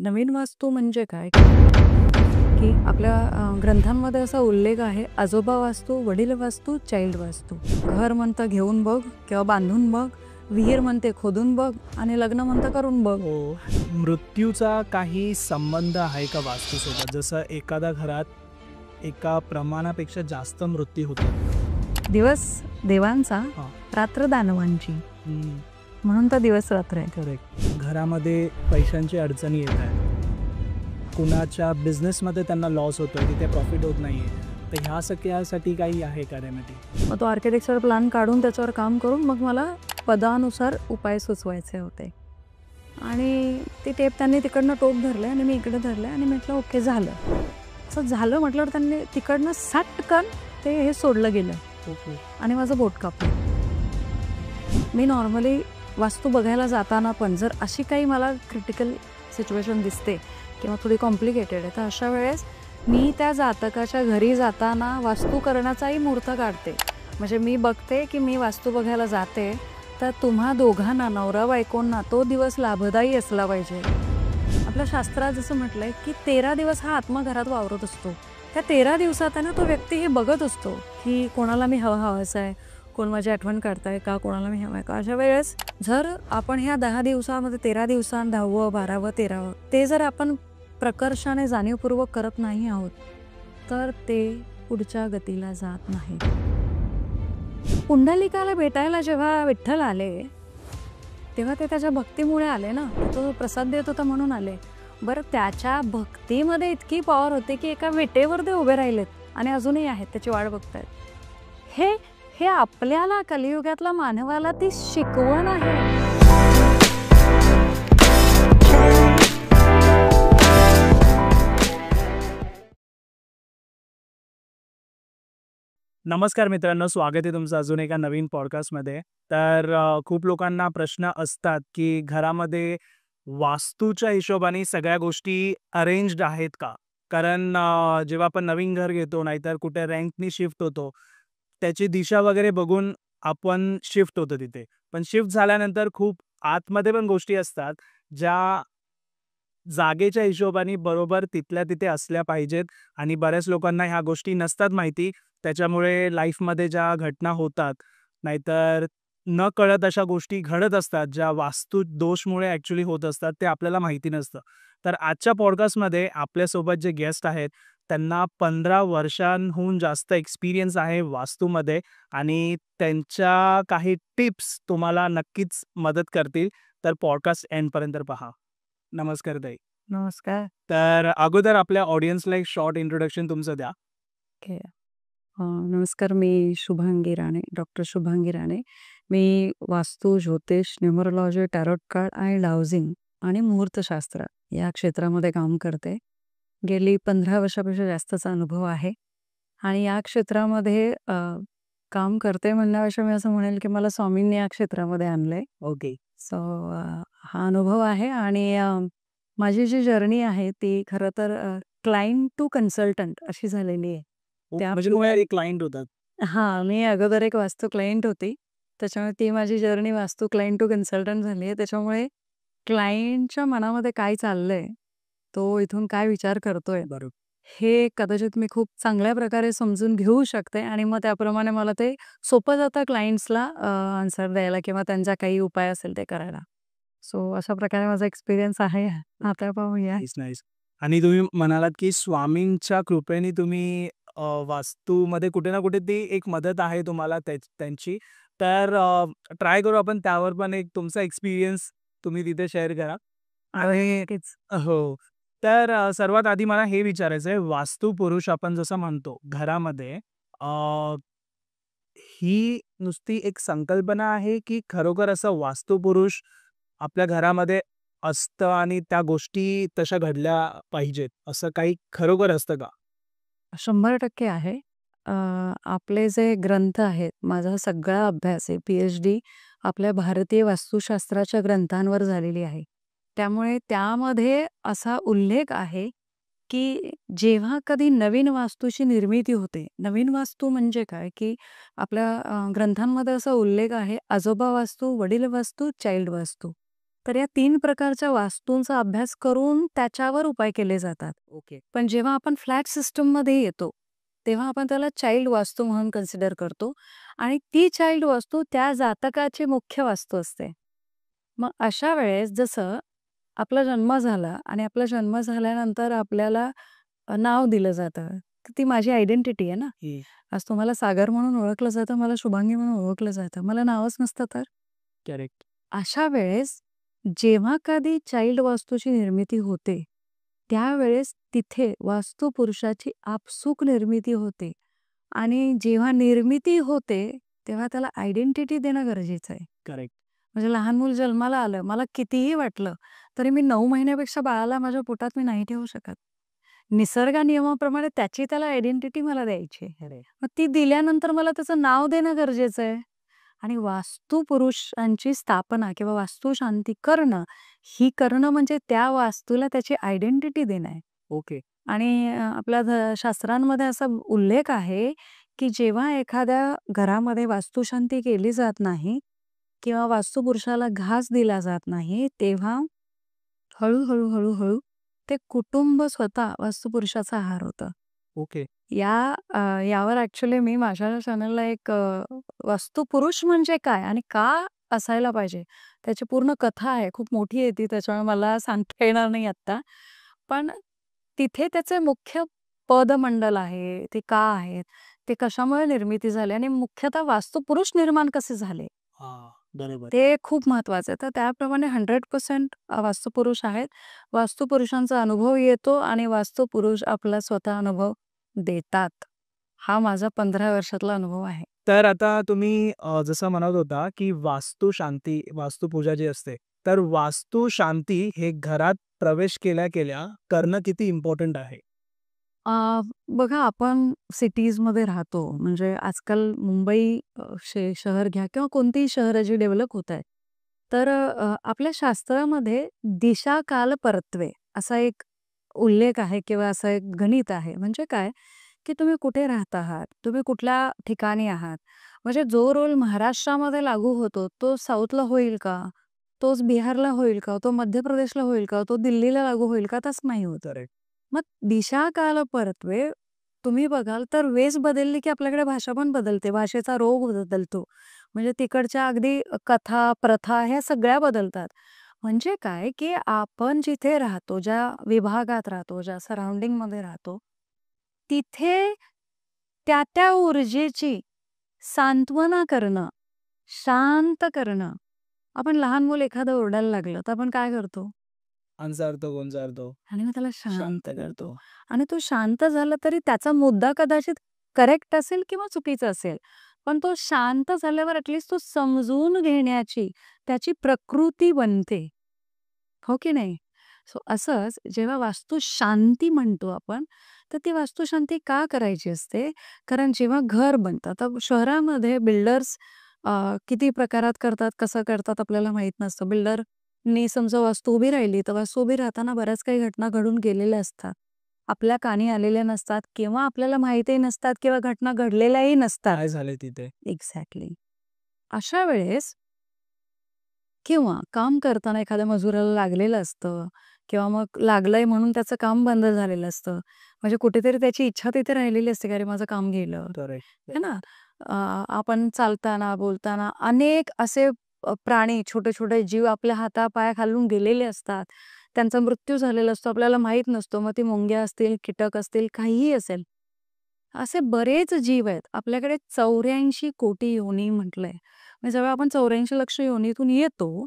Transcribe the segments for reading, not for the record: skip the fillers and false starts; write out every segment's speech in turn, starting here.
नवीन वास्तू म्हणजे काय? की आपल्या ग्रंथांमध्ये असा उल्लेख आहे, आजोबा वास्तू, वडील वास्तू, चाइल्ड वास्तू. घर म्हणतं घेऊन बघ किंवा बांधून बघ, विहीर म्हणते खोदून बघ आणि लग्न म्हणतं करून बघ. हो. मृत्यूचा काही संबंध आहे का वास्तूसोबत? जसं एखाद्या घरात एका प्रमाणापेक्षा जास्त मृत्यू होतात. दिवस देवांचा, हां. रात्र दानवांची. म्हणून तर दिवस रात्र आहे. करेक्ट. घरामध्ये पैशांची अडचणी येत आहेत. कुणाच्या बिझनेसमध्ये त्यांना लॉस होतोय, तिथे प्रॉफिट होत नाहीये. तर ह्या सगळ्यासाठी काही आहे का रेमेडी? मग तो आर्किटेक्चर प्लॅन काढून त्याच्यावर काम करून मग मला पदानुसार उपाय सुचवायचे होते. आणि ती टेप त्यांनी तिकडनं टोक धरले आणि मी इकडे धरले आणि म्हटलं ओके झालं. असं झालं म्हटल्यावर त्यांनी तिकडनं सटकन ते हे सोडलं गेलं ओके. आणि माझं बोट कापलं. मी नॉर्मली वास्तू बघायला जाताना पण जर अशी काही मला क्रिटिकल सिच्युएशन दिसते किंवा थोडी कॉम्प्लिकेटेड आहे, तर अशा वेळेस मी त्या जातकाच्या घरी जाताना वास्तू करण्याचाही मुहूर्त काढते. म्हणजे मी बघते की मी वास्तू बघायला जाते, तर तुम्हा दोघांना, नवरा बायकोंना तो दिवस लाभदायी असला पाहिजे. आपल्या शास्त्रात जसं म्हटलं आहे की 13 दिवस हा आत्मा घरात वावरत असतो. त्या 13 दिवसात आहे ना, तो व्यक्ती हे बघत असतो की कोणाला मी हवंसं आहे, कोण माझी आठवण काढताय का, कोणाला मी हवं आहे का. अशा वेळेस जर आपण ह्या 10 दिवसामध्ये 13 दिवसांत 10वं 12वं 13वं ते जर आपण प्रकर्षाने जाणीवपूर्वक करत नाही आहोत, तर ते पुढच्या गतीला जात नाही. पुंडलिकाला भेटायला जेव्हा विठ्ठल आले, तेव्हा ते त्याच्या भक्तीमुळे आले ना. तो प्रसाद देत होता म्हणून आले. बरं, त्याच्या भक्तीमध्ये इतकी पॉवर होती की एका विटेवर ते उभे राहिलेत आणि अजूनही आहेत, त्याची वाट बघतायत. हे हे आपल्याला कलियुगातल्या मानवाला ती शिकवण आहे. नमस्कार मित्रांनो, स्वागत आहे तुमचं अजून एका नवीन पॉडकास्टमध्ये. तर खूप लोकांना प्रश्न असतात की घरामध्ये वास्तूच्या हिशोबाने सगळ्या गोष्टी अरेंज्ड आहेत का? कारण जेव्हा आपण नवीन घर घेतो नाहीतर कुठे रेंटनी शिफ्ट होतो, त्याची दिशा वगैरे बघून आपण शिफ्ट होतो तिथे. पण शिफ्ट झाल्यानंतर खूप आतमध्ये पण गोष्टी असतात, ज्या जागेच्या हिशोबाने बरोबर तिथल्या तिथे असल्या पाहिजेत आणि बऱ्याच लोकांना ह्या गोष्टी नसतात माहिती. त्याच्यामुळे लाईफमध्ये ज्या घटना होतात, नाहीतर नकळत अशा गोष्टी घडत असतात, ज्या वास्तू दोषमुळे ॲक्चुअली होत असतात, ते आपल्याला माहिती नसतं. तर आजच्या पॉडकास्टमध्ये आपल्यासोबत जे गेस्ट आहेत, त्यांना 15 वर्षांहून जास्त एक्सपिरियन्स आहे वास्तूमध्ये आणि त्यांच्या काही टिप्स तुम्हाला नक्कीच मदत करतील. तर पॉडकास्ट एंडपर्यंत पहा. नमस्कार ताई. नमस्कार. तर अगोदर आपल्या ऑडियन्सला एक शॉर्ट इंट्रोडक्शन तुमचं द्या. ओके. नमस्कार. मी शुभांगी राणे, डॉक्टर शुभांगी राणे. मी वास्तू, ज्योतिष, न्यूमरोलॉजी, टॅरोट कार्ड आणि लाउजिंग आणि मुहूर्तशास्त्र या क्षेत्रामध्ये काम करते. गेली 15 वर्षापेक्षा जास्तचा अनुभव आहे आणि या क्षेत्रामध्ये काम करते म्हणण्यापेक्षा मी असं म्हणेल की मला स्वामींनी या क्षेत्रामध्ये आणलंय. ओके. सो हा अनुभव आहे आणि माझी जी जर्नी आहे ती खरं तर क्लायंट टू कन्सल्टंट अशी झालेली आहे. त्या म्हणजे तुम्ही एक क्लायंट होतात. हां, मी अगोदर एक वास्तू क्लायंट होती. त्याच्यामुळे ती माझी जर्नी वास्तू क्लायंट टू कन्सल्टंट झाली आहे. त्याच्यामुळे क्लायंटच्या मनामध्ये काय चाललंय, तो इथून काय विचार करतोय, बरोबर. हे कदाचित मी खूप चांगल्या प्रकारे समजून घेऊ शकते आणि मग त्याप्रमाणे मला ते सोपं जातं क्लायंट्सला आन्सर द्यायला किंवा त्यांचा काही उपाय असेल ते करायला. सो अशा प्रकारे माझा एक्सपिरियन्स आहे. आता पाहूया. Nice, nice. आणि तुम्ही म्हणालात की स्वामींच्या कृपेने तुम्ही वास्तूमध्ये कुठे ना कुठे ती एक मदत आहे तुम्हाला त्यांची. तर ट्राय करू आपण त्यावर पण एक तुमचा एक्सपिरियन्स तुम्ही तिथे शेअर करा. आणि नक्कीच. हो. तर सर्वात आधी मला हे विचारायचं आहे, वास्तुपुरुष आपण जसं म्हणतो घरामध्ये, ही नुसती एक संकल्पना आहे की खरोखर असं वास्तुपुरुष आपल्या घरामध्ये असतं आणि त्या गोष्टी तशा घडल्या पाहिजेत, असं काही खरोखर असतं का? 100% आहे. आपले जे ग्रंथ आहेत, माझा सगळा अभ्यास आहे, पी-एच-डी आपल्या भारतीय वास्तुशास्त्राच्या ग्रंथांवर झालेली आहे. त्यामुळे त्यामध्ये असा उल्लेख आहे, की जेव्हा कधी नवीन वास्तूची निर्मिती होते, नवीन वास्तू म्हणजे काय, की आपल्या ग्रंथांमध्ये असा उल्लेख आहे, आजोबा वास्तू, वडील वास्तू, चाइल्ड वास्तू. तर या 3 प्रकारच्या वास्तूंचा अभ्यास करून त्याच्यावर उपाय केले जातात. ओके. पण जेव्हा आपण फ्लॅट सिस्टममध्ये येतो, तेव्हा आपण त्याला चाइल्ड वास्तू म्हणून कन्सिडर करतो आणि ती चाइल्ड वास्तू त्या जातकाची मुख्य वास्तू असते. मग अशा वेळेस जसं आपला जन्म झाला आणि आपला जन्म झाल्यानंतर आपल्याला नाव दिलं जातं. तर ती माझी आयडेंटिटी आहे ना. आज तुम्हाला सागर म्हणून ओळखलं जातं, मला शुभांगी म्हणून ओळखलं जातं. मला नावच नसतं तर? करेक्ट. अशा वेळेस जेव्हा कधी चाइल्ड वास्तूची निर्मिती होते, त्यावेळेस तिथे वास्तुपुरुषाची आपसूक निर्मिती होते आणि जेव्हा निर्मिती होते, तेव्हा त्याला आयडेंटिटी देणं गरजेचं आहे. करेक्ट. म्हणजे लहान मूल जन्माला आलं, मला कितीही वाटलं, तरी मी 9 महिन्यापेक्षा बाळाला माझ्या पोटात मी नाही ठेवू शकत. निसर्ग नियमाप्रमाणे त्याची त्याला आयडेंटिटी मला द्यायची आहे. अरे. मग ती दिल्यानंतर मला त्याचं नाव देणं गरजेचं आहे. आणि वास्तुपुरुषांची स्थापना किंवा वास्तुशांती करणं, ही करणं म्हणजे त्या वास्तूला त्याची आयडेंटिटी देणं आहे. ओके. आणि आपल्या शास्त्रांमध्ये असा उल्लेख आहे, की जेव्हा एखाद्या घरामध्ये वास्तुशांती केली जात नाही किंवा वास्तुपुरुषाला घास दिला जात नाही, तेव्हा हळू-हळू, हळूहळू ते कुटुंब स्वतः वास्तुपुरुषाचा आहार होतं. ओके. यावर ॲक्चुअली मी माझ्या चॅनलला एक वास्तुपुरुष म्हणजे काय आणि का असायला पाहिजे, त्याची पूर्ण कथा आहे. खूप मोठी आहे ती, त्याच्यामुळे मला सांगता येणार नाही आत्ता. पण तिथे त्याचे मुख्य पदमंडल आहे, ते का आहेत, ते कशामुळे निर्मिती झाली आणि मुख्यतः वास्तुपुरुष निर्माण कसे झाले, हां, बरोबर. ते खूप महत्वाचं आहे. तर त्याप्रमाणे 100% वास्तुपुरुष आहेत. वास्तुपुरुषांचा अनुभव येतो आणि वास्तुपुरुष आपला स्वतः अनुभव देतात. हा माझा 15 वर्षातला अनुभव आहे. तर आता तुम्ही जसं म्हणत होता, की वास्तुशांती, वास्तुपूजा जी असते, तर वास्तुशांती हे घरात प्रवेश केल्या-केल्या करणं किती इम्पोर्टंट आहे? बघा आपण सिटीजमध्ये राहतो म्हणजे आजकाल मुंबई शहर घ्या किंवा कोणतीही शहरं जी डेव्हलप होत आहेत. तर आपल्या शास्त्रामध्ये दिशा काल परत्वे असा एक उल्लेख आहे किंवा असा एक गणित आहे. म्हणजे काय, की तुम्ही कुठे राहत आहात, तुम्ही कुठल्या ठिकाणी आहात. म्हणजे जो रोल महाराष्ट्रामध्ये लागू होतो तो साऊथला होईल का? तोच बिहारला होईल का? तो मध्य प्रदेशला होईल का? तो दिल्लीला लागू होईल का? तसं नाही होत. करेक्ट. मग दिशा काल परत्वे तुम्ही बघाल तर वेश बदलली की आपल्याकडे भाषा पण बदलते. भाषेचा रोग बदलतो. म्हणजे तिकडच्या अगदी कथा, प्रथा ह्या सगळ्या बदलतात. म्हणजे काय, की आपण जिथे राहतो, ज्या विभागात राहतो, ज्या सराउंडिंगमध्ये राहतो, तिथे त्या ऊर्जेची सांत्वना करणं, शांत करणं. आपण लहान मूल एखादं ओरडायला लागलं, तर आपण काय करतो? अंजारतो, गोंजारतो. आणि मग त्याला शांत शांत करतो. करतो. आणि तो शांत झाला तरी त्याचा मुद्दा कदाचित करेक्ट असेल किंवा चुकीचा असेल. पण तो शांत झाल्यावर ॲटलीस्ट तो समजून घेण्याची त्याची प्रकृती बनते. हो की नाही? सो असंच जेव्हा वास्तुशांती म्हणतो आपण, तर ती वास्तुशांती का करायची असते? कारण जेव्हा घर बनतं, आता शहरामध्ये बिल्डर्स किती प्रकारात करतात, कसं करतात आपल्याला माहीत नसतं. बिल्डरनी समजा वास्तू उभी राहिली, तर वास्तू उभी राहताना बऱ्याच काही घटना घडून गेलेल्या असतात. आपल्या कानी आलेल्या नसतात किंवा आपल्याला माहितीही नसतात किंवा घटना घडलेल्याही नसतात. काय झालंय तिथे? एक्झॅक्टली. अशा वेळेस किंवा काम करताना एखाद्या मजुराला लागलेलं असतं किंवा मग लागलंय म्हणून त्याचं काम बंद झालेलं असतं. म्हणजे कुठेतरी त्याची इच्छा तिथे राहिलेली असते, की अरे माझं काम गेलं. करेक्ट. है ना? आपण चालताना, बोलताना अनेक असे प्राणी, छोटे-छोटे जीव आपल्या हातापायाखालून गेलेले असतात. त्यांचा मृत्यू झालेला असतो. आपल्याला माहीत नसतो. मग ती मुंग्या असतील, कीटक असतील, काहीही असेल. असे बरेच जीव आहेत. आपल्याकडे 84 कोटी योनी म्हटलंय. म्हणजे जेव्हा आपण 84 लक्ष योनीतून येतो,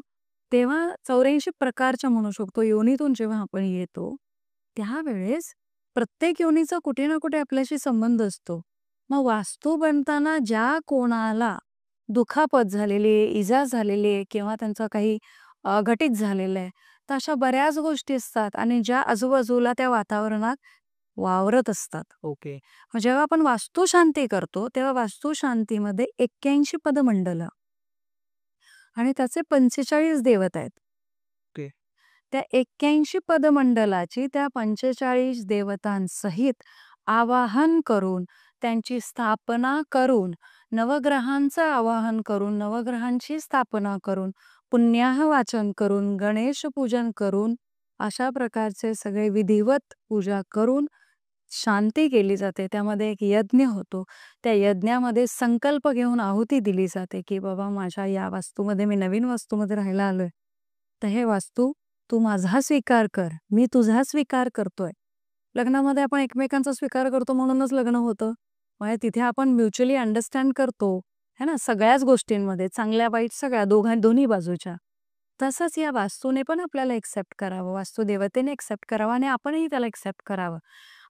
तेव्हा 84 प्रकारच्या म्हणू शकतो योनीतून जेव्हा आपण येतो, त्यावेळेस प्रत्येक योनीचा कुठे ना कुठे आपल्याशी संबंध असतो. मग वास्तू बनताना ज्या कोणाला दुखापत झालेली आहे, इजा झालेली आहे किंवा त्यांचं काही घटित झालेलं आहे, तर अशा बऱ्याच गोष्टी असतात आणि ज्या आजूबाजूला त्या वातावरणात वावरत असतात. ओके. मग जेव्हा आपण वास्तुशांती करतो, तेव्हा वास्तुशांतीमध्ये 81 पदमंडलं आणि त्याचे 45 देवता आहेत. ओके. त्या 81 पदमंडलाची त्या 45 देवतांसहित आवाहन करून, त्यांची स्थापना करून, नवग्रहांचं आवाहन करून, नवग्रहांची स्थापना करून, पुण्याह वाचन करून, गणेश पूजन करून, अशा प्रकारचे सगळे विधिवत पूजा करून शांती केली जाते. त्यामध्ये एक यज्ञ होतो. त्या यज्ञामध्ये संकल्प घेऊन आहुती दिली जाते, की बाबा माझ्या या वास्तूमध्ये, मी नवीन वास्तूमध्ये राहायला आलोय, तर हे वास्तू तू माझा स्वीकार कर, मी तुझा स्वीकार करतोय. लग्नामध्ये आपण एकमेकांचा स्वीकार करतो म्हणूनच लग्न होतं. म्हणजे तिथे आपण म्युच्युअली अंडरस्टँड करतो, है ना, सगळ्याच गोष्टींमध्ये, चांगल्या वाईट सगळ्या, दोन्ही बाजूच्या. तसंच या वास्तूने पण आपल्याला एक्सेप्ट करावं, वास्तुदेवतेने एक्सेप्ट करावं आणि आपणही त्याला एक्सेप्ट करावं.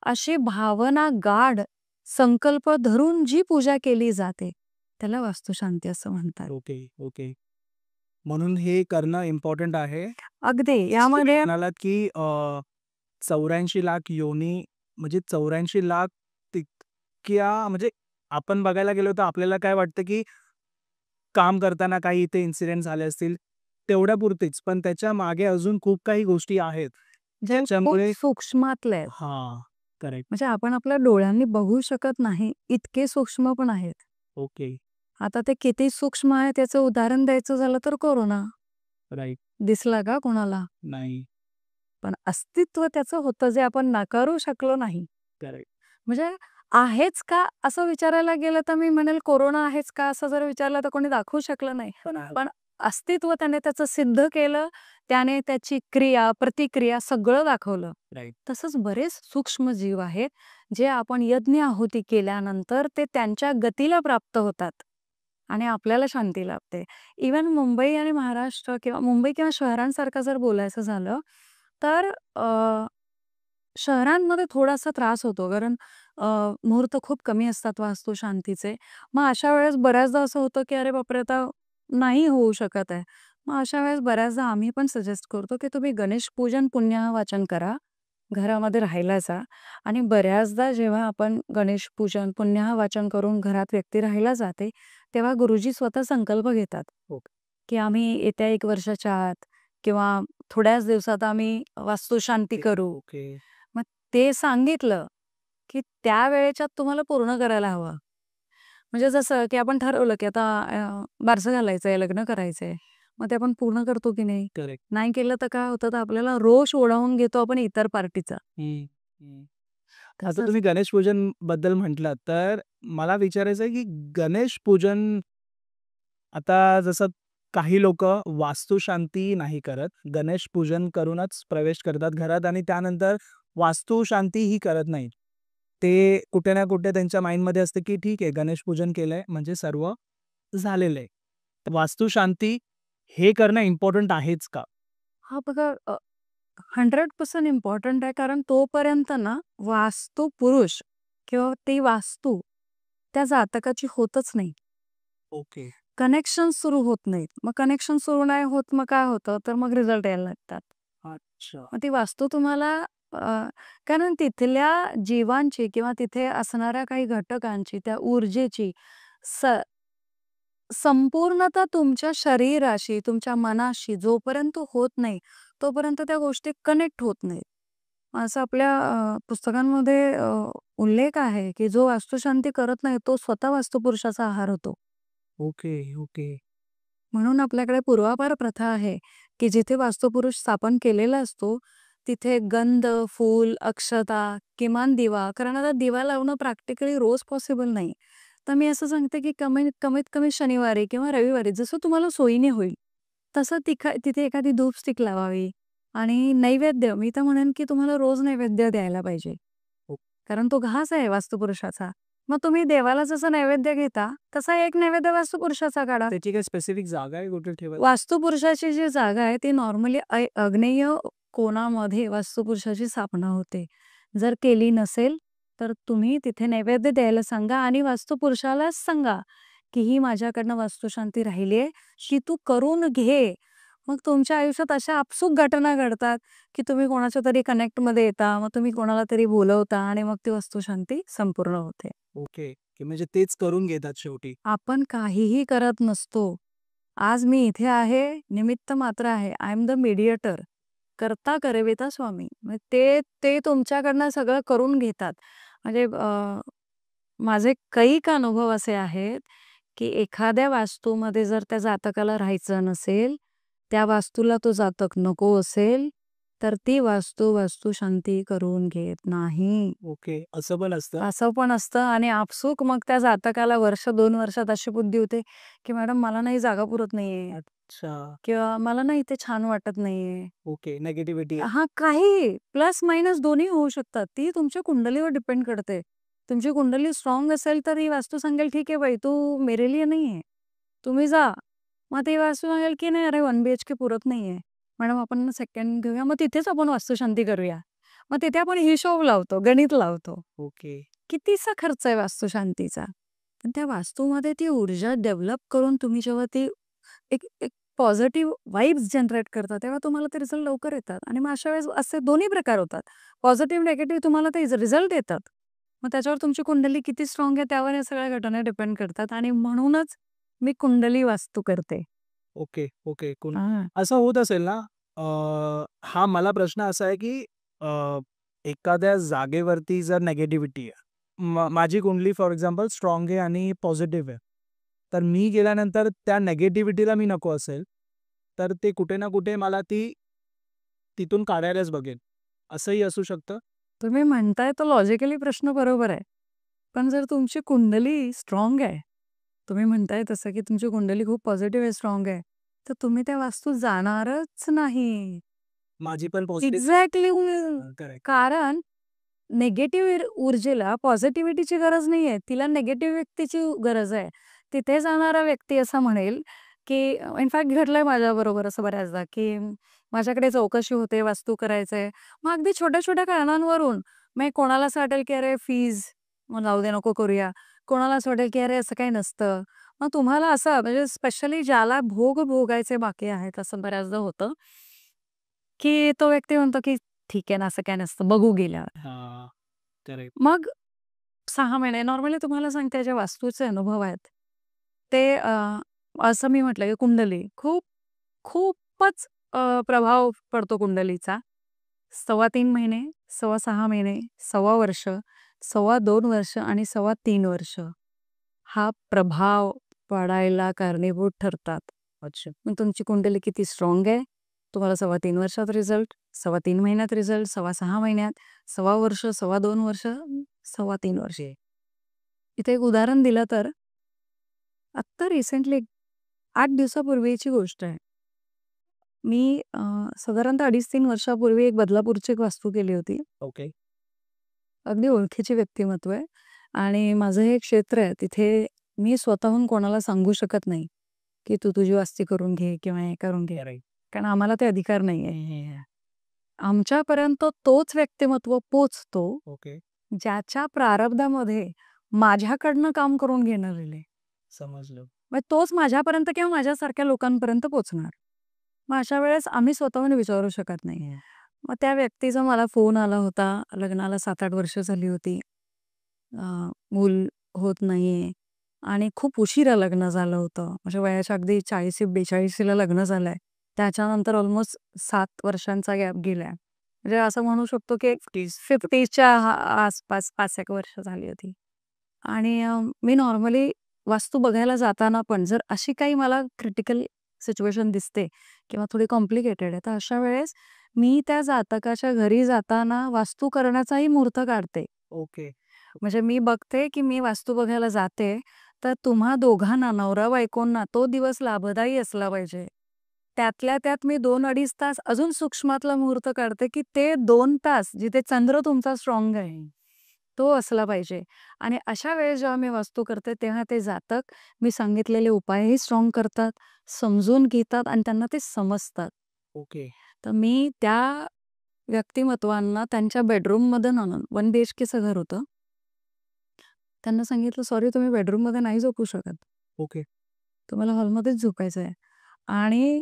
अशी भावना गाढ संकल्प धरून जी पूजा केली जाते त्याला वास्तुशांती असं म्हणतात. Okay, okay. म्हणून हे करणं इम्पॉर्टंट आहे. अगदी यामध्ये म्हणालात की 84 लाख योनी, म्हणजे 84 लाख तितक्या, म्हणजे आपण बघायला गेलो तर आपल्याला काय वाटतं की काम करताना काही इथे इन्सिडेंट झाले असतील तेवढ्या पुरतीच, पण त्याच्या मागे अजून खूप काही गोष्टी आहेत जे खूप ज्याच्यामुळे सूक्ष्मातले आहेत. हा, करेक्ट. म्हणजे आपण आपल्या डोळ्यांनी बघू शकत नाही इतके सूक्ष्म पण आहेत. ओके, आता ते किती सूक्ष्म आहे त्याचं उदाहरण द्यायचं झालं तर कोरोना राईट. दिसला का कोणाला? नाही, पण अस्तित्व त्याचं होतं जे आपण नाकारू शकलो नाही. करेक्ट. म्हणजे आहेच का असं विचारायला गेलं तर मी म्हणेल कोरोना आहेच का असं जर विचारलं तर कोणी दाखवू शकलं नाही. पण अस्तित्व त्याने त्याचं सिद्ध केलं, त्याने त्याची क्रिया प्रतिक्रिया सगळं दाखवलं. राईट. तसंच बरेच सूक्ष्म जीव आहेत जे आपण यज्ञ आहुती केल्यानंतर ते त्यांच्या गतीला प्राप्त होतात आणि आपल्याला शांती लाभते. इवन मुंबई आणि महाराष्ट्र किंवा मुंबई किंवा शहरांसारखं जर बोलायचं झालं तर शहरांमध्ये थोडासा त्रास होतो कारण मुहूर्त खूप कमी असतात वास्तुशांतीचे. मग अशा वेळेस बऱ्याचदा असं होतं की अरे बापरे आता नाही होऊ शकत आहे. मग अशा वेळेस बऱ्याचदा आम्ही पण सजेस्ट करतो की तुम्ही गणेश पूजन पुण्याह वाचन करा, घरामध्ये राहायला जा. आणि बऱ्याचदा जेव्हा आपण गणेश पूजन पुण्याह वाचन करून घरात व्यक्ती राहायला जाते तेव्हा गुरुजी स्वतः संकल्प घेतात ओके. की आम्ही येत्या 1 वर्षाच्या आत किंवा थोड्याच दिवसात आम्ही वास्तुशांती करू. ओके. मग ते सांगितलं की त्या वेळेच्यात तुम्हाला पूर्ण करायला हवं. म्हणजे जसं की आपण ठरवलं की आता बारसं घालायचंय, लग्न करायचंय. मग ते आपण पूर्ण करतो की नाही? करेक्ट. नाही केलं तर काय होतं, तर आपल्याला रोष ओढावून घेतो आपण इतर पार्टीचा. आता तसंच तुम्ही गणेश पूजन बद्दल म्हटलात, तर मला विचारायचं आहे की गणेश पूजन, आता जसं काही लोक वास्तुशांती नाही करत, गणेश पूजन करूनच प्रवेश करतात घरात आणि त्यानंतर वास्तुशांती ही करत नाही. ते कुठे ना कुठे त्यांच्या माइंडमध्ये असते की ठीक आहे, गणेश पूजन केलंय म्हणजे सर्व झालेलं आहे. वास्तुशांती हे करणं इम्पॉर्टंट आहेच का? हा बघा 100% इम्पॉर्टंट आहे कारण तोपर्यंत ना वास्तू पुरुष किंवा ती वास्तू त्या जातकाची होतच नाही. ओके. कनेक्शन सुरू होत नाहीत. मग कनेक्शन सुरू नाही होत मग काय होतं, तर मग रिझल्ट यायला लागतात. अच्छा. मग ती वास्तू तुम्हाला कारण तिथल्या जीवांची किंवा तिथे असणाऱ्या काही घटकांची, त्या ऊर्जेची स संपूर्णतः तुमच्या शरीराशी, तुमच्या मनाशी जोपर्यंत होत नाही, तोपर्यंत त्या गोष्टी कनेक्ट होत नाहीत. असं आपल्या पुस्तकांमध्ये उल्लेख आहे, की जो वास्तुशांती करत नाही, तो स्वतः वास्तुपुरुषाचा आहार होतो. Okay, okay. म्हणून आपल्याकडे पूर्वापार प्रथा आहे, की जिथे वास्तुपुरुष स्थापन केलेला असतो, तिथे गंध, फूल, अक्षता, किमान दिवा, कारण आता दिवा लावणं प्रॅक्टिकली रोज पॉसिबल नाही. तर मी असं सांगते, की कमीत कमीत कमी शनिवारी किंवा रविवारी जसं तुम्हाला सोयीने होईल, तसं तिथे एखादी धूप स्टिक लावावी आणि नैवेद्य मी तर म्हणेन, की तुम्हाला रोज नैवेद्य द्यायला पाहिजे. ओ. कारण तो घास आहे वास्तुपुरुषाचा. मग तुम्ही देवाला जसं नैवेद्य घेता, तसा एक नैवेद्य वास्तुपुरुषाचा काढा. त्याची काही स्पेसिफिक जागा आहे कुठे ठेवायला? वास्तुपुरुषाची जी जागा आहे ती नॉर्मली आग्नेय कोणामध्ये वास्तुपुरुषाची स्थापना होते. जर केली नसेल तर तुम्ही तिथे नैवेद्य द्यायला सांगा आणि वास्तुपुरुषालाच सांगा की ही माझ्याकडनं वास्तुशांती राहिली आहे, की तू करून घे. मग तुमच्या आयुष्यात अशा आपसूक घटना घडतात की तुम्ही कोणाच्या तरी कनेक्टमध्ये येता, मग तुम्ही कोणाला तरी बोलवता आणि मग ती वास्तुशांती संपूर्ण होते. ओके, की म्हणजे तेच करून घेतात शेवटी. आपण काहीही करत नसतो. आज मी इथे आहे, निमित्त मात्र आहे. I am the mediator. करता करविता स्वामी. मग ते ते तुमच्याकडनं सगळं करून घेतात. म्हणजे माझे कैक अनुभव असे आहेत, की एखाद्या वास्तूमध्ये जर त्या जातकाला राहायचं नसेल, त्या वास्तूला तो जातक नको असेल तर ती वास्तू शांती करून घेत नाही. ओके, असं पण असतं. असं पण असतं आणि आपसूक मग त्या जातकाला वर्ष 2 वर्षात अशी बुद्धी होते, की मॅडम मला नाही जागा पुरत नाहीये अच्छा. किंवा मला ना इथे छान वाटत नाहीये. Okay, negativity. हां, काही प्लस मायनस दोन्ही होऊ शकतात. ती तुमच्या कुंडलीवर डिपेंड करते. तुमची कुंडली स्ट्राँग असेल तर ही वास्तू सांगेल, "ठीक आहे बाई, तू मेरे लिए नहीं है. तुम्ही जा." मग ती वास्तू सांगेल, की "नाही, अरे 1 बीएचके पुरत नाहीये. मॅडम आपण सेकंड घेऊया." मग तिथेच आपण वास्तुशांती करूया. मग तिथे आपण हिशोब लावतो, गणित लावतो. ओके. कितीचा खर्च आहे वास्तुशांतीचा? पण त्या वास्तूमध्ये ती ऊर्जा डेव्हलप करून तुम्ही जेव्हा ती एक एक पॉझिटिव्ह वाइब्स जनरेट करता, तेव्हा तुम्हाला ते रिझल्ट लवकर येतात. आणि मग अशा वेळेस असे दोन्ही प्रकार होतात. पॉझिटिव्ह, निगेटिव्ह तुम्हाला ते रिझल्ट येतात. मग त्याच्यावर तुमची कुंडली किती स्ट्राँग आहे त्यावर या सगळ्या घटना डिपेंड करतात आणि म्हणूनच मी कुंडली वास्तू करते. Okay, okay. हां. असं होत असेल ना, हा मला प्रश्न असा आहे, की अ, एखाद्या जागेवरती जर निगेटिव्हिटी आहे. माझी कुंडली फॉर एक्झाम्पल स्ट्राँग आहे आणि पॉझिटिव्ह आहे. तर मी गेल्यानंतर त्या निगेटिव्हिटीला मी नको असेल, तर ते कुठे ना कुठे मला तिथून काढायलाच बघेन. असंही असू शकतं? तुम्ही म्हणताय तो लॉजिकली प्रश्न बरोबर आहे. पण जर तुमची कुंडली स्ट्राँग आहे, तुम्ही म्हणताय तसं की तुमची कुंडली खूप पॉझिटिव्ह आहे, स्ट्राँग आहे, तर तुम्ही त्या वास्तूत जाणारच नाही. माझी पण पॉझिटिव्ह. एक्झॅक्टली. करेक्ट. कारण निगेटिव्ह ऊर्जेला पॉझिटिव्हिटीची गरज नाहीये. तिला निगेटिव्ह व्यक्तीची गरज आहे. तिथे जाणारा व्यक्ती असा म्हणेल, की इनफॅक्ट घडलंय माझ्याबरोबर असं बऱ्याचदा, की माझ्याकडे चौकशी होते, वास्तू करायचंय. मग अगदी छोट्या-छोट्या कारणांवरून मग कोणाला असं वाटेल, की अरे फीज मग जाऊ दे नको करूया. कोणाला असं वाटेल, की अरे असं काही नसतं. मग तुम्हाला असं म्हणजे स्पेशली ज्याला भोग भोगायचे बाकी आहेत असं बऱ्याचदा होतं, की तो व्यक्ती म्हणतो, की ठीक आहे ना, असं काही नसतं, बघू गेल्यावर. हां, करेक्ट. मग 6 महिने नॉर्मली तुम्हाला सांगते जे वास्तूचे अनुभव आहेत, ते असं मी म्हटलं की कुंडली खूपच प्रभाव पडतो कुंडलीचा. 3.25 महिने, 6.25 महिने, सव्वा वर्ष, 2.25 वर्ष आणि 3.25 वर्ष हा प्रभाव पडायला कारणीभूत ठरतात. अच्छा. मग तुमची कुंडली किती स्ट्राँग आहे, तुम्हाला 3.25 वर्षात रिझल्ट, 3.25 महिन्यात रिझल्ट, 6.25 महिन्यात, सव्वा वर्ष, 2.25 वर्ष, 3.25 वर्षे. इथे एक उदाहरण दिलं तर, आत्ता रिसेंटली 8 दिवसापूर्वीची गोष्ट आहे. मी साधारणतः 2.5-3 वर्षापूर्वी एक बदलापूरची एक वास्तू केली होती. ओके. अगदी ओळखीचे व्यक्तिमत्व आहे आणि माझं हे क्षेत्र आहे. तिथे मी स्वतःहून कोणाला सांगू शकत नाही, की तू तुझी वास्ती करून घे किंवा हे करून घे. राईट. कारण आम्हाला ते अधिकार नाहीये. आमच्यापर्यंत तोच व्यक्तिमत्व पोचतो, ओके. ज्याच्या प्रारब्धामध्ये माझ्याकडनं काम करून घेणं लिहिलंय. समजलं. मग तोच माझ्यापर्यंत किंवा माझ्यासारख्या लोकांपर्यंत पोहोचणार. मग अशा वेळेस आम्ही स्वतःहून विचारू शकत नाही. मग त्या व्यक्तीचा मला फोन आला होता. लग्नाला 7-8 वर्ष झाली होती. मूल होत नाहीये आणि खूप उशिरा लग्न झालं होतं. म्हणजे वयाच्या अगदी 40-42 लग्न झालंय. त्याच्यानंतर ऑलमोस्ट 7 वर्षांचा गॅप गेलाय. म्हणजे असं म्हणू शकतो की 50च्या आसपास 5-1 वर्ष झाली होती. आणि मी नॉर्मली वास्तू बघायला जाताना पण जर अशी काही मला क्रिटिकल सिच्युएशन दिसते किंवा थोडी कॉम्प्लिकेटेड आहे, तर अशा वेळेस मी त्या जातकाच्या घरी जाताना वास्तू करण्याचाही मुहूर्त काढते. ओके. म्हणजे मी बघते, की मी वास्तू बघायला जाते, तर तुम्हा दोघांना, नवरा-बायकोंना तो दिवस लाभदायी असला पाहिजे. त्यातल्या त्यात मी 2-2.5 तास अजून सूक्ष्मातला मुहूर्त काढते, की ते 2 तास जिथे चंद्र तुमचा स्ट्राँग आहे, तो असला पाहिजे. आणि अशा वेळेस जेव्हा मी वास्तू करते, तेव्हा ते जातक मी सांगितलेले उपायही स्ट्राँग करतात, समजून घेतात आणि त्यांना ते समजतात. ओके. तर मी त्या व्यक्तिमत्वांना त्यांच्या बेडरूममध्ये आणून 1 बीएचकेचं घर होतं. त्यांना सांगितलं, "सॉरी तुम्ही बेडरूममध्ये नाही झोपू शकत. ओके. तुम्हाला हॉलमध्येच झोपायचं आहे." आणि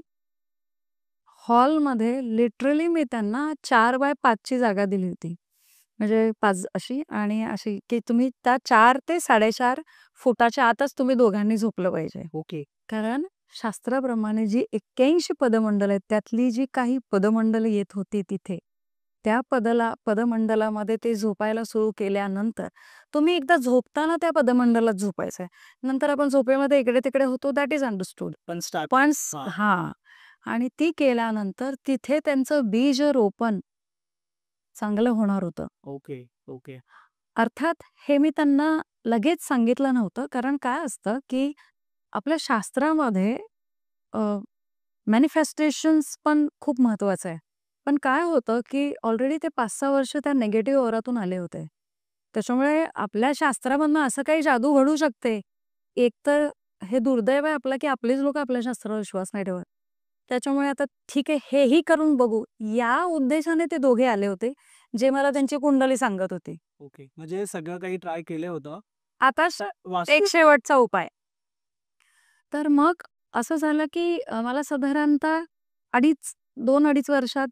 हॉलमध्ये लिटरली मी त्यांना 4x5 ची जागा दिली होती. म्हणजे 5 अशी आणि अशी, की तुम्ही त्या 4 ते 4.5 फुटाच्या आतच तुम्ही दोघांनी झोपलं पाहिजे. ओके. कारण शास्त्राप्रमाणे जी 81 पदमंडल आहेत, त्यातली जी काही पदमंडल येत होती तिथे, त्या पदमंडलामध्ये ते झोपायला सुरू केल्यानंतर तुम्ही एकदा झोपताना त्या पदमंडलात झोपायचंय. नंतर आपण झोपेमध्ये इकडे-तिकडे होतो, दॅट इज अंडरस्टूड. पण स्टार्ट. पण हां. हां. आणि ती केल्यानंतर तिथे त्यांचं बीज रोपण चांगलं होणार होतं. Okay, okay. अर्थात हे मी त्यांना लगेच सांगितलं नव्हतं, कारण काय असतं, की आपल्या शास्त्रामध्ये मॅनिफेस्टेशन्स पण खूप महत्वाचं आहे. पण काय होतं, की ऑलरेडी ते 5-6 वर्ष त्या निगेटिव्ह ओरातून आले होते. त्याच्यामुळे आपल्या शास्त्रामधनं असं काही जादू घडू शकते. एकतर हे दुर्दैव आहे आपलं, की आपलीच लोकं आपल्या शास्त्रावर विश्वास नाही ठेवत. त्याच्यामुळे आता ठीक आहे, हेही करून बघू, या उद्देशाने ते दोघे आले होते, जे मला त्यांची कुंडली सांगत होते. ओके. म्हणजे सगळं काही ट्राय केलं होतं. आता एक शेवटचा उपाय. तर मग असं झालं, की मला साधारणतः 2-2.5 वर्षात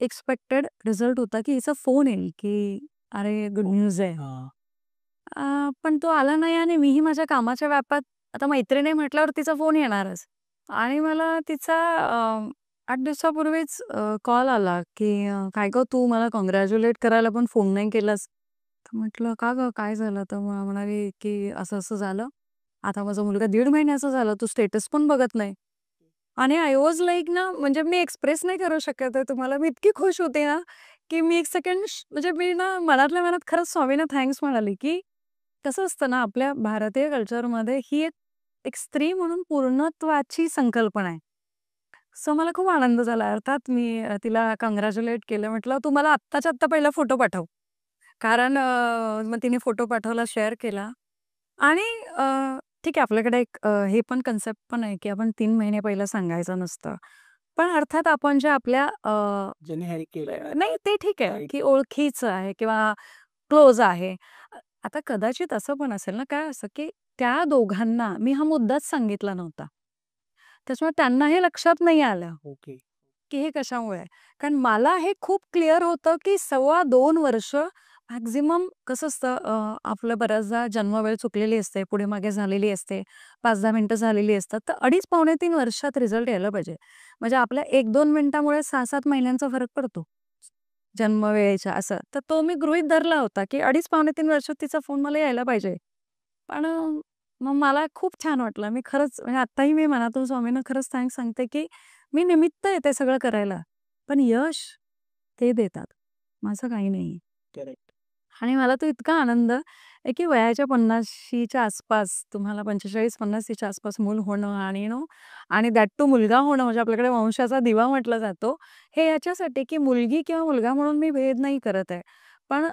एक्स्पेक्टेड रिझल्ट होता, की हिचा फोन येईल, की "अरे, गुड न्यूज आहे." हां. पण तो आला नाही आणि मीही माझ्या कामाच्या व्यापात आता मैत्रीण आहे म्हटल्यावर तिचा फोन येणारच. आणि मला तिचा 8 दिवसापूर्वीच कॉल आला, की "काय गं तू मला काँग्रॅच्युलेट करायला पण फोन नाही केलास." तर म्हटलं, "का गं काय झालं?" तर म्हणाली, की "असं-असं झालं. आता माझा मुलगा 1.5 महिन्याचा झाला. तू स्टेटस पण बघत नाही." आणि आय वॉज लाइक ना, म्हणजे मी एक्सप्रेस नाही करू शकत आहे तुम्हाला. मी इतकी खुश होते ना, की मी एक सेकंड म्हणजे मी ना मनातल्या मनात खरंच स्वामींना थँक्स म्हणाली, की कसं असतं ना आपल्या भारतीय कल्चरमध्ये ही एक एक स्त्री म्हणून पूर्णत्वाची संकल्पना आहे. सो मला खूप आनंद झाला. अर्थात मी तिला काँग्रॅच्युलेट केलं. म्हटलं, "तू मला आत्ताच्या आत्ता पहिला फोटो पाठव." कारण मग तिने फोटो पाठवला, शेअर केला आणि ठीक आहे आपल्याकडे एक हे पण कन्सेप्ट पण आहे, की आपण 3 महिने पहिलं सांगायचं नसतं. पण अर्थात आपण जे आपल्या ज्यांनी हे केलं. नाही ते ठीक आहे, राइट. की ओळखीचं आहे किंवा क्लोज आहे. आता कदाचित असं पण असेल ना, काय असं, की त्या दोघांना मी हा मुद्दाच सांगितला नव्हता. त्याच्यामुळे त्यांना हे लक्षात नाही आलं, ओके. की हे कशामुळे आहे. कारण मला हे खूप क्लिअर होतं, की 2.25 वर्ष मॅक्सिमम कसं असतं आपलं बऱ्याचदा जन्मवेळ चुकलेली असते, पुढे-मागे झालेली असते, 5-10 मिनिटं झालेली असतात. तर 2.5-3 वर्षात रिझल्ट यायला पाहिजे. म्हणजे आपल्या 1-2 मिनिटामुळे 6-7 महिन्यांचा फरक पडतो. जन्मवेळेच्या असं. तर तो मी गृहीत धरला होता, की 2.5-3 वर्षात तिचा फोन मला यायला पाहिजे. पण मग मला खूप छान वाटलं. मी खरंच म्हणजे आत्ताही मी मनातून स्वामींना खरंच थँक्स सांगते, की मी निमित्त आहे ते सगळं करायला. पण यश ते देतात. माझं काही नाही. करेक्ट. आणि मला तो इतका आनंद आहे, की वयाच्या 50च्या आसपास तुम्हाला 45-50 च्या आसपास मूल होणं आणि आणि दॅट टू मुलगा होणं म्हणजे आपल्याकडे वंशाचा दिवा म्हटला जातो. हे याच्यासाठी, की मुलगी किंवा मुलगा म्हणून मी भेद नाही करत आहे. पण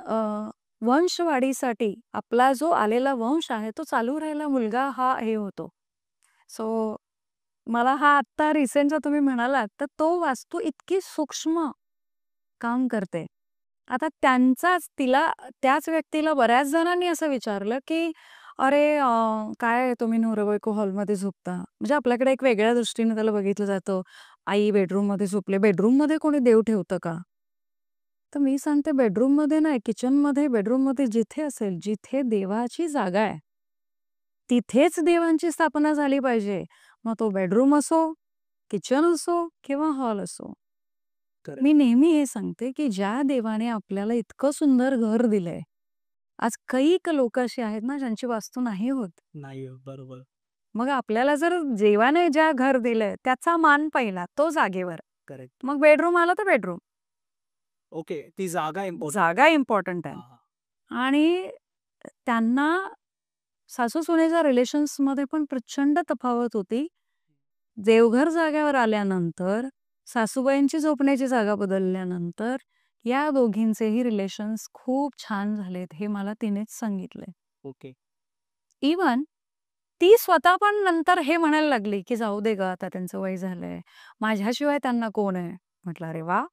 वंशवाढीसाठी आपला जो आलेला वंश आहे, तो चालू राहायला मुलगा हा हे होतो. सो मला हा आत्ता रिसेंटचा तुम्ही म्हणालात, तर तो वास्तू इतकी सूक्ष्म काम करते. आता त्याच व्यक्तीला बऱ्याच जणांनी असं विचारलं, की "अरे काय तुम्ही नवरा-बायको हॉलमध्ये झोपता?" म्हणजे आपल्याकडे एक वेगळ्या दृष्टीने त्याला बघितलं जातं. आई बेडरूममध्ये झोपले. बेडरूममध्ये कोणी देव ठेवतं का? तर मी सांगते बेडरूममध्ये नाही, किचनमध्ये, बेडरूममध्ये जिथे असेल, जिथे देवाची जागा आहे, तिथेच देवांची स्थापना झाली पाहिजे. मग तो बेडरूम असो, किचन असो किंवा हॉल असो. करेक्ट. मी नेहमी हे सांगते, की ज्या देवाने आपल्याला इतकं सुंदर घर दिलंय, आज कैक लोकं अशी आहेत ना, ज्यांची वास्तू नाही होत. नाही हो, बरोबर. मग आपल्याला जर देवाने ज्या घर दिलंय, त्याचा मान पहिला, तो जागेवर. करेक्ट. मग बेडरूम आला तर बेडरूम. ओके. ती जागा इम्पॉर्टंट. जागा इम्पॉर्टंट आहे. हां, हां. आणि त्यांना सासू-सुनेच्या रिलेशन्समध्ये पण प्रचंड तफावत होती. देवघर जागेवर आल्यानंतर, सासूबाईंची झोपण्याची जागा बदलल्यानंतर, या दोघींचेही रिलेशन्स खूप छान झालेत, हे मला तिनेच सांगितलंय. ओके. इव्हन ती स्वतः पण नंतर हे म्हणायला लागली, की "जाऊ दे गं, आता त्यांचं वय झालंय. माझ्याशिवाय त्यांना कोण आहे?" म्हटलं, "अरे वाह!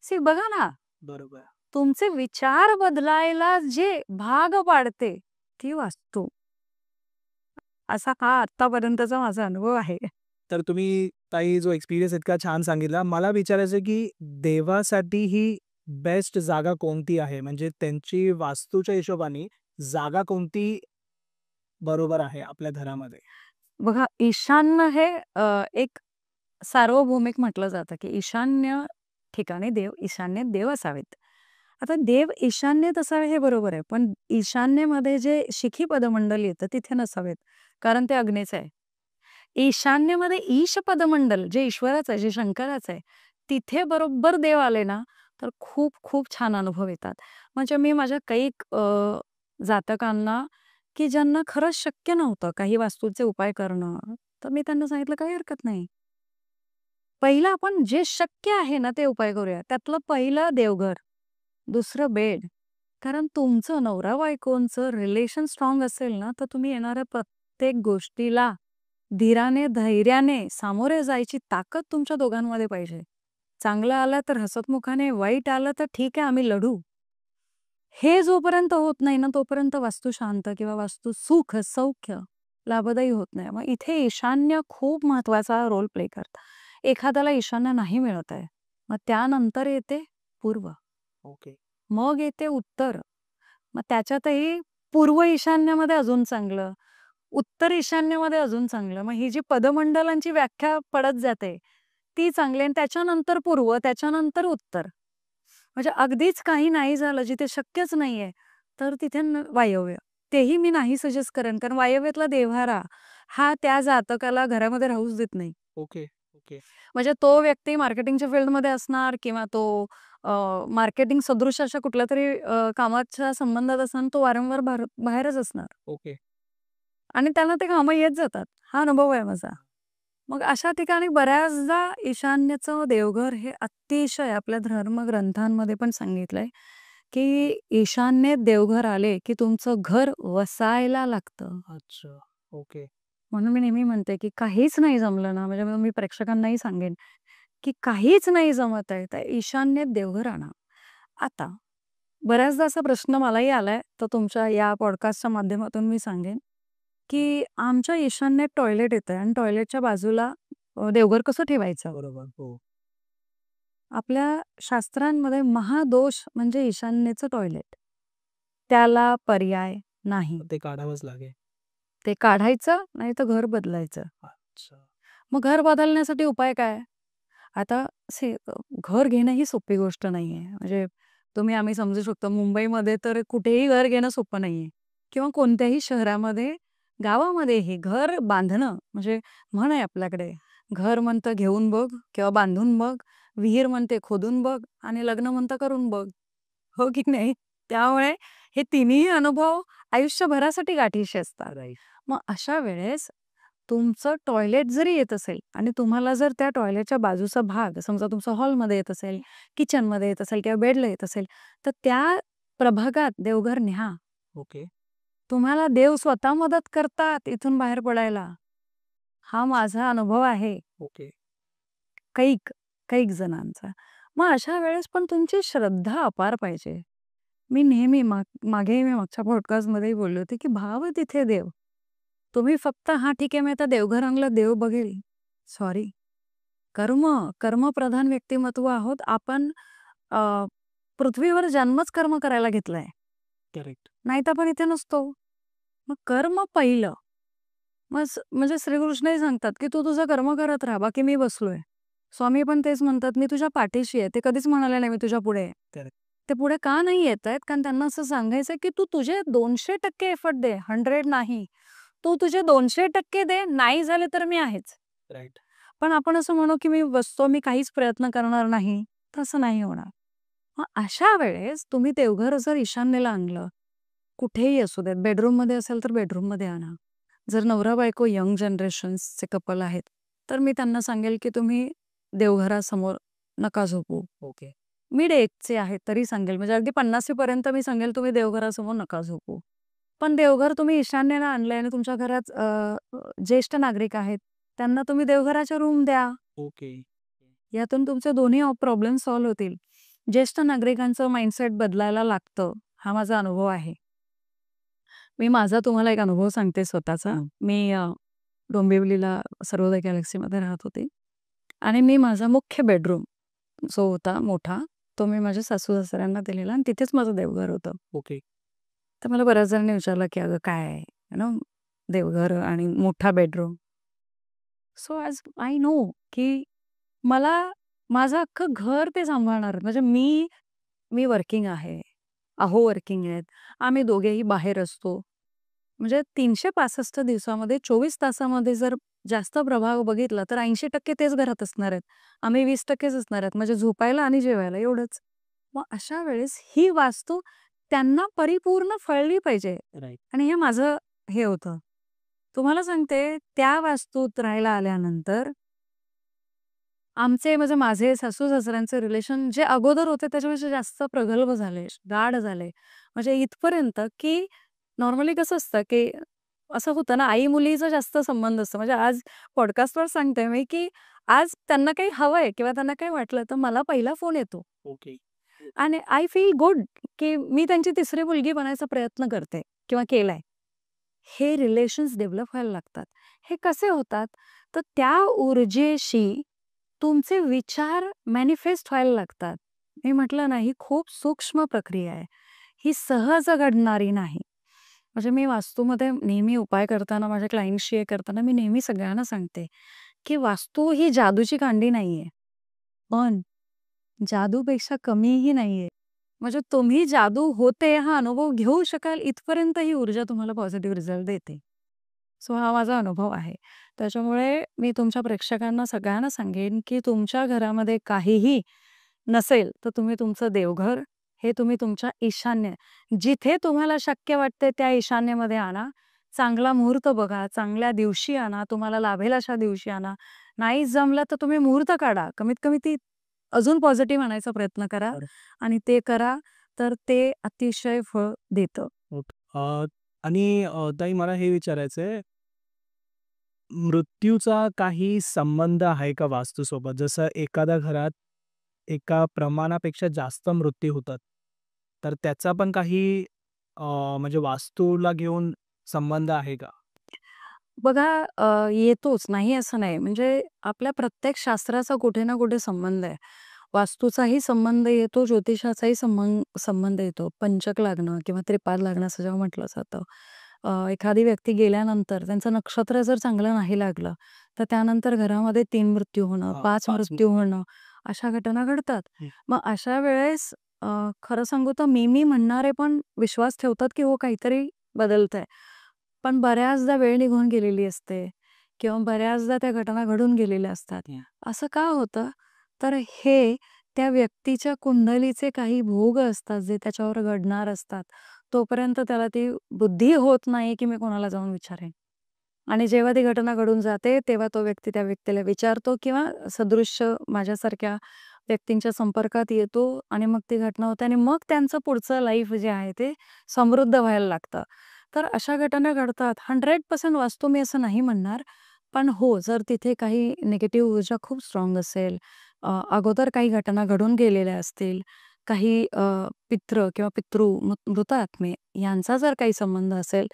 सी बघा ना, बरोबर. तुमचे विचार बदलायला जे भाग पाडते, ती वास्तू." असा हा आत्तापर्यंतचा माझा अनुभव आहे. तर तुम्ही ताई जो एक्सपिरियन्स इतका छान सांगितला. मला विचारायचं आहे, की देवासाठी ही बेस्ट जागा कोणती आहे? म्हणजे त्यांची वास्तूच्या हिशोबाने जागा कोणती बरोबर आहे आपल्या घरामध्ये? बघा ईशान्य हे एक सार्वभौमिक म्हटलं जातं, की ईशान्य ठिकाणी देव, ईशान्येत देव असावेत. आता देव ईशान्येत असावे हे बरोबर आहे. पण ईशान्येमध्ये जे शिखी पदमंडल येतं तिथे नसावेत. कारण ते अग्नीचं आहे. ईशान्येमध्ये ईश पदमंडल जे ईश्वराचं आहे, जे शंकराचं आहे, तिथे बरोबर देव आले ना, तर खूप खूप छान अनुभव येतात. म्हणजे मी माझ्या कैक जातकांना, की ज्यांना खरंच शक्य नव्हतं काही वास्तूचे उपाय करणं, तर मी त्यांना सांगितलं, "काही हरकत नाही. पहिलं आपण जे शक्य आहे ना, ते उपाय करूया. त्यातलं पहिलं देवघर, दुसरं बेड." कारण तुमचं नवरा-बायकोंचं रिलेशन स्ट्राँग असेल ना, तर तुम्ही येणाऱ्या प्रत्येक गोष्टीला धीराने, धैर्याने सामोरे जायची ताकद तुमच्या दोघांमध्ये पाहिजे. चांगलं आलं तर हसतमुखाने, वाईट आलं तर ठीक आहे आम्ही लढू. हे जोपर्यंत होत नाही ना, तोपर्यंत वास्तू शांत किंवा वास्तू सुख, सौख्य लाभदायी होत नाही. मग इथे ईशान्य खूप महत्वाचा रोल प्ले करतं. एखाद्याला ईशान्य नाही मिळत आहे, मग त्यानंतर येते पूर्व, ओके. मग येते उत्तर. मग त्याच्यातही पूर्व ईशान्येमध्ये अजून चांगलं, उत्तर ईशान्येमध्ये अजून चांगलं. मग ही जी पदमंडलांची व्याख्या पडत जाते, ती चांगली आणि त्याच्यानंतर पूर्व, त्याच्यानंतर उत्तर. म्हणजे अगदीच काही नाही झालं, जिथे शक्यच नाहीये, तर तिथे वायव्य. तेही मी नाही सजेस्ट करेन, कारण वायव्यातला देव्हारा हा त्या जातकाला घरामध्ये राहूच देत नाही. ओके. ओके. म्हणजे तो व्यक्ती मार्केटिंगच्या फील्डमध्ये असणार किंवा तो मार्केटिंग सदृश अशा कुठल्यातरी कामाच्या संबंधात असणार, तो वारंवार बाहेरच असणार ओके. आणि त्यांना ते कामं येत जातात. हा अनुभव आहे माझा. मग अशा ठिकाणी बऱ्याचदा ईशान्येचं देवघर हे अतिशय आपल्या धर्मग्रंथांमध्ये पण सांगितलंय, की ईशान्येत देवघर आले, की तुमचं घर वसायला लागतं. अच्छा. ओके. म्हणून मी नेहमी म्हणते, की काहीच नाही जमलं ना, म्हणजे मग मी प्रेक्षकांनाही सांगेन, की काहीच नाही जमत आहे, तर ईशान्येत देवघर आणा. आता बऱ्याचदा असा प्रश्न मलाही आलाय, तर तुमच्या या पॉडकास्टच्या माध्यमातून मी सांगेन, की आमच्या ईशान्येत टॉयलेट येतंय आणि टॉयलेटच्या बाजूला देवघर कसं ठेवायचं? बरोबर. हो. आपल्या शास्त्रांमध्ये महादोष म्हणजे ईशान्येचं टॉयलेट. त्याला पर्याय नाही. ते काढावंच लागेल. ते काढायचं नाहीतर घर बदलायचं. अच्छा. मग घर बदलण्यासाठी उपाय काय? आता घर घेणं ही सोपी गोष्ट नाहीये. म्हणजे आम्ही समजू शकतो मुंबईमध्ये तर कुठेही घर घेणं सोपं नाहीये किंवा कोणत्याही शहरामध्ये, गावामध्येही घर बांधणं म्हणजे म्हण आहे आपल्याकडे, घर म्हणतं घेऊन बघ किंवा बांधून बघ, विहीर म्हणते खोदून बघ आणि लग्न म्हणतं करून बघ. हो की नाही? त्यामुळे हे तिन्ही अनुभव आयुष्यभरासाठी गाठीशी असतात. राईट. मग अशा वेळेस तुमचं टॉयलेट जरी येत असेल आणि तुम्हाला जर त्या टॉयलेटच्या बाजूचा भाग समजा तुमचा हॉलमध्ये येत असेल, किचनमध्ये येत असेल किंवा बेडला येत असेल, तर त्या प्रभागात देवघर न्या. ओके. तुम्हाला देव स्वतः मदत करतात इथून बाहेर पडायला. हा माझा अनुभव आहे. ओके. कैक कैक जणांचा. मग अशा वेळेस पण तुमची श्रद्धा अपार पाहिजे. मी नेहमी मागेही मी मागच्या पॉडकास्टमध्येही बोलले होते, की भाव तिथे देव. तुम्ही फक्त हां, ठीक आहे मी आता देवघर आणलं, देव बघेल. सॉरी. कर्म, कर्मप्रधान व्यक्तिमत्व आहोत आपण. अ, पृथ्वीवर जन्मच कर्म करायला घेतलाय. करेक्ट. नाहीतर आपण इथे नसतो. मग कर्म पहिलं. मग म्हणजे श्रीकृष्णही सांगतात, की "तू तुझं कर्म करत राहा, बाकी मी बसलोय." स्वामी पण तेच म्हणतात, "मी तुझ्या पाठीशी आहे." ते कधीच म्हणाले नाही, "मी तुझ्या पुढे आहे." करेक्ट. ते पुढे का नाही येतायत? कारण त्यांना असं सांगायचंय, की "तू तुझे 200% एफर्ट दे, 100 नाही. तू तुझे 200% दे, नाही झाले तर मी आहेच." राईट. पण आपण असं म्हणू, की "मी बसतो, मी काहीच प्रयत्न करणार नाही." तसं नाही होणार. मग अशा वेळेस तुम्ही देवघर जर ईशान्येला आणलं, कुठेही असू देत, बेडरूममध्ये असेल तर बेडरूममध्ये आणा. जर नवरा-बायको यंग जनरेशन्सचे कपल आहेत, तर मी त्यांना सांगेल, की तुम्ही देवघरासमोर नका झोपू. ओके. मिड एजचे आहेत तरी सांगेल, म्हणजे अगदी 50वी पर्यंत मी सांगेल, तुम्ही देवघरासमोर नका झोपू. पण देवघर तुम्ही ईशान्येला आणलंय आणि तुमच्या घरात ज्येष्ठ नागरिक आहेत, त्यांना तुम्ही देवघराच्या रूम द्या. ओके. यातून तुमचे दोन्ही प्रॉब्लेम सॉल्व्ह होतील. ज्येष्ठ नागरिकांचं माइंडसेट बदलायला लागतं, हा माझा अनुभव आहे. मी माझा तुम्हाला एक अनुभव सांगते स्वतःचा. मी डोंबिवलीला सर्वोदय गॅलेक्सीमध्ये राहत होते आणि मी माझा मुख्य बेडरूम जो होता मोठा, तो मी माझ्या सासू-सासऱ्यांना दिलेला आणि तिथेच माझं देवघर होतं. ओके. तर मला बऱ्याच जणांनी विचारलं, की "अगं काय आहे? देवघर आणि मोठा bedroom." So as I know, की मला माझं अख्खं घर ते सांभाळणार. म्हणजे मी मी वर्किंग आहे. अहो वर्किंग आहेत. आम्ही दोघेही बाहेर असतो. म्हणजे 365 दिवसामध्ये 24 तासामध्ये जर जास्त प्रभाव बघितला तर 80% तेच घरात असणार आहेत. आम्ही 20%च असणार आहेत. म्हणजे झोपायला आणि जेवायला एवढंच. मग अशा वेळेस ही वास्तू त्यांना परिपूर्ण फळली पाहिजे राईट. आणि हे माझं हे होतं. तुम्हाला सांगते त्या वास्तूत राहायला आल्यानंतर आमचे म्हणजे माझे सासू-सासऱ्यांचे रिलेशन जे अगोदर होते त्याच्यापेक्षा जास्त प्रगल्भ झाले, गाढ झाले. म्हणजे इथपर्यंत की नॉर्मली कसं असतं की असं होतं ना, आई-मुलीचा जास्त संबंध असतो. म्हणजे आज पॉडकास्टवर सांगते मी की आज त्यांना काही हवंय किंवा त्यांना काही वाटलं तर मला पहिला फोन येतो ओके. आणि आय फील गुड की मी त्यांची तिसरी मुलगी बनायचा प्रयत्न करते किंवा केलाय. हे रिलेशन्स डेव्हलप व्हायला लागतात. हे कसे होतात? तर त्या ऊर्जेशी तुमचे विचार मॅनिफेस्ट व्हायला लागतात. मी म्हटलं ना, ही खूप सूक्ष्म प्रक्रिया आहे. ही सहज घडणारी नाही. म्हणजे मी वास्तूमध्ये नेहमी उपाय करताना, माझ्या क्लायंट्सशी हे करताना मी नेहमी सगळ्यांना सांगते, की वास्तू ही जादूची कांडी नाहीये. पण जादूपेक्षा कमीही नाहीये. म्हणजे तुम्ही जादू होते हा अनुभव घेऊ शकाल इथपर्यंत ही ऊर्जा तुम्हाला पॉझिटिव्ह रिझल्ट देते. सो हा माझा अनुभव आहे. त्याच्यामुळे मी तुमच्या प्रेक्षकांना सगळ्यांना सांगेन, की तुमच्या घरामध्ये काहीही नसेल, तर तुम्ही तुमचं देवघर हे तुम्ही तुमच्या ईशान्य जिथे तुम्हाला शक्य वाटते त्या ईशान्येमध्ये आणा. चांगला मुहूर्त बघा, चांगल्या दिवशी आणा, तुम्हाला लाभेल अशा दिवशी आणा. नाही जमलं तर तुम्ही मुहूर्त काढा. कमीत कमी ती अजून पॉझिटिव्ह आणायचा प्रयत्न करा बरं. आणि ते करा, तर ते अतिशय फळ देतं. ओके. आणि ताई मला हे विचारायचंय, मृत्यूचा काही संबंध आहे का वास्तूसोबत? जसं एखाद्या घरात एका प्रमाणापेक्षा जास्त मृत्यू होतात, तर त्याचा पण काही म्हणजे वास्तूला घेऊन संबंध आहे का? बघा येतोच, नाही असं नाही. म्हणजे आपल्या प्रत्येक शास्त्राचा कुठे ना कुठे संबंध आहे. वास्तूचाही संबंध येतो, ज्योतिषाचाही संबंध येतो. पंचक लागणं किंवा त्रिपाद लागणं असं जेव्हा म्हटलं जातं. एखादी व्यक्ती गेल्यानंतर त्यांचं नक्षत्र जर चांगलं नाही लागलं, तर त्यानंतर घरामध्ये 3 मृत्यू होणं, हां, 5 5 मृत्यू होणं, अशा घटना घडतात. हं. मग अशा वेळेस खरं सांगू तर मी म्हणणारे पण विश्वास ठेवतात, की हो काहीतरी बदलतंय. पण बऱ्याचदा वेळ निघून गेलेली असते किंवा बऱ्याचदा त्या घटना घडून गेलेल्या असतात. हं. असं का होतं? तर हे त्या व्यक्तीच्या कुंडलीचे काही भोग असतात, जे त्याच्यावर घडणार असतात. तोपर्यंत त्याला ती बुद्धी होत नाही, की मी कोणाला जाऊन विचारेन. आणि जेव्हा ती घटना घडून जाते, तेव्हा तो व्यक्ती त्या व्यक्तीला विचारतो किंवा सदृश्य माझ्यासारख्या व्यक्तींच्या संपर्कात येतो आणि मग ती घटना होते आणि मग त्यांचं पुढचं लाईफ जे आहे ते समृद्ध व्हायला लागतं. तर अशा घटना घडतात. 100% वास्तू मी असं नाही म्हणणार. पण हो, जर तिथे काही निगेटिव्ह ऊर्जा खूप स्ट्राँग असेल, अगोदर काही घटना घडून गेलेल्या असतील, काही पितृ किंवा मृत आत्मे यांचा जर काही संबंध असेल,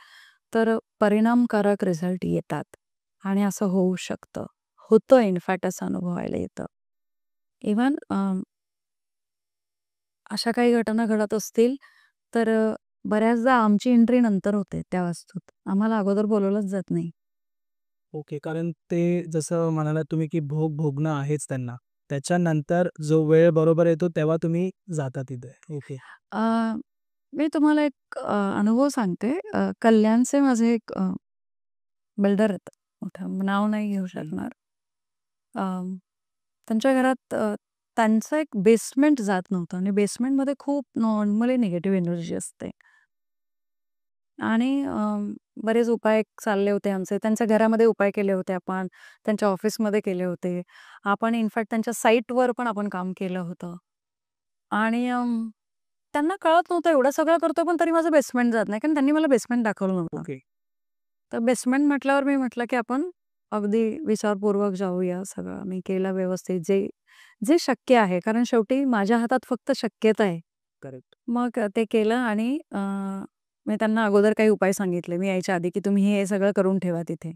तर परिणामकारक रिझल्ट येतात आणि असं होऊ शकतं. होतं इनफॅक्ट असं अनुभवायला येतं. इव्हन अशा काही घटना घडत असतील, तर बऱ्याचदा आमची एंट्री नंतर होते त्या वास्तूत. आम्हाला अगोदर बोलवलंच जात नाही. ओके. कारण ते जसं म्हणालात तुम्ही, की भोग भोगणं आहेच त्यांना. त्याच्यानंतर जो वेळ बरोबर येतो तेव्हा तुम्ही जाता तिथे. ओके. अ, मी तुम्हाला एक अनुभव सांगते. कल्याणचे माझे एक बिल्डर आहेत. मोठं नाव नाही घेऊ हं. शकणार. अ, त्यांच्या घरात त्यांचं एक बेसमेंट जात नव्हतं आणि बेसमेंटमध्ये खूप नॉर्मली निगेटिव्ह एनर्जी असते. आणि बरेच उपाय चालले होते आमचे. त्यांच्या घरामध्ये उपाय केले होते आपण. त्यांच्या ऑफिसमध्ये केले होते. आपण इनफॅक्ट त्यांच्या साईटवर पण आपण काम केलं होतं. आणि त्यांना कळत नव्हतं एवढं सगळं करतोय पण तरी माझं बेसमेंट जात नाही. कारण त्यांनी मला बेसमेंट दाखवलं नव्हतं. ओके. तर बेसमेंट म्हटल्यावर मी म्हटलं, की आपण अगदी विचारपूर्वक जाऊया सगळं. मी केलं व्यवस्थित जे जे शक्य आहे. कारण शेवटी माझ्या हातात फक्त शक्यता आहे. करेक्ट. मग ते केलं आणि मी त्यांना अगोदर काही उपाय सांगितले मी यायच्या आधी, की तुम्ही हे सगळं करून ठेवा तिथे,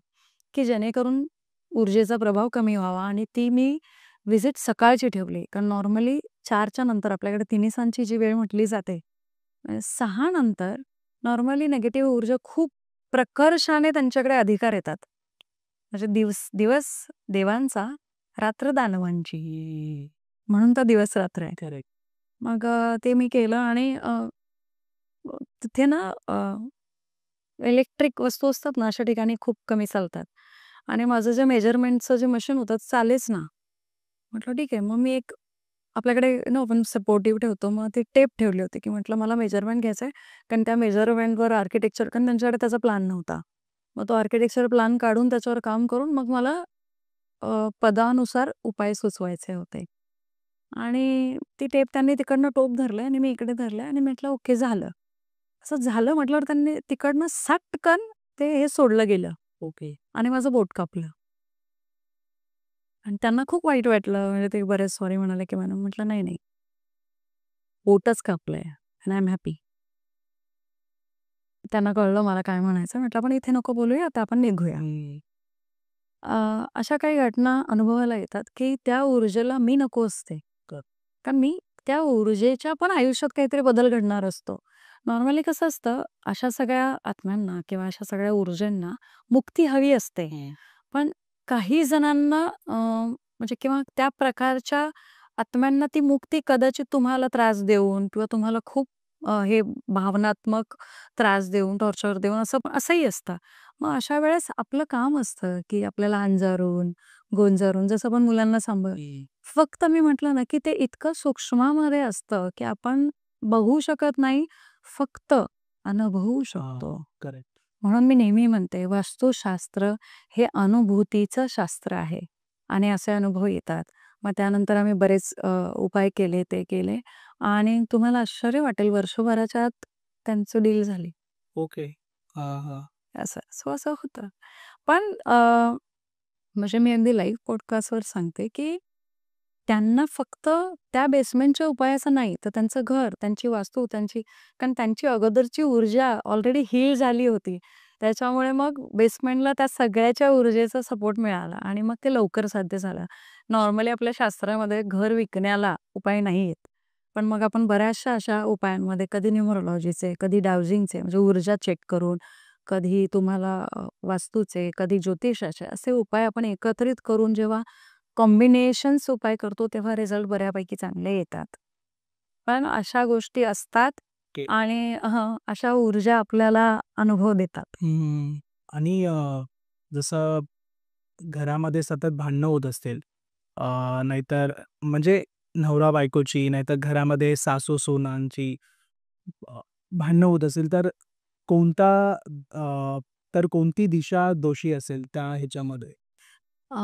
की जेणेकरून ऊर्जेचा प्रभाव कमी व्हावा आणि ती मी व्हिजिट सकाळची ठेवली. कारण नॉर्मली 4च्या नंतर आपल्याकडे तिन्हीसांजची जी वेळ म्हटली जाते, 6 नंतर नॉर्मली निगेटिव्ह ऊर्जा खूप प्रकर्षाने त्यांच्याकडे अधिकार येतात. म्हणजे दिवस दिवस देवांचा, रात्र दानवांची. म्हणून तर दिवस-रात्र आहे. करेक्ट. मग ते मी केलं आणि तिथे ना इलेक्ट्रिक वस्तू असतात ना, अशा ठिकाणी खूप कमी चालतात. आणि माझं जे मेजरमेंटचं जे मशीन होतं ते चालेच ना. म्हटलं ठीक आहे. मग मी एक आपल्याकडे आपण सपोर्टिव्ह ठेवतो. मग ती टेप ठेवली होती, की म्हटलं मला मेजरमेंट घ्यायचं आहे. कारण त्या मेजरमेंटवर आर्किटेक्चर, कारण त्यांच्याकडे त्याचा प्लॅन नव्हता. मग तो आर्किटेक्चर प्लॅन काढून त्याच्यावर काम करून मग मला पदानुसार उपाय सुचवायचे होते. आणि ती टेप त्यांनी तिकडनं टोक धरलंय आणि मी इकडे धरलंय आणि म्हटलं ओके झालं. असं झालं म्हटल्यावर त्यांनी तिकडनं सटकन ते हे सोडलं गेलं ओके. आणि माझं बोट कापलं. आणि त्यांना खूप वाईट वाटलं. म्हणजे ते बरेच सॉरी म्हणाले, की मॅडम म्हटलं, "नाही, नाही. बोटच कापलंय अँड आय एम हॅपी." त्यांना कळलं मला काय म्हणायचं. म्हटलं, "आपण इथे नको बोलूया, आता आपण निघूया." हं. अशा काही घटना अनुभवायला येतात, की त्या ऊर्जेला मी नको असते. कर कारण मी त्या ऊर्जेच्या पण आयुष्यात काहीतरी बदल घडणार असतो. नॉर्मली कसं असतं, अशा सगळ्या आत्म्यांना किंवा अशा सगळ्या ऊर्जांना मुक्ती हवी असते. हं. पण काही जणांना म्हणजे किंवा त्या प्रकारच्या आत्म्यांना ती मुक्ती कदाचित तुम्हाला त्रास देऊन किंवा तुम्हाला खूप हे भावनात्मक त्रास देऊन, टॉर्चर देऊन असंही असतं. मग अशा वेळेस आपलं काम असतं, की आपल्याला अंजारून, गोंजारून जसं आपण मुलांना हं. फक्त मी म्हटलं ना, की ते इतकं सूक्ष्मामध्ये असतं, की आपण बघू शकत नाही, फक्त अनुभवू शकतो. करेक्ट. म्हणून मी नेहमी म्हणते, वास्तुशास्त्र हे अनुभूतीचं शास्त्र आहे आणि असे अनुभव येतात. मग त्यानंतर आम्ही बरेच उपाय केले, ते केले आणि तुम्हाला आश्चर्य वाटेल वर्षभराच्या आत त्यांचं डील झाली. ओके. हां, हां. असं होतं. पण म्हणजे मी अगदी लाईव्ह पॉडकास्टवर सांगते, की त्यांना फक्त त्या बेसमेंटच्या उपायाचं नाही, तर त्यांचं घर, त्यांची वास्तू, कारण त्यांची अगोदरची ऊर्जा ऑलरेडी हील झाली होती. त्याच्यामुळे मग बेसमेंटला त्या सगळ्याच्या ऊर्जेचा सपोर्ट मिळाला आणि मग ते लवकर साध्य झालं. नॉर्मली आपल्या शास्त्रामध्ये घर विकण्याला उपाय नाही आहेत. पण मग आपण बऱ्याचशा अशा उपायांमध्ये कधी न्यूमरोलॉजीचे, कधी डाउजिंगचे म्हणजे ऊर्जा चेक करून, कधी तुम्हाला वास्तूचे, कधी ज्योतिषाचे असे उपाय आपण एकत्रित करून जेव्हा कॉम्बिनेशन्स उपाय करतो तेव्हा रिझल्ट बऱ्यापैकी चांगले येतात. पण अशा गोष्टी असतात ओके. आणि अशा ऊर्जा आपल्याला अनुभव देतात. हं. आणि जसं घरामध्ये सतत भांडणं होत असतील, नाहीतर म्हणजे नवरा-बायकोची, नाहीतर घरामध्ये सासू-सुनांची अ, भांडणं होत असेल, तर कोणता अ, तर कोणती दिशा दोषी असेल त्या ह्याच्यामध्ये? अ,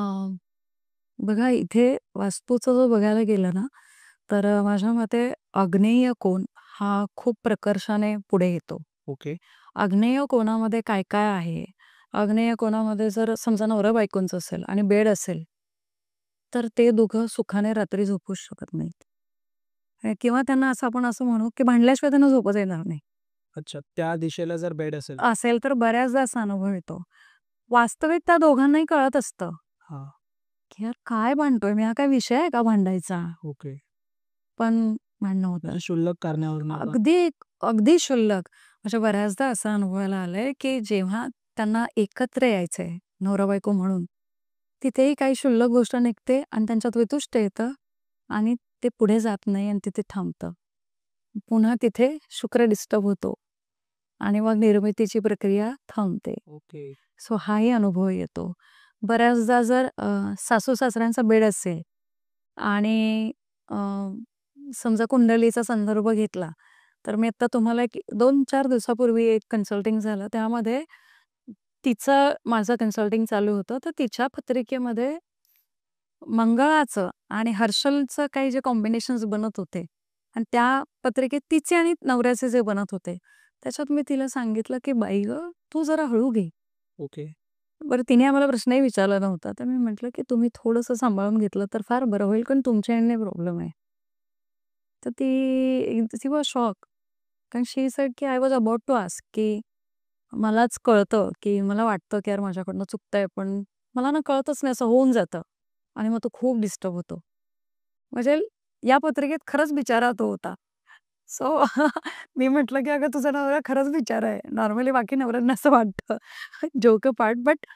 बघा इथे वास्तूचं जर बघायला गेलं ना, तर माझ्या मते आग्नेय कोण हा खूप प्रकर्षाने पुढे येतो. ओके. आग्नेय कोणामध्ये काय-काय आहे? आग्नेय कोणामध्ये जर समजा नवरा-बायकोंचं असेल आणि बेड असेल, तर ते दोघं सुखाने रात्री झोपूच शकत नाहीत. किंवा त्यांना असं आपण असं म्हणू, की भांडल्याशिवाय त्यांना झोपच येणार नाही. अच्छा. त्या दिशेला जर बेड असेल. असेल तर बऱ्याचदा असा अनुभव येतो. वास्तविक त्या दोघांनाही कळत असतं, हां. की यार काय भांडतोय मी? हा काय विषय आहे का भांडायचा? ओके. पण भांडणं होतात. म्हणजे क्षुल्लक कारणावरून का? अगदी, अगदी क्षुल्लक. म्हणजे बऱ्याचदा असं अनुभवायला आलंय, की जेव्हा त्यांना एकत्र यायचंय नवरा-बायको म्हणून, तिथेही काही क्षुल्लक गोष्ट निघते आणि त्यांच्यात वितुष्ट येतं आणि ते पुढे जात नाही आणि तिथे थांबतं. पुन्हा तिथे शुक्र डिस्टर्ब होतो आणि मग निर्मितीची प्रक्रिया थांबते. ओके. सो हाही अनुभव येतो. बऱ्याचदा जर सासू-सासऱ्यांचा बेड असेल आणि अ, समजा कुंडलीचा संदर्भ घेतला, तर मी आता तुम्हाला एक 2-4 दिवसापूर्वी एक कन्सल्टिंग झालं. त्यामध्ये तिचं माझं कन्सल्टिंग चालू होतं. तर तिच्या पत्रिकेमध्ये मंगळाचं आणि हर्षलचं काही जे कॉम्बिनेशन्स बनत होते आणि त्या पत्रिकेत तिचे आणि नवऱ्याचे जे बनत होते, त्याच्यात मी तिला सांगितलं, की "बाई गं, तू जरा हळू घे." ओके. बरं तिने आम्हाला प्रश्नही विचारला नव्हता. तर मी म्हटलं, की "तुम्ही थोडंसं सांभाळून घेतलं तर फार बरं होईल, कारण तुमच्या ह्याने प्रॉब्लेम आहे." तर ती वॉज शॉक. कारण शी सेड, की I was about to ask, की मलाच कळतं, की मला वाटतं, की यार माझ्याकडनं चुकतंय, पण मला ना कळतच नाही, असं होऊन जातं आणि मग तो खूप डिस्टर्ब होतो. म्हणजे या पत्रिकेत खरंच बिचारा तो होता. सो मी म्हटलं, की "अगं तुझा नवरा खरंच बिचारा आहे." नॉर्मली बाकी नवऱ्यांना असं वाटतं. जोक अपार्ट बट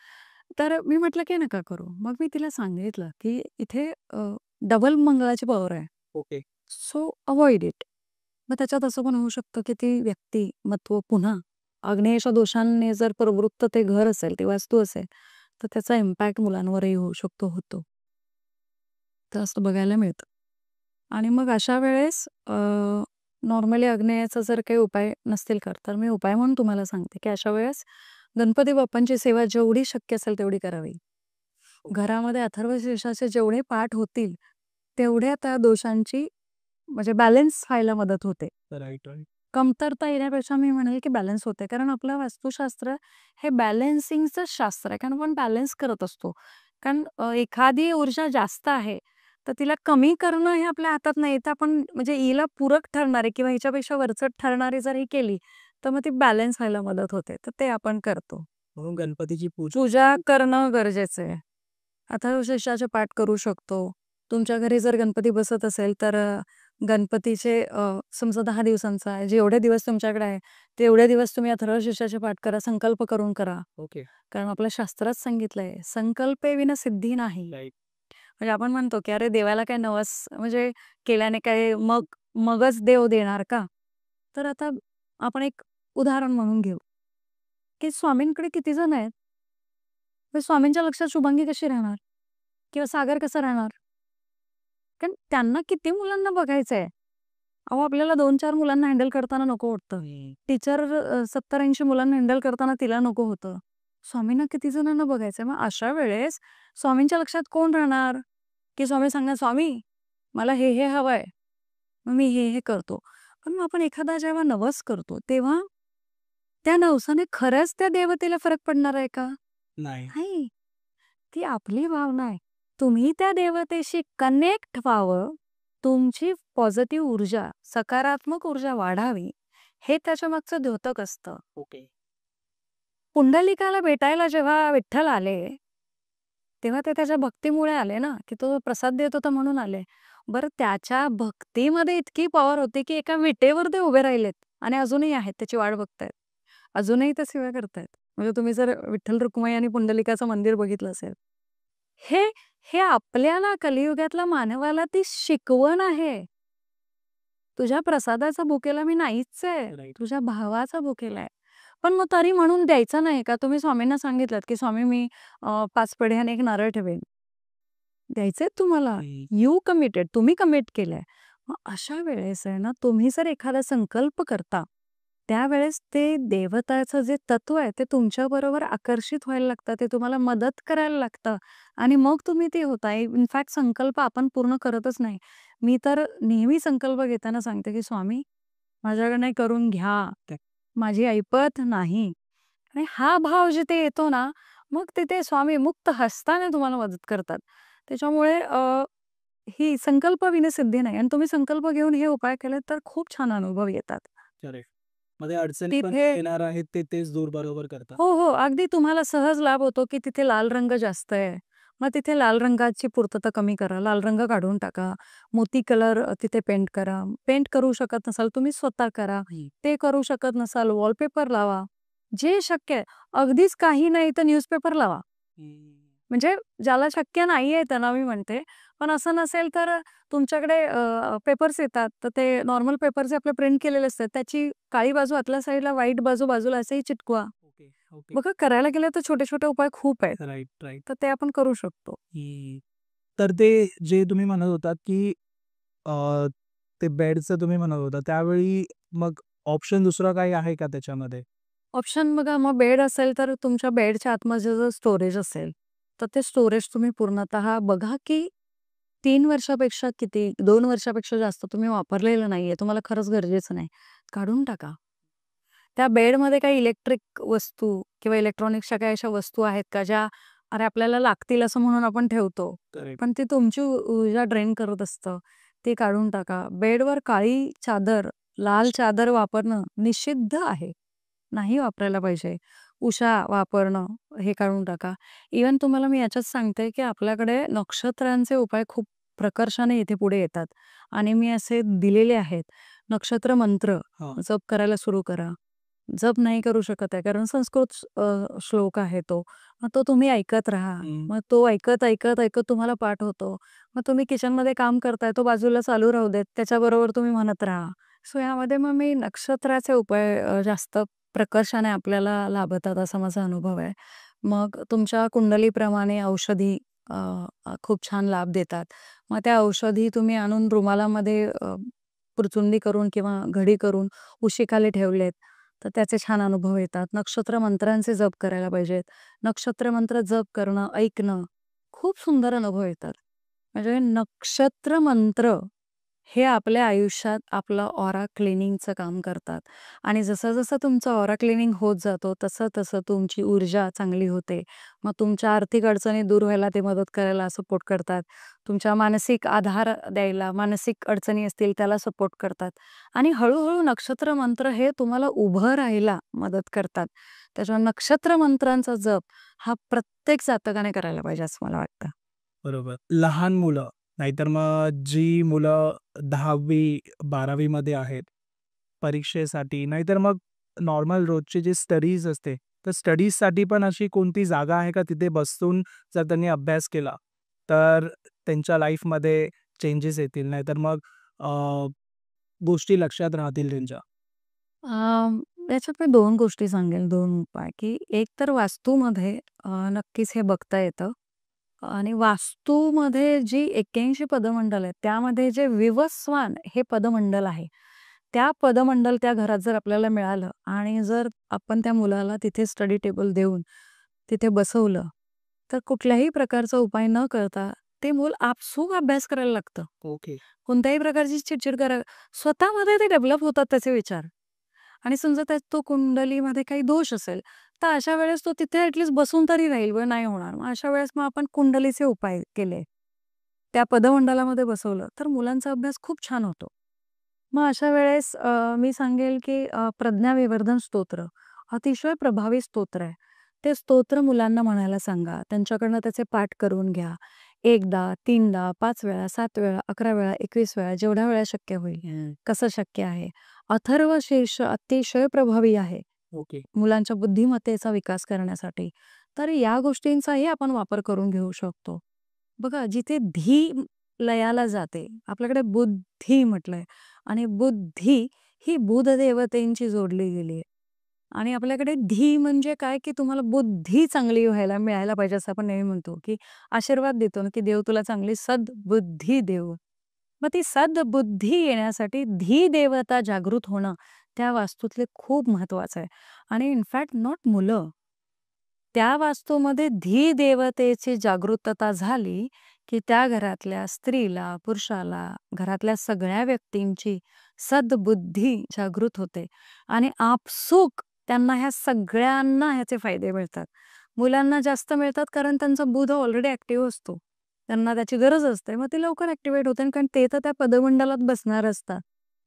तर मी म्हटलं, की "नका करू." मग मी तिला सांगितलं, की इथे डबल मंगळाची पॉवर आहे. ओके. So avoid it. मग त्याच्यात असं पण होऊ शकतं, की ती व्यक्तिमत्व पुन्हा आग्नेयच्या दोषांनी जर प्रवृत्त ते घर असेल, ती वास्तू असेल, तर त्याचा इम्पॅक्ट मुलांवरही होऊ शकतो, होतो. तर असं बघायला मिळतं. आणि मग अशा वेळेस नॉर्मली आग्नेयाचा जर काही उपाय नसतील करत, तर मी उपाय म्हणून तुम्हाला सांगते, की अशा वेळेस गणपती बाप्पांची सेवा जेवढी शक्य असेल तेवढी करावी. घरामध्ये अथर्वशीर्षाचे जेवढे पाठ होतील, तेवढ्या त्या दोषांची म्हणजे बॅलन्स व्हायला मदत होते. Right, right. कमतरता येण्यापेक्षा मी म्हणेल, की बॅलन्स होते. कारण आपलं वास्तुशास्त्र हे बॅलन्सिंगचं शास्त्र आहे. कारण आपण बॅलन्स करत असतो. कारण एखादी ऊर्जा जास्त आहे, तर तिला कमी करणं हे आपल्या हातात नाही. तर आपण म्हणजे हिला पूरक ठरणारी किंवा हिच्यापेक्षा वरचढ ठरणारी जर ही केली, तर मग ती बॅलन्स व्हायला मदत होते. तर ते आपण करतो. म्हणून गणपतीची पूजा पूजा करणं गरजेचं आहे. अथर्वशीर्षाचे पाठ करू शकतो. तुमच्या घरी जर गणपती बसत असेल तर गणपतीचे समजा 10 दिवसांचा आहे, जेवढे दिवस तुमच्याकडे आहे, तेवढे दिवस तुम्ही अथर्वशीर्षाचे पाठ करा, संकल्प करून करा. ओके. कारण आपल्या शास्त्रात सांगितलंय, संकल्पे विना सिद्धी नाही. राईट. म्हणजे आपण म्हणतो, की अरे देवाला काय नवस म्हणजे केल्याने काय मगच देव देणार का? तर आता आपण एक उदाहरण म्हणून घेऊ, की स्वामींकडे किती जण आहेत? मग स्वामींच्या लक्षात शुभांगी कशी राहणार? किंवा सागर कसा राहणार? कारण त्यांना किती मुलांना बघायचंय. अहो, आपल्याला 2-4 मुलांना हँडल करताना नको वाटतं. टीचर 70-80 मुलांना हँडल करताना तिला नको होतं. स्वामींना किती जणांना बघायचंय. मग अशा वेळेस स्वामींच्या लक्षात कोण राहणार? की स्वामी सांगणार, "स्वामी, मला हे हवंय." मग मी हे करतो. पण मग आपण एखादा जेव्हा नवस करतो, तेव्हा त्या नवसाने खरंच त्या देवतेला फरक पडणार आहे का? नाही. नाही. ती आपली भावना आहे. तुम्ही त्या देवतेशी कनेक्ट व्हावं, तुमची पॉझिटिव्ह ऊर्जा, सकारात्मक ऊर्जा वाढावी, हे त्याच्यामागचं द्योतक असतं. ओके. पुंडलिकाला भेटायला जेव्हा विठ्ठल आले, तेव्हा ते त्याच्या भक्तीमुळे आले ना, की तो प्रसाद देत होता म्हणून आले. बरं, त्याच्या भक्तीमध्ये इतकी पॉवर होती, की एका विटेवर ते उभे राहिलेत आणि अजूनही आहेत, त्याची वाट बघतायत. अजूनही ते सेवा करतायत. म्हणजे तुम्ही जर विठ्ठल रुक्माई आणि पुंडलिकाचं मंदिर बघितलं असेल, हे हे आपल्याला कलियुगातल्या मानवाला ती शिकवण आहे. तुझ्या प्रसादाचा भुकेला मी नाहीच आहे. राईट. तुझ्या भावाचा भुकेला आहे. पण मग तरी म्हणून द्यायचा नाही का? तुम्ही स्वामींना सांगितलत, की स्वामी मी 5 पेढे आणि 1 नारळ ठेवेन. द्यायचंय तुम्हाला. You committed. तुम्ही कमिट केलंय. मग अशा वेळेस आहे ना, तुम्ही जर एखादा संकल्प करता, त्यावेळेस ते देवताचं जे तत्व आहे, ते तुमच्याबरोबर आकर्षित व्हायला लागतं. ते तुम्हाला मदत करायला लागतं आणि मग तुम्ही ते होता. इनफॅक्ट संकल्प आपण पूर्ण करतच नाही. मी तर नेहमी संकल्प घेताना सांगते, की स्वामी माझ्याकडनं हे करून घ्या. माझी ऐपत नाही. आणि हा भाव जिथे येतो ना, मग तिथे स्वामी मुक्त हस्ताने तुम्हाला मदत करतात. त्याच्यामुळे ही संकल्पविना सिद्धी नाही आणि तुम्ही संकल्प घेऊन हे उपाय केले तर खूप छान अनुभव येतात. करेक्ट. मध्ये अडचणी पण तिथे येणार आहेत ते तेच दूर बरोबर करतात. हो, हो. अगदी तुम्हाला सहज लाभ होतो, की तिथे लाल रंग जास्त आहे. मग तिथे लाल रंगाची पूर्तता कमी करा. लाल रंग काढून टाका. मोती कलर तिथे पेंट करा. पेंट करू शकत नसाल तुम्ही स्वतः करा. ते करू शकत नसाल वॉलपेपर लावा. जे शक्य आहे. अगदीच काही नाही तर न्यूजपेपर लावा. म्हणजे ज्याला शक्य नाहीये त्यांना मी म्हणते. पण असं नसेल तर तुमच्याकडे पेपर्स येतात. तर ते नॉर्मल पेपर जे आपले प्रिंट केलेले असतात त्याची काळी बाजू आतल्या साईडला, व्हाईट बाजू बाजूला असंही चिटकवा. Okay, okay. बघा करायला गेलं तर छोटे-छोटे उपाय खूप आहेत. Right, right. तर ते आपण करू शकतो. तर ते जे तुम्ही म्हणत होतात, की अ, ते बेडचं तुम्ही म्हणत होता, त्यावेळी मग ऑप्शन दुसरा काही आहे का त्याच्यामध्ये? ऑप्शन बघा मग बेड असेल तर तुमच्या बेडच्या आतमध्ये जर स्टोरेज असेल, तर ते स्टोरेज तुम्ही पूर्णतः बघा की 3 वर्षापेक्षा किती 2 वर्षापेक्षा जास्त तुम्ही वापरलेलं नाहीये. तुम्हाला खरंच गरजेचं नाही. काढून टाका. त्या बेडमध्ये काही इलेक्ट्रिक वस्तू किंवा इलेक्ट्रॉनिक्सच्या काही अशा वस्तू आहेत का ज्या अरे आपल्याला लागतील असं म्हणून आपण ठेवतो. करेक्ट. पण ती तुमची ऊर्जा ड्रेन करत असतं. ते काढून टाका. बेडवर काळी चादर, लाल चादर वापरणं निषिद्ध आहे. नाही वापरायला पाहिजे. उषा वापरणं हे काढून टाका. इव्हन तुम्हाला मी याच्यात सांगते, की आपल्याकडे नक्षत्रांचे उपाय खूप प्रकर्षाने इथे पुढे येतात आणि मी असे दिलेले आहेत. नक्षत्र मंत्र हां. जप करायला सुरू करा. जप नाही करू शकत आहे कारण संस्कृत श्लोक आहे तो. मग तो तुम्ही ऐकत राहा. मग तो ऐकत, ऐकत, ऐकत तुम्हाला पाठ होतो. मग तुम्ही किचनमध्ये काम करताय, तो बाजूला चालू राहू देत. त्याच्याबरोबर तुम्ही म्हणत राहा. सो यामध्ये मग मी नक्षत्राचे उपाय जास्त प्रकर्षाने आपल्याला लाभतात असा माझा अनुभव आहे. मग तुमच्या कुंडलीप्रमाणे औषधी खूप छान लाभ देतात. मग त्या औषधी तुम्ही आणून रुमालामध्ये पुरचुंडी करून किंवा घडी करून उशीखाली ठेवलेत, तर त्याचे छान अनुभव येतात. नक्षत्र मंत्रांचे जप करायला पाहिजेत. नक्षत्र मंत्र जप करणं, ऐकणं खूप सुंदर अनुभव येतात. म्हणजे नक्षत्र मंत्र हे आपल्या आयुष्यात आपलं ऑरा क्लिनिंगचं काम करतात आणि जसं-जसं तुमचं ऑरा क्लिनिंग होत जातो, तसं-तसं तुमची ऊर्जा चांगली होते. मग तुमच्या आर्थिक अडचणी दूर व्हायला ते मदत करायला सपोर्ट करतात. तुमच्या मानसिक आधार द्यायला, मानसिक अडचणी असतील त्याला सपोर्ट करतात आणि हळू नक्षत्र मंत्र हे तुम्हाला उभं राहायला मदत करतात. त्याच्यामुळे नक्षत्र मंत्रांचा जप हा प्रत्येक जातकाने करायला पाहिजे असं मला वाटतं. बरोबर. लहान मुलं, नाहीतर मग जी मुलं 10वी-12वी मध्ये आहेत, परीक्षेसाठी, नाहीतर मग नॉर्मल रोजची जी स्टडीज असते, तर स्टडीजसाठी पण अशी कोणती जागा आहे का तिथे बसून जर त्यांनी अभ्यास केला, तर त्यांच्या लाईफमध्ये चेंजेस येतील, नाहीतर मग गोष्टी लक्षात राहतील त्यांच्या? याच्यात मी 2 गोष्टी सांगेल, 2 उपाय, की एक तर वास्तूमध्ये नक्कीच हे बघता येतं आणि वास्तूमध्ये जी 81 पदमंडल आहेत, त्यामध्ये जे विवस्वान हे पदमंडल आहे, त्या पदमंडल त्या घरात जर आपल्याला मिळालं आणि जर आपण त्या मुलाला तिथे स्टडी टेबल देऊन तिथे बसवलं, तर कुठल्याही प्रकारचा उपाय न करता ते मूल आपसूक अभ्यास करायला लागतं. ओके. कोणत्याही प्रकारची चिडचिड स्वतःमध्ये ते डेव्हलप होतात त्याचे विचार. आणि समजा त्यात तो कुंडलीमध्ये काही दोष असेल, तर अशा वेळेस तो तिथे ॲटलीस्ट बसून तरी राहील, नाही होणार. मग अशा वेळेस मग आपण कुंडलीचे उपाय केले. त्या पदमंडलामध्ये बसवलं, तर मुलांचा अभ्यास खूप छान होतो. मग अशा वेळेस मी सांगेल की प्रज्ञाविवर्धन स्तोत्र अतिशय प्रभावी स्तोत्र आहे. ते स्तोत्र मुलांना म्हणायला सांगा. त्यांच्याकडनं त्याचे पाठ करून घ्या. 1दा, 3दा, 5 वेळा, 7 वेळा, 11 वेळा, 21 वेळा जेवढ्या वेळा शक्य होईल. कसं शक्य आहे? अथर्वशीर्ष अतिशय प्रभावी आहे ओके. मुलांच्या बुद्धिमत्तेचा विकास करण्यासाठी. तर या गोष्टींचाही आपण वापर करून घेऊ शकतो. बघा जिथे धी लयाला जाते, आपल्याकडे बुद्धी म्हटलंय आणि बुद्धी ही बुध देवतेंची जोडली गेली आहे. आणि आपल्याकडे धी म्हणजे काय, की तुम्हाला बुद्धी चांगली व्हायला मिळायला पाहिजे असं आपण नेहमी म्हणतो, की आशीर्वाद देतो ना, की देव तुला चांगली सद्बुद्धी देवो. मग ती सद्बुद्धी येण्यासाठी धी देवता जागृत होणं त्या वास्तूतले खूप महत्वाचं आहे. आणि इनफॅक्ट नॉट मुलं. त्या वास्तूमध्ये धी देवतेची जागृतता झाली, की त्या घरातल्या स्त्रीला, पुरुषाला, घरातल्या सगळ्या व्यक्तींची सद्बुद्धी जागृत होते आणि आपसूक त्यांना ह्या सगळ्यांना ह्याचे फायदे मिळतात. मुलांना जास्त मिळतात कारण त्यांचा बुध ऑलरेडी ॲक्टिव्ह असतो. त्यांना त्याची गरज असते. मग ते लवकर ॲक्टिव्हेट होते कारण ते तर त्या पदमंडलात बसणार असतात.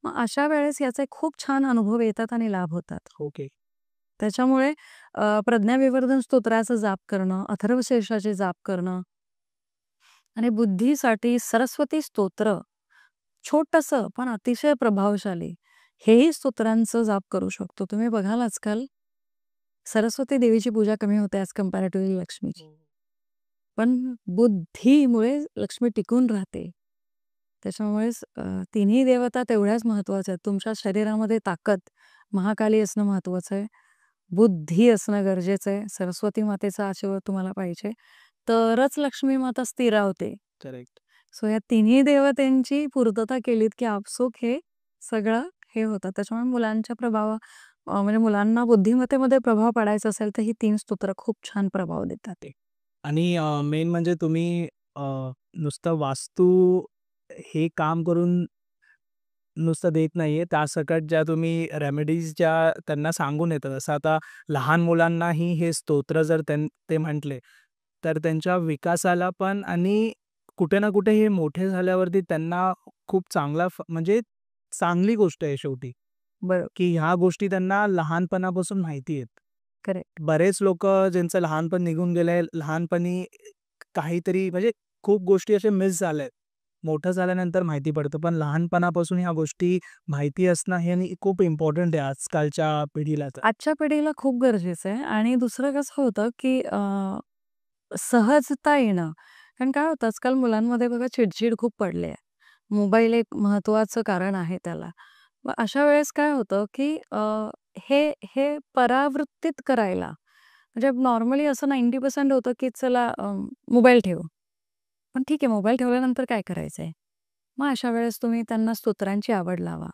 मग अशा वेळेस याचे खूप छान अनुभव येतात आणि लाभ होतात. ओके. त्याच्यामुळे प्रज्ञाविवर्धन स्तोत्राचा जाप करणं, अथर्वशीर्षाचे जाप करणं आणि बुद्धीसाठी सरस्वती स्तोत्र, छोटंसं पण अतिशय प्रभावशाली, हेही स्तोत्रांचं जाप करू शकतो. तुम्ही बघाल आजकाल सरस्वती देवीची पूजा कमी होते ॲज कंपॅरेटिव्हली लक्ष्मीची. पण बुद्धीमुळे लक्ष्मी टिकून राहते. त्याच्यामुळेच तिन्ही देवता तेवढ्याच महत्त्वाच्या आहेत. तुमच्या शरीरामध्ये ताकद, महाकाली असणं महत्त्वाचं आहे. बुद्धी असणं गरजेचं आहे. सरस्वती मातेचा आशीर्वाद तुम्हाला पाहिजे. तरच लक्ष्मी माता स्थिरावते. करेक्ट. सो या तिन्ही देवतांची पूर्तता केलीत, की आपसूक हे सगळं हे होतं. त्याच्यामुळे मुलांच्या म्हणजे मुलांना बुद्धिमत्तेमध्ये प्रभाव पाडायचा असेल, तर ही 3 स्तोत्र खूप छान प्रभाव देतात. ते. आणि मेन म्हणजे तुम्ही अ, नुसतं वास्तू हे काम करून नुसतं देत नाहीये, त्यासकट ज्या तुम्ही रेमेडीज ज्या त्यांना सांगून येतात. जसं आता लहान मुलांनाही हे स्तोत्र जर ते म्हटले, तर त्यांच्या विकासाला पण आणि कुठे ना कुठे हे मोठे झाल्यावरती त्यांना खूप चांगला म्हणजे चांगली गोष्ट आहे शेवटी, बरोबर. की ह्या गोष्टी त्यांना लहानपणापासून माहिती आहेत. करेक्ट. बरेच लोकं ज्यांचं लहानपण निघून गेलंय, लहानपणी काहीतरी म्हणजे खूप गोष्टी अशा मिस झाल्यात. मोठं झाल्यानंतर माहिती पडतं, पण लहानपणापासून ह्या गोष्टी माहिती असणं हे खूप इम्पॉर्टंट आहे आजकालच्या पिढीला तर. आजच्या पिढीला खूप गरजेचं आहे आणि दुसरं कसं होतं, की सहजता येणं. कारण काय होतं आजकाल मुलांमध्ये बघा चिडचिड खूप पडली आहे. मोबाईल एक महत्त्वाचं कारण आहे त्याला. मग अशा वेळेस काय होतं, की हे हे परावृत्तीत करायला म्हणजे नॉर्मली असं 90% होतं, की चला मोबाईल ठेव. पण ठीक आहे, मोबाईल ठेवल्यानंतर काय करायचंय? मग अशा वेळेस तुम्ही त्यांना स्तोत्रांची आवड लावा.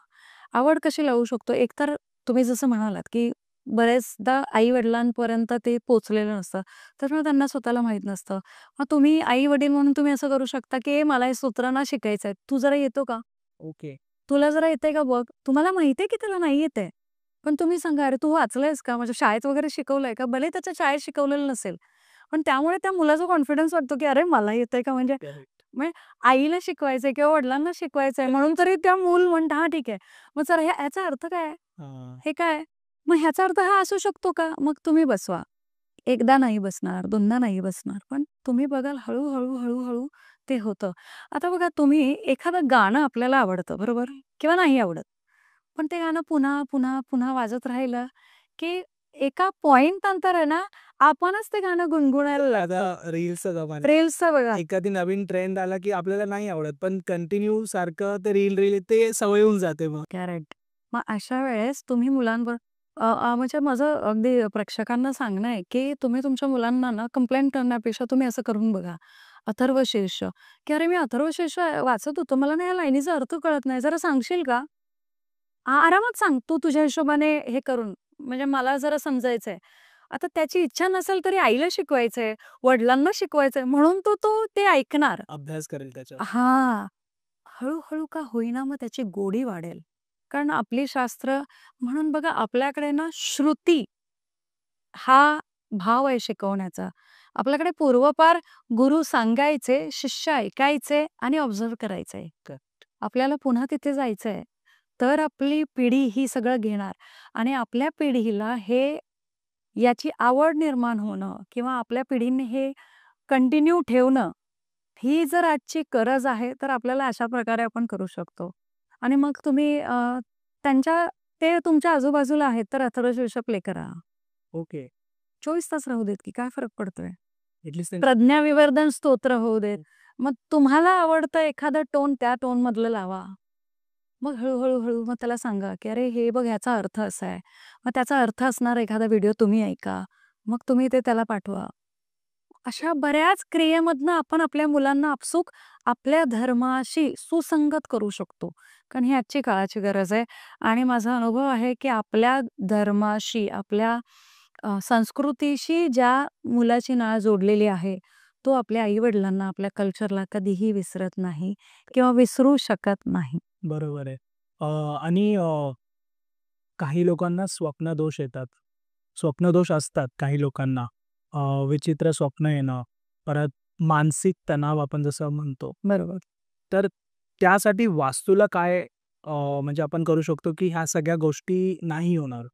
आवड कशी लावू शकतो? एकतर तुम्ही जसं म्हणालात, की बरेचदा आई-वडिलांपर्यंत ते पोहोचलेलं नसतं. तर मग त्यांना स्वतःला माहीत नसतं. मग तुम्ही आई-वडील म्हणून तुम्ही असं करू शकता, की "ए, मला हे स्तोत्र ना शिकायचं आहे. तू जरा येतो का? ओके. तुला जरा येतंय का बघ?" तुम्हाला माहिती आहे, की त्याला नाही येतंय. पण तुम्ही सांगा, "अरे, तू वाचलंयस का? म्हणजे शाळेत वगैरे शिकवलंय का?" भले त्याच्या शाळेत शिकवलेलं नसेल. पण त्यामुळे त्या मुलाचा कॉन्फिडन्स वाटतो, की "अरे, मला येतंय का?" करेक्ट. म्हणजे आईला शिकवायचंय किंवा वडिलांना शिकवायचंय म्हणून तरी त्या मूल म्हणतं, "हां, ठीक आहे." मग सर ह्याचा अर्थ काय आहे? हां. हे काय? मग ह्याचा अर्थ हा असू शकतो का? मग तुम्ही बसवा. एकदा नाही बसणार, दोनदा नाही बसणार. पण तुम्ही बघाल हळू-हळू, हळू-हळू ते होतं. आता बघा तुम्ही एखादं गाणं आपल्याला आवडतं बरोबर? किंवा नाही आवडत. पण ते गाणं पुन्हा, पुन्हा, पुन्हा वाजत राहिलं, की एका पॉइंट नंतर आहे ना, आपणच ते गाणं गुणगुणायला लागतो. आता रील्सचा जमाना आहे. रील्सचं बघा. एखादी नवीन ट्रेंड आला, की आपल्याला नाही आवडत, पण कंटिन्यू सारखं ते रील ते सवय होऊन जाते मग. करेक्ट. मग अशा वेळेस तुम्ही मुलांवर म्हणजे माझं अगदी प्रेक्षकांना सांगणं आहे, की तुम्ही तुमच्या मुलांना ना कंप्लेंट करण्यापेक्षा तुम्ही असं करून बघा. अथर्वशीर्ष, की "अरे, मी अथर्वशीर्ष वाचत होतो. मला ना या लाईनीचा अर्थ कळत नाही. जरा सांगशील का?" आरामात सांग तू तुझ्या हिशोबाने हे करून. म्हणजे मला जरा समजायचंय. आता त्याची इच्छा नसेल तरी आईला शिकवायचंय, वडिलांना शिकवायचंय म्हणून तो तो ते ऐकणार. अभ्यास करेल त्याच्यावर. हां. हळू-हळू का होईना मग त्याची गोडी वाढेल. कारण आपली शास्त्र म्हणून बघा आपल्याकडे ना श्रुती हा भाव आहे शिकवण्याचा. आपल्याकडे पूर्वपार गुरु सांगायचे, शिष्य ऐकायचे आणि ऑब्झर्व्ह करायचंय. आपल्याला पुन्हा तिथे जायचंय. तर आपली पिढी ही सगळं घेणार आणि आपल्या पिढीला याची आवड निर्माण होणं किंवा आपल्या पिढीने हे कंटिन्यू ठेवणं, ही जर आजची गरज आहे, तर आपल्याला अशा प्रकारे आपण करू शकतो. आणि मग तुम्ही त्यांच्या ते तुमच्या आजूबाजूला आहेत, तर अथर्वशीर्ष प्ले करा. ओके. 24 तास राहू देत की काय फरक पडतोय? ॲटलीस्ट प्रज्ञाविवर्धन स्तोत्र होऊ देत. मग तुम्हाला आवडतं एखादा टोन त्या टोनमधलं लावा. मग हळू-हळू मग त्याला सांगा, की "अरे, हे बघ ह्याचा अर्थ असा आहे." मग त्याचा अर्थ असणारा एखादा व्हिडिओ तुम्ही ऐका. मग तुम्ही ते त्याला पाठवा. अशा बऱ्याच क्रियेमधनं आपण आपल्या मुलांना आपसूक आपल्या धर्माशी सुसंगत करू शकतो. कारण ही आजची काळाची गरज आहे आणि माझा अनुभव आहे, की आपल्या धर्माशी, आपल्या संस्कृतीशी ज्या मुलाची नाळ जोडलेली आहे, तो आपल्या आई-वडिलांना, आपल्या कल्चरला कधीही विसरत नाही किंवा विसरू शकत नाही. बरोबर आहे. अ, आणि काही लोकांना स्वप्नदोष येतात. स्वप्नदोष असतात काही लोकांना. विचित्र स्वप्न येणं, परत मानसिक तणाव आपण जसं म्हणतो. बरोबर. तर त्यासाठी वास्तूला काय म्हणजे आपण करू शकतो, की ह्या सगळ्या गोष्टी नाही होणार?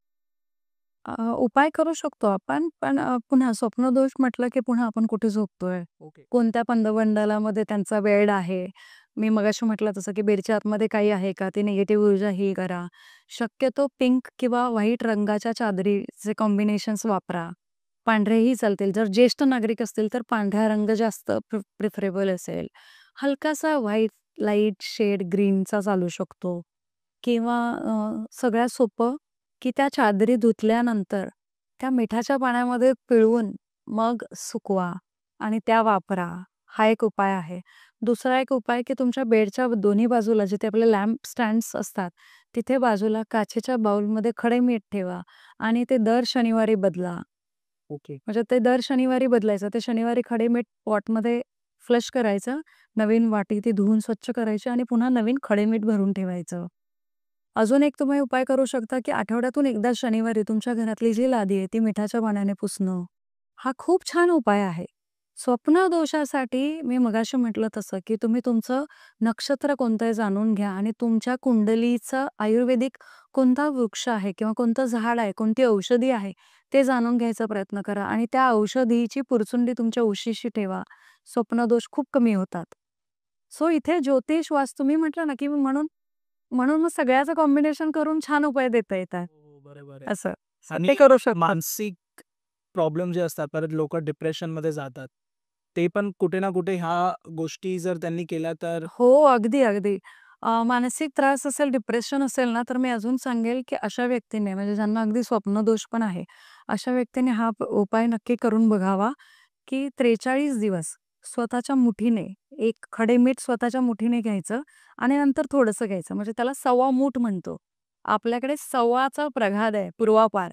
उपाय करू शकतो आपण, पण पुन्हा स्वप्नदोष म्हटलं की पुन्हा आपण कुठे झोपतोय? ओके. कोणत्या पंदमंडलामध्ये त्यांचा बेड आहे? मी मगाशी म्हटलं तसं की बेडच्या आतमध्ये काही आहे का? ती निगेटिव्ह ऊर्जा ही करा. शक्यतो पिंक किंवा व्हाईट रंगाच्या चादरीचे कॉम्बिनेशन्स वापरा. पांढरेही चालतील. जर ज्येष्ठ नागरिक असतील तर पांढरा रंग जास्त प्रिफरेबल असेल. हलकासा व्हाईट लाईट शेड ग्रीनचा चालू शकतो किंवा सगळ्यात सोपं की त्या चादरी धुतल्यानंतर त्या मिठाच्या पाण्यामध्ये पिळवून मग सुकवा आणि त्या वापरा. हा एक उपाय आहे. दुसरा एक उपाय की तुमच्या बेडच्या दोन्ही बाजूला जिथे आपले लॅम्प स्टँड्स असतात, तिथे बाजूला काचेच्या बाउलमध्ये खडे मीठ ठेवा आणि ते दर शनिवारी बदला. ओके. म्हणजे ते दर शनिवारी बदलायचं. ते शनिवारी खडे मीठ पॉटमध्ये फ्लश करायचं. नवीन वाटी ती धुवून स्वच्छ करायची आणि पुन्हा नवीन खडे मीठ भरून ठेवायचं. अजून एक तुम्ही उपाय करू शकता, की आठवड्यातून एकदा शनिवारी तुमच्या घरातली जी लादी आहे, ती मिठाच्या पाण्याने पुसणं. हा खूप छान उपाय आहे. स्वप्नदोषासाठी मी मगाशी म्हटलं तसं, की तुम्ही तुमचं नक्षत्र कोणतं आहे जाणून घ्या आणि तुमच्या कुंडलीचं आयुर्वेदिक कोणता वृक्ष आहे किंवा कोणतं झाड आहे, कोणती औषधी आहे, ते जाणून घ्यायचा प्रयत्न करा आणि त्या औषधीची पुरचुंडी तुमच्या उशीशी ठेवा. स्वप्नदोष खूप कमी होतात. सो इथे ज्योतिष, वास्तू मी म्हटलं ना, की म्हणून म्हणून मग सगळ्याचं कॉम्बिनेशन करून छान उपाय देता येतात. हो, बरोबर आहे. असं. आणि ते करू शकतो. मानसिक प्रॉब्लेम जे असतात, परत लोकं डिप्रेशनमध्ये जातात. ते पण कुठे ना कुठे ह्या गोष्टी जर त्यांनी केल्या तर हो, अगदी, अगदी. मानसिक त्रास असेल, डिप्रेशन असेल ना, तर मी अजून सांगेल, की अशा व्यक्तीने म्हणजे ज्यांना अगदी स्वप्नदोष पण आहे, अशा व्यक्तीने हा उपाय नक्की करून बघावा, की 43 दिवस स्वतःच्या मुठीने एक खडे मीठ स्वतःच्या मुठीने घ्यायचं आणि नंतर थोडंसं घ्यायचं. म्हणजे त्याला सव्वा मूठ म्हणतो. आपल्याकडे सव्वाचा प्रघात आहे पूर्वापार.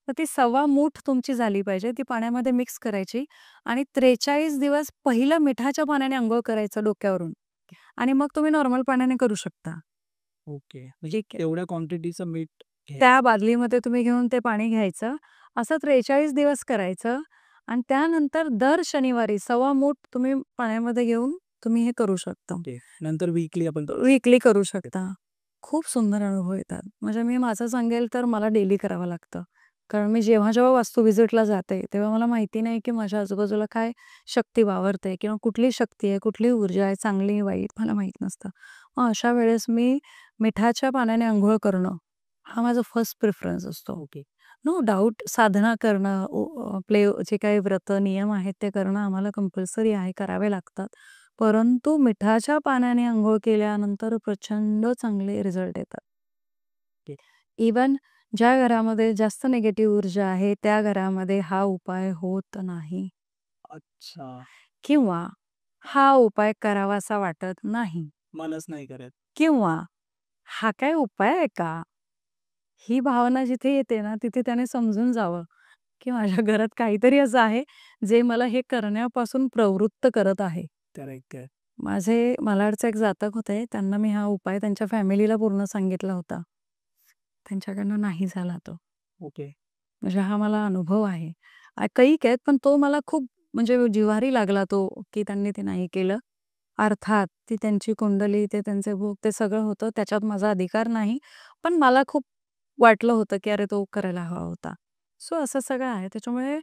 तर ती सव्वा मूठ तुमची झाली पाहिजे. ती पाण्यामध्ये मिक्स करायची आणि 43 दिवस पहिलं मिठाच्या पाण्याने अंघोळ करायचं डोक्यावरून आणि मग तुम्ही नॉर्मल पाण्याने करू शकता. ओके. म्हणजे ठीक आहे. तेवढ्या क्वांटिटीचं मीठ घ्यायचं. त्या बादलीमध्ये तुम्ही घेऊन ते पाणी घ्यायचं. असं 43 दिवस करायचं आणि त्यानंतर दर शनिवारी सव्वा मूठ तुम्ही पाण्यामध्ये घेऊन तुम्ही हे करू शकता. ओके. नंतर वीकली आपण वीकली करू शकता. खूप सुंदर अनुभव येतात. म्हणजे मी माझं सांगेल तर मला डेली करावं लागतं. कारण मी जेव्हा वास्तू व्हिजिटला जाते, तेव्हा मला माहिती नाही की माझ्या आजूबाजूला काय शक्ती वावरते किंवा कुठली शक्ती आहे, कुठली ऊर्जा आहे, चांगली, वाईट मला माहीत नसतं. मग अशा वेळेस मी मिठाच्या पाण्याने अंघोळ करणं, हा माझा फर्स्ट प्रेफरन्स असतो. ओके. नो डाऊट साधना करणं, आपले जे काही व्रत, नियम आहेत ते करणं आम्हाला कंपल्सरी आहे, करावे लागतात. परंतु मिठाच्या पाण्याने अंघोळ केल्यानंतर प्रचंड चांगले रिझल्ट येतात. ओके. इवन ज्या घरामध्ये जास्त निगेटिव्ह ऊर्जा आहे, त्या घरामध्ये हा उपाय होत नाही अच्छा. किंवा हा उपाय करावासा वाटत नाही मनच नाही करत. किंवा हा काय उपाय आहे का? ही भावना जिथे येते ना, तिथे त्याने समजून जावं, की माझ्या घरात काहीतरी असं आहे, जे मला हे करण्यापासून प्रवृत्त करत आहे. करेक्ट आहे. माझे मालाडचे एक जातक होते. त्यांना मी हा उपाय त्यांच्या फॅमिलीला पूर्ण सांगितला होता. त्यांच्याकडनं नाही झाला तो. ओके. म्हणजे हा मला अनुभव आहे. कैक आहेत, पण तो मला खूप म्हणजे जिव्हारी लागला तो, की त्यांनी ते नाही केलं. अर्थात ती त्यांची कुंडली, ते त्यांचे भोग, ते सगळं होतं. त्याच्यात माझा अधिकार नाही. पण मला खूप वाटलं होतं, की अरे तो करायला हवा होता. सो असं सगळं आहे. त्याच्यामुळे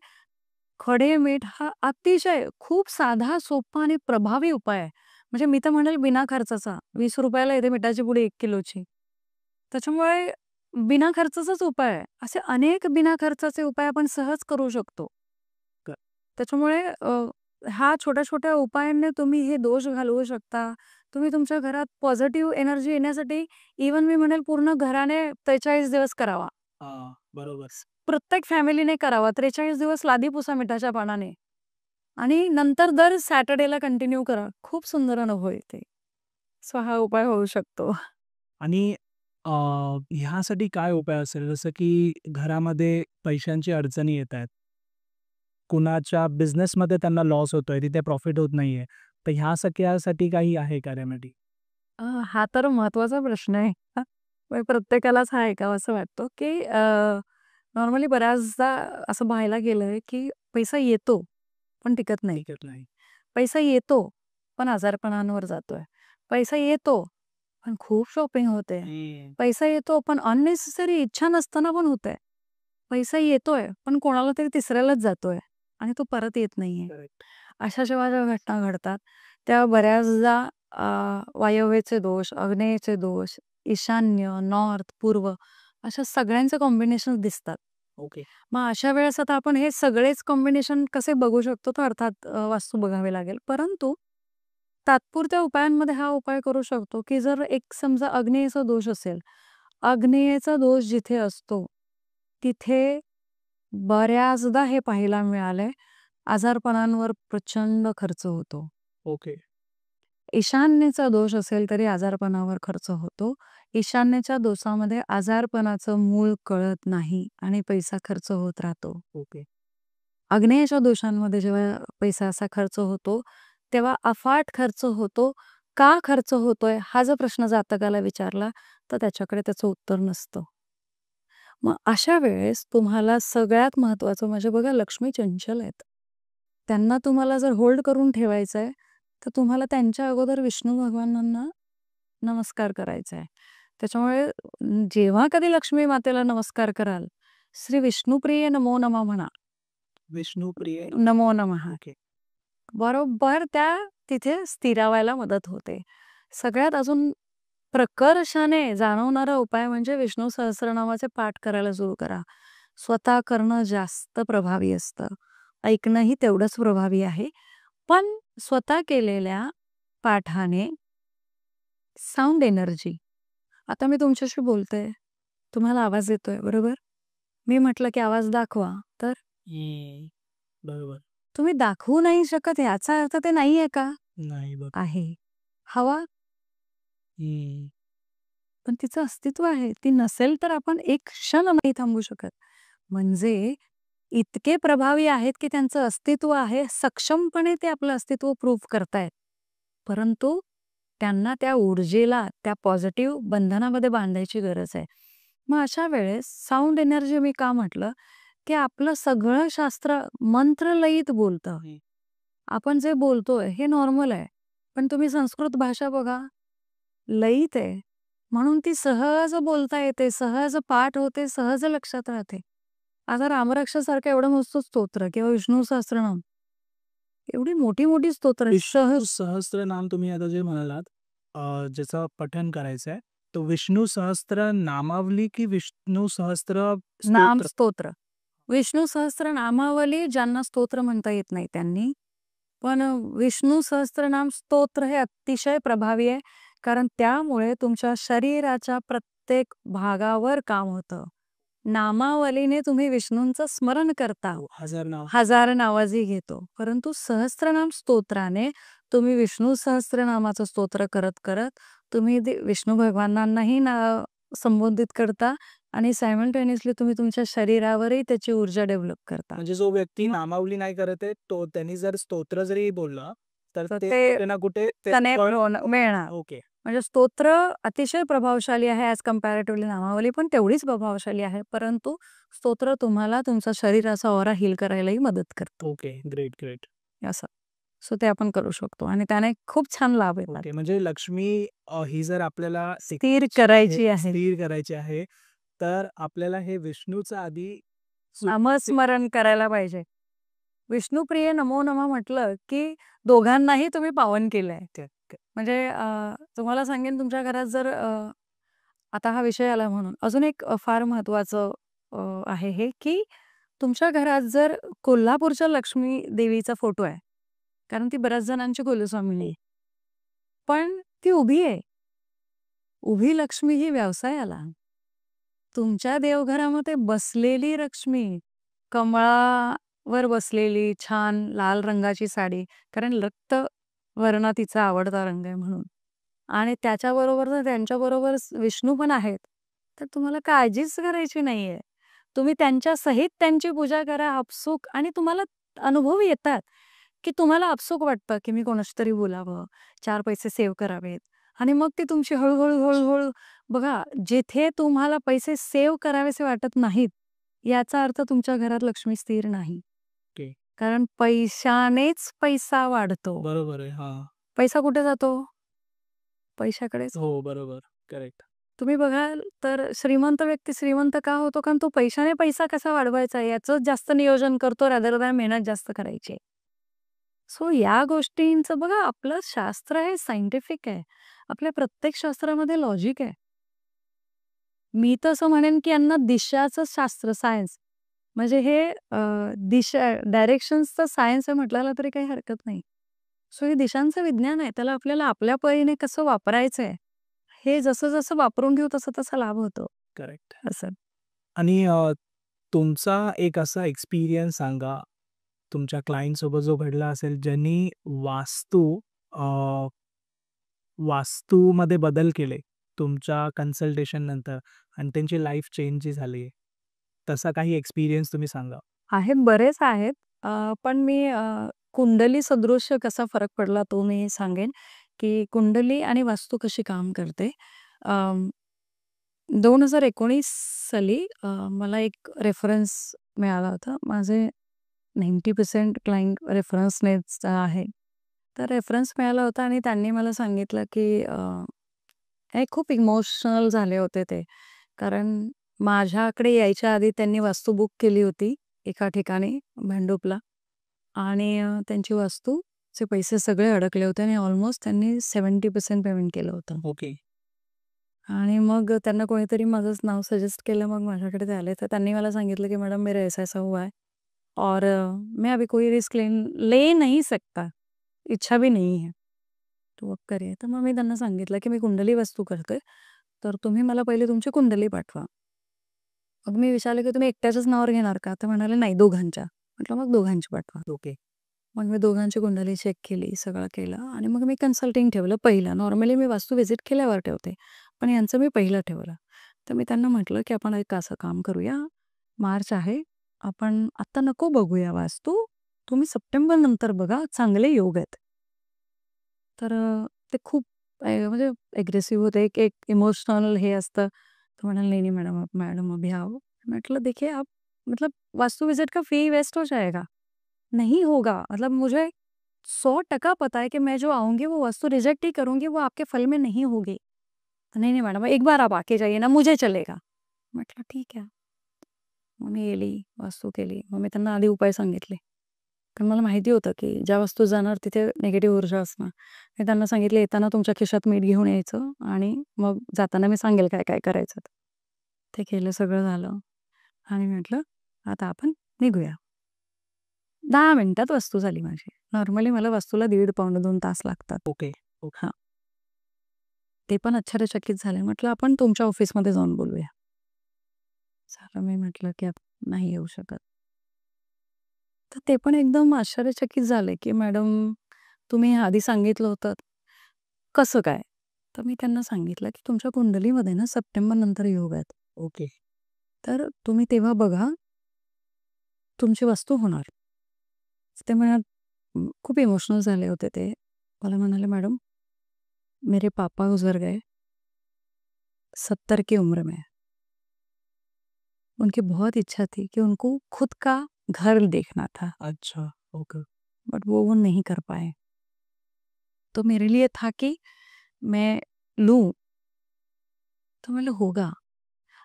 खडे मीठ हा अतिशय खूप साधा, सोपा आणि प्रभावी उपाय आहे. म्हणजे मी तर म्हणेल बिना खर्चाचा. ₹20 ला येते मिठाची पुडी 1 किलोची. त्याच्यामुळे बिना खर्चाचाच उपाय आहे. असे अनेक बिना खर्चाचे उपाय आपण सहज करू शकतो. क त्याच्यामुळे ह्या छोट्या-छोट्या उपायांनी तुम्ही हे दोष घालवू शकता. तुम्ही तुमच्या घरात पॉझिटिव्ह एनर्जी येण्यासाठी इव्हन मी म्हणेल पूर्ण घराने 43 दिवस करावा. हां, बरोबर. प्रत्येक फॅमिलीने करावा. 43 दिवस लादी पुसा मिठाच्या पानाने आणि नंतर दर सॅटर्डेला कंटिन्यू करा. खूप सुंदर अनुभव येते. सो हा उपाय होऊ शकतो. आणि अ, ह्यासाठी काय उपाय असेल? जसं की घरामध्ये पैशांची अडचणी येतायत. कुणाच्या बिझनेसमध्ये त्यांना लॉस होतोय, तिथे प्रॉफिट होत नाहीये. तर ह्या सगळ्यासाठी काही आहे का रेमेडी? हा तर महत्वाचा प्रश्न आहे. म्हणजे प्रत्येकालाच हा ऐकावासा वाटतो, की नॉर्मली बऱ्याचदा असं पाहायला गेलंय, की पैसा येतो, पण टिकत नाही. टिकत नाही. पैसा येतो, पण आजारपणांवर जातोय. पैसा येतो, पण खूप शॉपिंग होते. हं. पैसा येतो, पण अननेसेसरी इच्छा नसताना पण होतंय. पैसा येतोय, पण कोणाला तरी तिसऱ्यालाच जातोय आणि तो परत येत नाहीये. करेक्ट. अशा जेव्हा जेव्हा घटना घडतात, तेव्हा बऱ्याचदा वायव्येचे दोष, आग्नेयेचे दोष, ईशान्य, नॉर्थ, पूर्व अशा सगळ्यांचे कॉम्बिनेशन्स दिसतात. ओके. मग अशा वेळेस आता आपण हे सगळेच कॉम्बिनेशन कसे बघू शकतो? तर अर्थात वास्तू बघावी लागेल. परंतु तात्पुरत्या उपायांमध्ये हा उपाय करू शकतो, की जर एक समजा आग्नेयेचा दोष असेल, आग्नेयेचा दोष जिथे असतो, तिथे बऱ्याचदा हे पाहायला मिळालंय, आजारपणांवर प्रचंड खर्च होतो. ओके. ईशान्येचा दोष असेल तरी आजारपणावर खर्च होतो. ईशान्येच्या दोषामध्ये आजारपणाचं मूळ कळत नाही आणि पैसा खर्च होत राहतो. ओके. आग्नेयच्या दोषांमध्ये जेव्हा पैसा असा खर्च होतो, तेव्हा अफाट खर्च होतो. का खर्च होतोय? हा जर प्रश्न जातकाला विचारला, तर त्याच्याकडे त्याचं उत्तर नसतं. मग अशा वेळेस तुम्हाला सगळ्यात महत्त्वाचं म्हणजे बघा लक्ष्मी चंचल आहेत. त्यांना तुम्हाला जर होल्ड करून ठेवायचं आहे, तर तुम्हाला त्यांच्या अगोदर विष्णू भगवानांना नमस्कार करायचा आहे. त्याच्यामुळे जेव्हा कधी लक्ष्मी मातेला नमस्कार कराल, श्री विष्णुप्रिये नमो नमः म्हणा. विष्णुप्रिये. नमो नमः. ओके. बरोबर त्या तिथे स्थिरावायला मदत होते. सगळ्यात अजून प्रकर्षाने जाणवणारा उपाय म्हणजे विष्णू सहस्रनामाचे पाठ करायला सुरू करा. स्वतः करणं जास्त प्रभावी असतं. ऐकणंही तेवढंच प्रभावी आहे. पण स्वतः केलेल्या पाठाने साऊंड एनर्जी. आता मी तुमच्याशी बोलते, तुम्हाला आवाज येतोय बरोबर. मी म्हटलं की आवाज दाखवा, तर बरोबर. तुम्ही दाखवू नाही शकत याचा अर्थ ते नाहीये का? नाही बघ. आहे. हवा पण तिचं अस्तित्व आहे. ती नसेल तर आपण एक क्षण नाही थांबू शकत. म्हणजे इतके प्रभावी आहेत की त्यांचं अस्तित्व आहे. सक्षमपणे ते आपलं अस्तित्व प्रूव्ह करतायत. परंतु त्यांना त्या ऊर्जेला, त्या पॉझिटिव्ह बंधनामध्ये बांधायची गरज आहे. मग अशा वेळेस साऊंड एनर्जी मी का म्हटलं, की आपलं सगळं शास्त्र मंत्रलयीत बोलतं. आपण जे बोलतोय हे नॉर्मल आहे. पण तुम्ही संस्कृत भाषा बघा, लयीत आहे. म्हणून ती सहज बोलता येते, सहज पाठ होते, सहज लक्षात राहते. आता रामरक्षासारखं एवढं मस्त स्तोत्र किंवा विष्णू सहस्त्रनाम, एवढी मोठी मोठी स्तोत्र विष्णू सहस्त्रनाम तुम्ही आता जे म्हणालात, ज्याचं पठण करायचं आहे, तो विष्णू सहस्त्र नामावली की विष्णू सहस्त्र नाम स्तोत्र? स्तोत्र. विष्णू सहस्त्रनामावली ज्यांना स्तोत्र म्हणता येत नाही त्यांनी, पण विष्णू सहस्त्रनाम स्तोत्र हे अतिशय प्रभावी आहे. कारण त्यामुळे तुमच्या शरीराच्या प्रत्येक भागावर काम होतं. नामावलीने तुम्ही विष्णूंचं स्मरण करता. हजार नाव. हजार नावाजी घेतो. परंतु सहस्त्रनाम स्तोत्राने तुम्ही विष्णू सहस्त्रनामाचं स्तोत्र करत करत तुम्ही विष्णू भगवानांनाही संबोधित करता आणि सायमल्टेनियसली तुम्ही तुमच्या शरीरावरही त्याची ऊर्जा डेव्हलप करता. म्हणजे जो व्यक्ती नामावली नाही करत आहे, तो त्यांनी जर स्तोत्र जरी बोलला तर तर ते ते कुठे ना कुठे त्याने मिळणार. ओके. म्हणजे स्तोत्र अतिशय प्रभावशाली आहे ॲज कंपॅरेटिव्हली नामावली पण तेवढीच प्रभावशाली आहे. परंतु स्तोत्र तुम्हाला तुमचा शरीराचा ऑरा हील करायलाही मदत करतो. ओके. Great, great. असं. सो ते आपण करू शकतो आणि त्याने खूप छान लाभ येतात. ओके. म्हणजे लक्ष्मी ही जर आपल्याला स्थिर करायची आहे. स्थिर करायची आहे, तर आपल्याला हे विष्णूचं आधी नामस्मरण करायला पाहिजे. विष्णुप्रिय नमो नमः म्हटलं की दोघांनाही तुम्ही पावन केलंय. म्हणजे तुम्हाला सांगेन तुमच्या घरात जर आता हा विषय आला म्हणून अजून एक फार महत्वाचं आहे हे की तुमच्या घरात जर कोल्हापूरच्या लक्ष्मी देवीचा फोटो आहे, कारण ती बऱ्याच जणांची कुलस्वामिनी आहे. पण ती उभी आहे. उभी लक्ष्मी ही व्यवसायाला. तुमच्या देवघरामध्ये बसलेली लक्ष्मी, कमळावर बसलेली छान लाल रंगाची साडी, कारण रक्त वर्ण तिचा आवडता रंग आहे म्हणून. आणि त्याच्याबरोबर जर त्यांच्याबरोबर विष्णू पण आहेत, तर तुम्हाला काळजीच करायची नाहीये. तुम्ही त्यांच्या सहित त्यांची पूजा करा आपसूक आणि तुम्हाला अनुभव येतात, की तुम्हाला आपसूक वाटतं, की मी कोणाशी तरी बोलावं, 4 पैसे सेव्ह करावेत आणि मग ती तुमची हळू-हळू, हळू-हळू बघा, जिथे तुम्हाला पैसे सेव्ह करावेसे वाटत नाहीत, याचा अर्थ तुमच्या घरात लक्ष्मी स्थिर नाही. ओके. कारण पैशानेच पैसा वाढतो. बरोबर आहे. हां. पैसा कुठे जातो? पैशाकडेच. हो, बरोबर. करेक्ट. तुम्ही बघाल तर श्रीमंत व्यक्ती श्रीमंत का होतो? कारण तो पैशाने पैसा कसा वाढवायचा याचं जास्त नियोजन करतो रादर दॅन मेहनत जास्त करायची. सो या गोष्टींचं बघा आपलं शास्त्र हे सायंटिफिक आहे. आपल्या प्रत्येक शास्त्रामध्ये लॉजिक आहे. मी तर असं म्हणेन की यांना दिशाचं शास्त्र सायन्स म्हणजे हे दिशा डायरेक्शन्सचं सायन्स आहे म्हटल्याला तरी काही हरकत नाही. सो हे दिशांचं विज्ञान आहे. त्याला आपल्याला आपल्या परीने कसं वापरायचं आहे, हे जसं-जसं वापरून घेऊ तसा-तसा लाभ होतो. करेक्ट. असं. आणि तुमचा एक असा एक्सपिरियन्स सांगा, तुमच्या क्लायंटसोबत जो घडला असेल, ज्यांनी वास्तूमध्ये बदल केले तुमच्या कन्सल्टेशन नंतर आणि त्यांची लाईफ चेंज झाली. तसा काही एक्सपिरियन्स तुम्ही सांगा. आहेत, बरेच आहेत. पण मी कुंडली सदृश्य कसा फरक पडला तो मी सांगेन, की कुंडली आणि वास्तू कशी काम करते. 2019 साली मला एक रेफरन्स मिळाला होता. माझे 90% क्लायंट रेफरन्सनेच आहे. तर रेफरन्स मिळाला होता आणि त्यांनी मला सांगितलं, की हे खूप इमोशनल झाले होते ते. कारण माझ्याकडे यायच्या आधी त्यांनी वास्तू बुक केली होती एका ठिकाणी भांडूपला आणि त्यांची वास्तूचे पैसे सगळे अडकले होते आणि ऑलमोस्ट त्यांनी 70% पेमेंट केलं होतं. ओके. आणि मग त्यांना कोणीतरी माझंच नाव सजेस्ट केलं. मग माझ्याकडे ते आले. तर त्यांनी मला सांगितलं, की "मैडम मेरा ऐसा-ऐसा हुआ है और मैं अभी कोई रिस्क ले ले नहीं सकता, इच्छा भी नहीं है." तू वक्करी आहे. तर मग मी त्यांना सांगितलं की मी कुंडली वास्तू करते, तर तुम्ही मला पहिले तुमची कुंडली पाठवा. मग मी विचारलं की तुम्ही एकट्याच्याच नावावर घेणार का? तर म्हणाले नाही, दोघांच्या. म्हटलं मग दोघांची पाठवा. ओके. मग मी दोघांची कुंडली चेक केली, सगळं केलं आणि मग मी कन्सल्टिंग ठेवलं पहिलं. नॉर्मली मी वास्तू व्हिजिट केल्यावर ठेवते, पण यांचं मी पहिलं ठेवलं. तर मी त्यांना म्हटलं की आपण एक असं काम करूया, मार्च आहे, आपण आत्ता नको बघूया वास्तू, तुम्ही सप्टेंबर नंतर बघा, चांगले योग आहेत. तर ते खूप म्हणजे एग्रेसिव्ह होते, एक एक इमोशनल हे असतं. तो म्हणाले, "नहीं, नहीं मैडम, मैडम अभी आओ." म्हटलं, "देखिए आप मतलब वास्तु विजिट का फी वेस्ट हो जाएगा, नहीं होगा, मतलब मुझे 100% पता है कि मैं जो आऊँगी वो वस्तु रिजेक्ट ही करूँगी, वो आपके फल में नहीं होगी." "नहीं, नहीं मैडम, एक बार आप आके जाइए ना, मुझे चलेगा." म्हटलं, "ठीक आहे." मग मी गेली, वास्तू केली. मग मी त्यांना आधी उपाय सांगितले. कारण मला माहिती होतं की ज्या वस्तू जाणार तिथे निगेटिव्ह ऊर्जा असणार. मी त्यांना सांगितलं, "येताना तुमच्या खिशात मीठ घेऊन यायचं आणि मग जाताना मी सांगेल काय-काय करायचं ते." ते केलं, सगळं झालं आणि म्हटलं, "आता आपण निघूया." 10 मिनिटात वस्तू झाली माझी. नॉर्मली मला वस्तूला 1.5 पावणे 2 तास लागतात. ओके. हां. ते पण आश्चर्यचकित झाले. म्हटलं, "आपण तुमच्या ऑफिसमध्ये जाऊन बोलूया." झालं, मी म्हटलं की नाही येऊ शकत. तर ते पण एकदम आश्चर्यचकित झाले, की "मॅडम, तुम्ही आधी सांगितलं होतं." "कसं काय?" तर मी त्यांना सांगितलं, की "तुमच्या कुंडलीमध्ये ना सप्टेंबर नंतर योग आहेत. ओके. तर तुम्ही तेव्हा बघा, तुमची वस्तू होणार." ते म्हणत खूप इमोशनल झाले होते ते. मला म्हणाले, "मॅडम, मेरे पापा गुजर गए 70 की उम्र में। उनकी बहुत इच्छा थी कि उनको खुद का घर देखना था, अच्छा. ओके. बट वो नहीं कर पाए। तो मेरे लिए था कि मैं लूँ, तो मैंने होगा।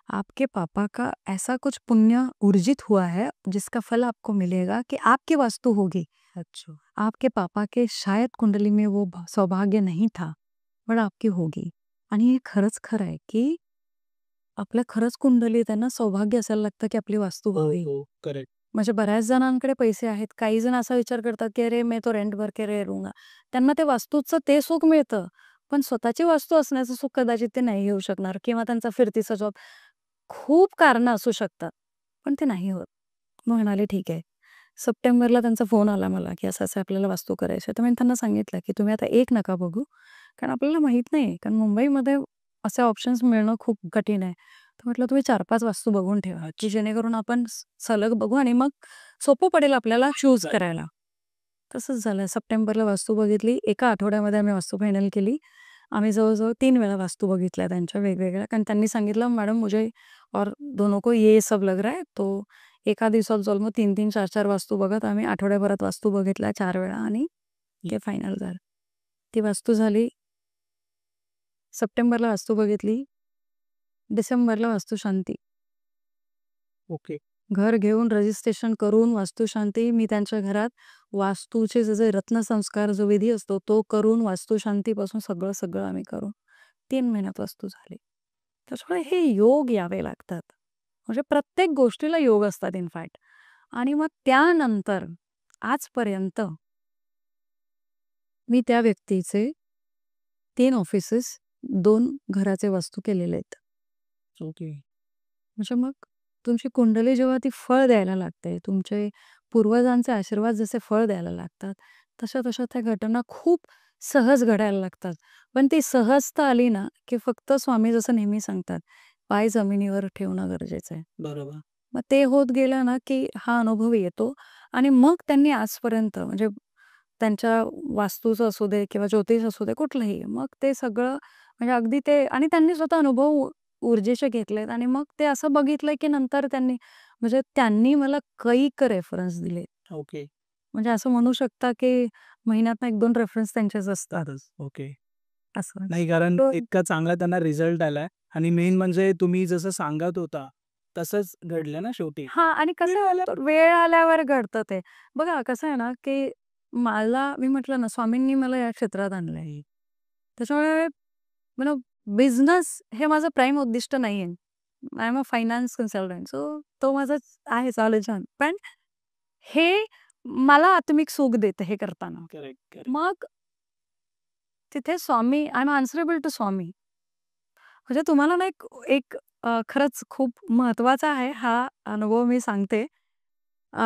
आपके पापा का ऐसा कुछ पुण्य ऊर्जित हुआ है जिसका फल आपको मिलेगा कि आपकी वास्तु होगी। अच्छा. आपके पापा के शायद कुंडली में वो सौभाग्य नहीं था, पण आपकी होगी." आणि हे खरंच खरं आहे की आपल्या खरंच कुंडलीत आहे ना, सौभाग्य असायला लागतं की आपली वास्तू हो, व्हावी. हो. करेक्ट. म्हणजे बऱ्याच जणांकडे पैसे आहेत. काही जण असा विचार करतात, की "अरे, मैं तो रेंट भर के रह लूंगा." त्यांना ते वास्तूचं ते सुख मिळतं. पण स्वतःची वास्तू असण्याचं सुख कदाचित ते नाही घेऊ शकणार किंवा त्यांचा फिरतीचा जॉब. खूप कारणं असू शकतात. पण ते नाही होत. मग म्हणाले, "ठीक आहे." सप्टेंबरला त्यांचा फोन आला मला, की असं-असं आपल्याला वास्तू करायची आहे. तर मी त्यांना सांगितलं, की "तुम्ही आता एक नका बघू." कारण आपल्याला माहीत नाही. कारण मुंबईमध्ये असे ऑप्शन्स मिळणं खूप कठीण आहे. तर म्हटलं, "तुम्ही 4-5 वास्तू बघून ठेवा, की जेणेकरून आपण सलग बघू आणि मग सोपं पडेल आपल्याला चूज करायला." तसंच झालं. सप्टेंबरला वास्तू बघितली. एका आठवड्यामध्ये आम्ही वास्तू फायनल केली. आम्ही जवळ-जवळ 3 वेळा वास्तू बघितल्या त्यांच्या वेगवेगळ्या. कारण त्यांनी सांगितलं, "मॅडम, मुझे और दोनों को ये सब लग रहा है." तो एका दिवसात जवळ 3-3, 4-4 वास्तू बघत आम्ही आठवड्याभरात वास्तू बघितल्या 4 वेळा आणि ते फायनल झालं. ती वास्तू झाली. सप्टेंबरला वास्तू बघितली. डिसेंबरला वास्तुशांती. ओके. घर घेऊन रजिस्ट्रेशन करून वास्तुशांती मी त्यांच्या घरात वास्तूचे जे रत्नसंस्कार जो विधी असतो तो करून वास्तुशांतीपासून सगळं सगळं आम्ही करून 3 महिन्यात वास्तू झाली. त्याच्यामुळे हे योग यावे लागतात. म्हणजे प्रत्येक गोष्टीला योग असतात इनफॅक्ट. आणि मग त्यानंतर आजपर्यंत मी त्या व्यक्तीचे 3 ऑफिसेस, 2 घराचे वास्तू केलेले आहेत. ओके. म्हणजे मग तुमची कुंडली जेव्हा ती फळ द्यायला लागते, तुमचे पूर्वजांचे आशीर्वाद जसे फळ द्यायला लागतात, तशा-तशा त्या घटना खूप सहज घडायला लागतात. पण ती सहजता आली ना, की फक्त स्वामी जसं नेहमी सांगतात, पाय जमिनीवर ठेवणं गरजेचं आहे. बरोबर. मग ते होत गेलं ना, की हा अनुभव येतो आणि मग त्यांनी आजपर्यंत म्हणजे त्यांच्या वास्तूचं असू दे किंवा ज्योतिष असू दे कुठलंही, मग ते सगळं म्हणजे अगदी ते आणि त्यांनी स्वतः अनुभव ऊर्जेचे घेतलेत आणि मग ते असं बघितलंय, की नंतर त्यांनी म्हणजे त्यांनी मला कैक रेफरन्स दिले. ओके. म्हणजे असं म्हणू शकता, की महिन्यातनं 1-2 रेफरन्स त्यांचेच असतात. चालेल. ओके. असं. नाही, कारण तो इतका चांगला त्यांना रिझल्ट आलाय आणि मेन म्हणजे तुम्ही जसं सांगत होता, तसंच घडलं ना शेवटी. हां आणि वेळ कसं आला. वेळ आल्यावर घडतं ते. बघा कसं आहे ना, की मी म्हटलं ना, स्वामींनी मला या क्षेत्रात आणलंय. त्याच्यामुळे मला बिझनेस हे माझं प्राईम उद्दिष्ट नाहीये. I am a finance consultant. So तो माझा आहे चालू छान. पण हे मला आत्मिक सुख देतं हे करताना. Correct, correct. मग तिथे स्वामी, आय एम आन्सरेबल टू स्वामी. म्हणजे तुम्हाला ना एक एक खरंच खूप महत्वाचा आहे हा अनुभव मी सांगते. अ,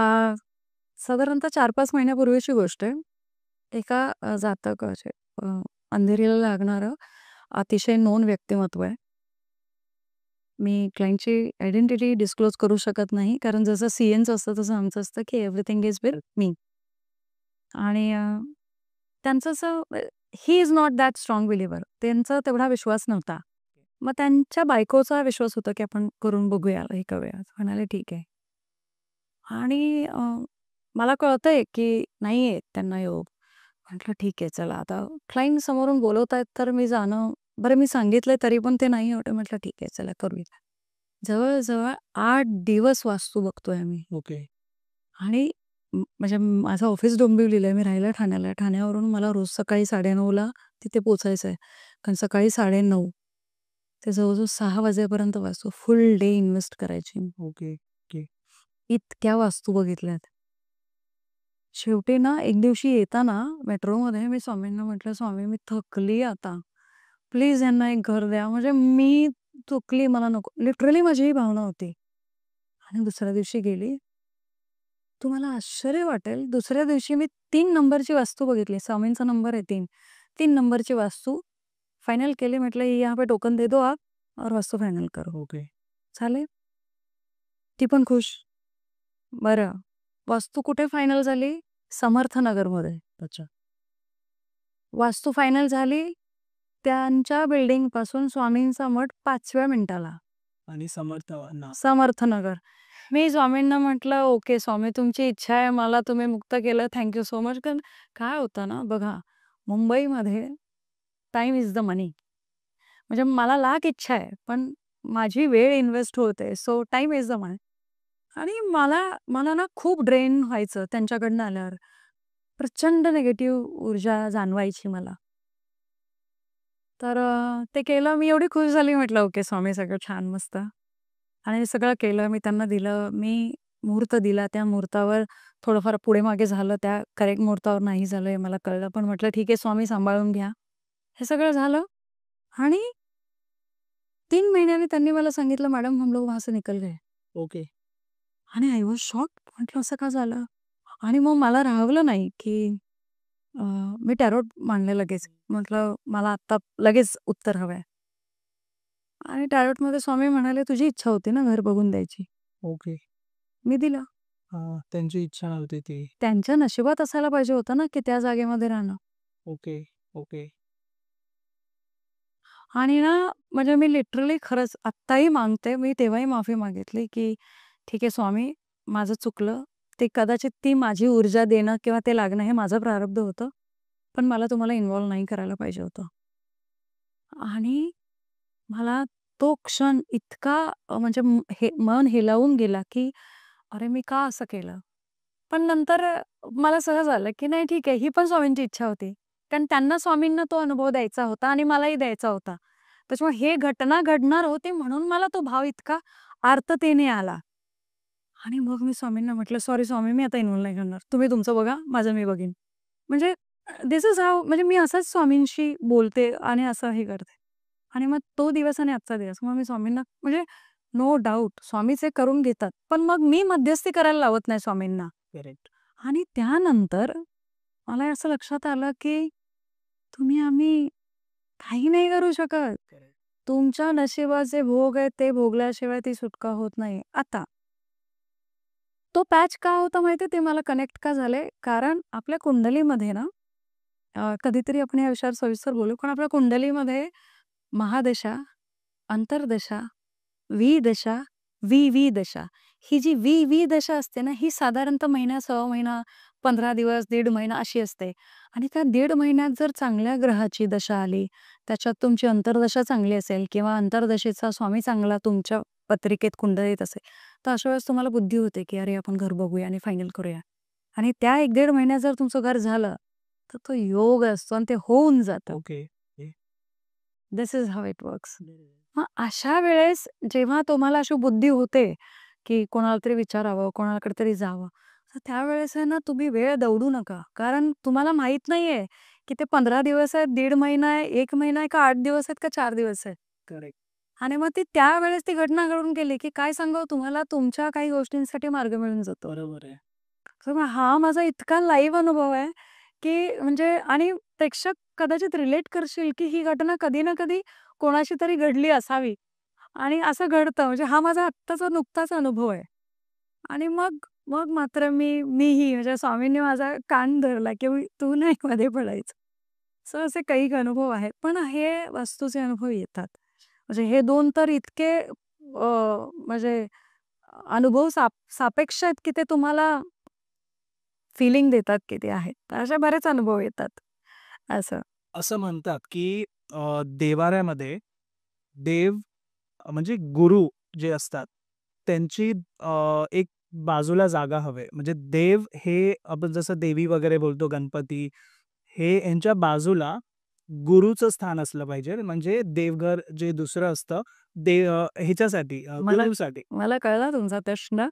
साधारणतः 4-5 महिन्यापूर्वीची गोष्ट आहे. एका जातकाचे अंधेरीला लागणारं अतिशय नोन व्यक्तिमत्व आहे. मी क्लायंटची आयडेंटिटी डिस्क्लोज करू शकत नाही, कारण जसं सीएनचं असतं तसं आमचं असतं, की एव्हरीथिंग इज विथ मी. आणि त्यांचं असं ही is not that strong believer. त्यांचा तेवढा विश्वास नव्हता. मग त्यांच्या बायकोचा विश्वास होता, की आपण करून बघूया, हे करूया. म्हणाले ठीक आहे. आणि मला कळतंय, की नाहीये त्यांना योग. म्हटलं ठीक आहे चला आता क्लायंट समोरून बोलवतायत तर मी जाणं बरं मी सांगितलंय तरी पण ते नाही होतं. म्हटलं ठीक आहे चला करूया. जवळ-जवळ 8 दिवस वास्तू बघतोय आम्ही. ओके. आणि म्हणजे माझं ऑफिस डोंबिवलीला आहे. मी राहायला ठाण्याला आहे. ठाण्यावरून मला रोज सकाळी 9:30ला तिथे पोहोचायचं आहे. कारण सकाळी 9:30 ते जवळ-जवळ 6 वाजेपर्यंत वाचतो. फुल डे इन्व्हेस्ट करायची मी. ओके. ओके. इतक्या वास्तू बघितल्यात. शेवटी ना एक दिवशी येताना मेट्रोमध्ये मी स्वामींना म्हटलं, "स्वामी मी थकली आता. प्लीज यांना एक घर द्या." म्हणजे मी चुकली, मला नको. लिटरली माझी ही भावना होती. आणि दुसऱ्या दिवशी गेली. तुम्हाला आश्चर्य वाटेल, दुसऱ्या दिवशी मी 3 नंबरची वास्तू बघितली. स्वामींचा नंबर आहे 3. 3 नंबरची वास्तू फायनल केली. म्हटलं, "यहाँ पे टोकन दे दो आप और वास्तू फायनल करो." ओके. झाले. ती पण खुश. बरं, वास्तू कुठे फायनल झाली? समर्थनगरमध्ये. अच्छा. वास्तू फायनल झाली. त्यांच्या बिल्डिंगपासून स्वामींचा मठ 5व्या मिनिटाला. आणि समर्थ ना. समर्थनगर. मी स्वामींना म्हटलं, "ओके स्वामी तुमची इच्छा आहे. मला तुम्ही मुक्त केलं. Thank you so much." कारण काय होतं ना बघा, मुंबईमध्ये टाईम इज द मनी. म्हणजे मला लाख इच्छा आहे, पण माझी वेळ इन्व्हेस्ट होते. सो टाईम इज द मनी. आणि मला मला ना खूप ड्रेन व्हायचं त्यांच्याकडनं आल्यावर. प्रचंड निगेटिव्ह ऊर्जा जाणवायची मला. तर ते केलं. मी एवढी खुश झाली. म्हटलं, "ओके स्वामी सगळं छान मस्त." आणि सगळं केलं. मी त्यांना दिलं. मी मुहूर्त दिला. त्या मुहूर्तावर थोडंफार पुढे-मागे झालं. त्या करेक्ट मुहूर्तावर नाही झालं हे मला कळलं. पण म्हटलं, "ठीक आहे स्वामी सांभाळून घ्या." हे सगळं झालं आणि 3 महिन्यांनी त्यांनी मला सांगितलं, "मॅडम हम लोग वहाँ से निकल गए." ओके. आणि आय वॉज शॉक्ड. म्हटलं, "असं का झालं?" आणि मग मला राहवलं नाही, की मी टॅरोट मांडलं लगेच. म्हटलं, "मला आत्ता लगेच उत्तर हवंय." आणि टॅरोटमध्ये स्वामी म्हणाले, "तुझी इच्छा होती ना घर बघून द्यायची." ओके. मी दिलं. हां, त्यांची इच्छा नव्हती ती. त्यांच्या नशिबात असायला पाहिजे होतं ना, की त्या जागेमध्ये राहणं. ओके. ओके. आणि ना, म्हणजे मी लिटरली खरंच आत्ताही मागते. मी तेव्हाही माफी मागितली, की "ठीक आहे स्वामी, माझं चुकलं. ते कदाचित ती माझी ऊर्जा देणं किंवा ते लागणं हे माझं प्रारब्ध होतं. पण मला तुम्हाला इन्व्हॉल्व नाही करायला पाहिजे होतं." आणि मला तो क्षण इतका म्हणजे हे मन हेलावून गेला, की "अरे, मी का असं केलं?" पण नंतर मला सहज आलं, की नाही ठीक आहे, ही पण स्वामींची इच्छा होती. कारण त्यांना स्वामींना तो अनुभव द्यायचा होता आणि मलाही द्यायचा होता. त्याच्यामुळे हे घटना घडणार होती म्हणून मला तो भाव इतका आर्ततेने आला. आणि मग मी स्वामींना म्हटलं, "सॉरी स्वामी, मी आता इन्व्हॉल्व नाही करणार. तुम्ही तुमचं बघा, माझं मी बघीन." म्हणजे धिस इज हाऊ म्हणजे मी असंच स्वामींशी बोलते आणि असं हे करते. आणि मग तो दिवस आणि आजचा दिवस. मग मी स्वामींना म्हणजे नो डाउट स्वामीच हे करून घेतात. पण मग मी मध्यस्थी करायला लावत नाही स्वामींना. करेक्ट. आणि त्यानंतर मला असं लक्षात आलं, की आम्ही काही नाही करू शकत. करेक्ट. तुमच्या नशिबाचे भोग आहेत ते भोगल्याशिवाय ती सुटका होत नाही. आता तो पॅच का होता माहिती आहे? ते मला कनेक्ट का झाले? कारण आपल्या कुंडलीमध्ये ना कधीतरी आपण या विषयावर सविस्तर बोलू. पण आपल्या कुंडलीमध्ये महादशा, अंतर्दशा, विदशा, विविदशा. ही जी विविदशा असते ना, ही साधारणतः महिना, सव्वा महिना, 15 दिवस, दीड महिना अशी असते. आणि त्या दीड महिन्यात जर चांगल्या ग्रहाची दशा आली, त्याच्यात तुमची अंतर्दशा चांगली असेल किंवा अंतर्दशेचा स्वामी चांगला तुमच्या पत्रिकेत, कुंडलीत असेल, तर अशा वेळेस तुम्हाला बुद्धी होते, की अरे आपण घर बघूया आणि फायनल करूया. आणि त्या 1-1.5 महिन्यात जर तुमचं घर झालं, तर तो योग असतो आणि ते होऊन जातं. Okay. A this is how it works. मग अशा वेळेस जेव्हा तुम्हाला अशी बुद्धी होते, की कोणाला तरी विचारावं, कोणाकडे तरी जावं, तर त्यावेळेस आहे ना तुम्ही वेळ दवडू नका. कारण तुम्हाला माहीत नाहीये, की ते 15 दिवस आहेत, 1.5 महिना आहे, 1 महिना आहे, का 8 दिवस आहेत, का 4 दिवस आहेत. करेक्ट. आणि मग ती त्यावेळेस ती घटना घडून गेली, की काय सांगावं तुम्हाला, तुमच्या काही गोष्टींसाठी मार्ग मिळून जातो. बरोबर आहे. तर मग हा माझा इतका लाईव्ह अनुभव आहे, की म्हणजे आणि प्रेक्षक कदाचित रिलेट करशील, की ही घटना कधी ना कधी कोणाशी तरी घडली असावी आणि असं घडतं. म्हणजे हा माझा आत्ताचा नुकताच अनुभव आहे. आणि मग मग मात्र मीही म्हणजे स्वामींनी माझा कान धरला, की "तू नाही मध्ये पडायचं." सो असे काही अनुभव आहेत. पण हे वास्तूचे अनुभव येतात. म्हणजे हे 2 तर इतके म्हणजे अनुभव सापेक्ष आहेत, की ते तुम्हाला फीलिंग देतात, की ते आहेत. तर असे बरेच अनुभव येतात. असं. असं म्हणतात की देवाऱ्यामध्ये देव म्हणजे गुरु जे असतात त्यांची एक बाजूला जागा हवे. म्हणजे देव हे आपण जसं देवी वगैरे बोलतो, गणपती हे यांच्या बाजूला गुरुचं स्थान असलं पाहिजे. म्हणजे देवघर जे दुसरं असतं ह्याच्यासाठी मला गुरुसाठी. मला कळला तुमचा प्रश्न,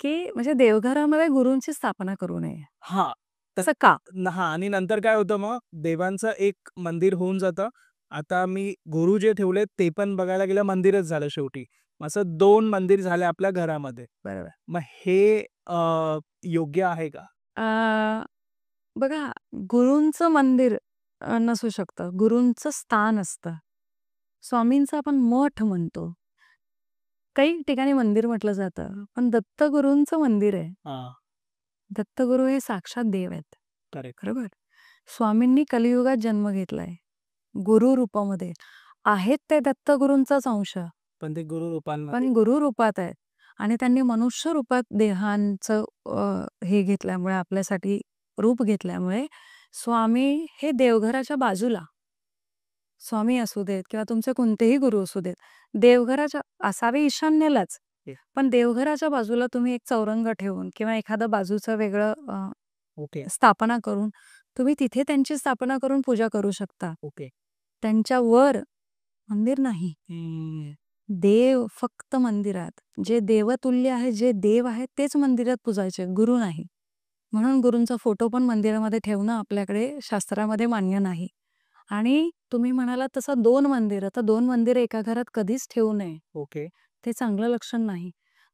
की म्हणजे देवघरामध्ये गुरूंची स्थापना करू नये. हां. तर असं का? हां आणि नंतर काय होतं मग देवांचं एक मंदिर होऊन जातं. आता मी गुरु जे ठेवलेत ते पण बघायला गेलं मंदिरच झालं शेवटी. मग असं 2 मंदिर झाले आपल्या घरामध्ये. बरोबर. मग हे योग्य आहे का? बघा, गुरूंचं मंदिर नसू शकतं. गुरूंचं स्थान असतं. स्वामींचं आपण मठ म्हणतो. काही ठिकाणी मंदिर म्हटलं जातं. पण दत्तगुरूंचं मंदिर आहे. हां. दत्तगुरू हे साक्षात देव आहेत. करेक्ट. बरोबर? स्वामींनी कलियुगात जन्म घेतलाय. गुरु रूपामध्ये. आहेत ते दत्तगुरूंचाच अंश. पण ते गुरु रूपांमध्ये पण गुरु रूपात आहेत. आणि त्यांनी मनुष्य रूपात देहांचं हे घेतल्यामुळे आपल्यासाठी रूप घेतल्यामुळे स्वामी हे देवघराच्या बाजूला स्वामी असू देत किंवा तुमचे कोणतेही गुरु असू देत, देवघराच्या असावे ईशान्येलाच. ते पण देवघराच्या बाजूला तुम्ही एक चौरंग ठेवून किंवा एखादं बाजूचं वेगळं ओके, स्थापना करून तुम्ही तिथे त्यांची स्थापना करून पूजा करू शकता. ओके. त्यांच्या वर मंदिर नाही. हं. देव फक्त मंदिरात. जे देवतुल्य आहे, जे देव आहेत तेच मंदिरात पूजायचे, गुरु नाही. म्हणून गुरूंचा फोटो पण मंदिरामध्ये ठेवणं आपल्याकडे शास्त्रामध्ये मान्य नाही. आणि तुम्ही म्हणालात तसं 2 मंदिरं, तर 2 मंदिरं एका घरात कधीच ठेवू नये. ओके, ते चांगलं लक्षण नाही.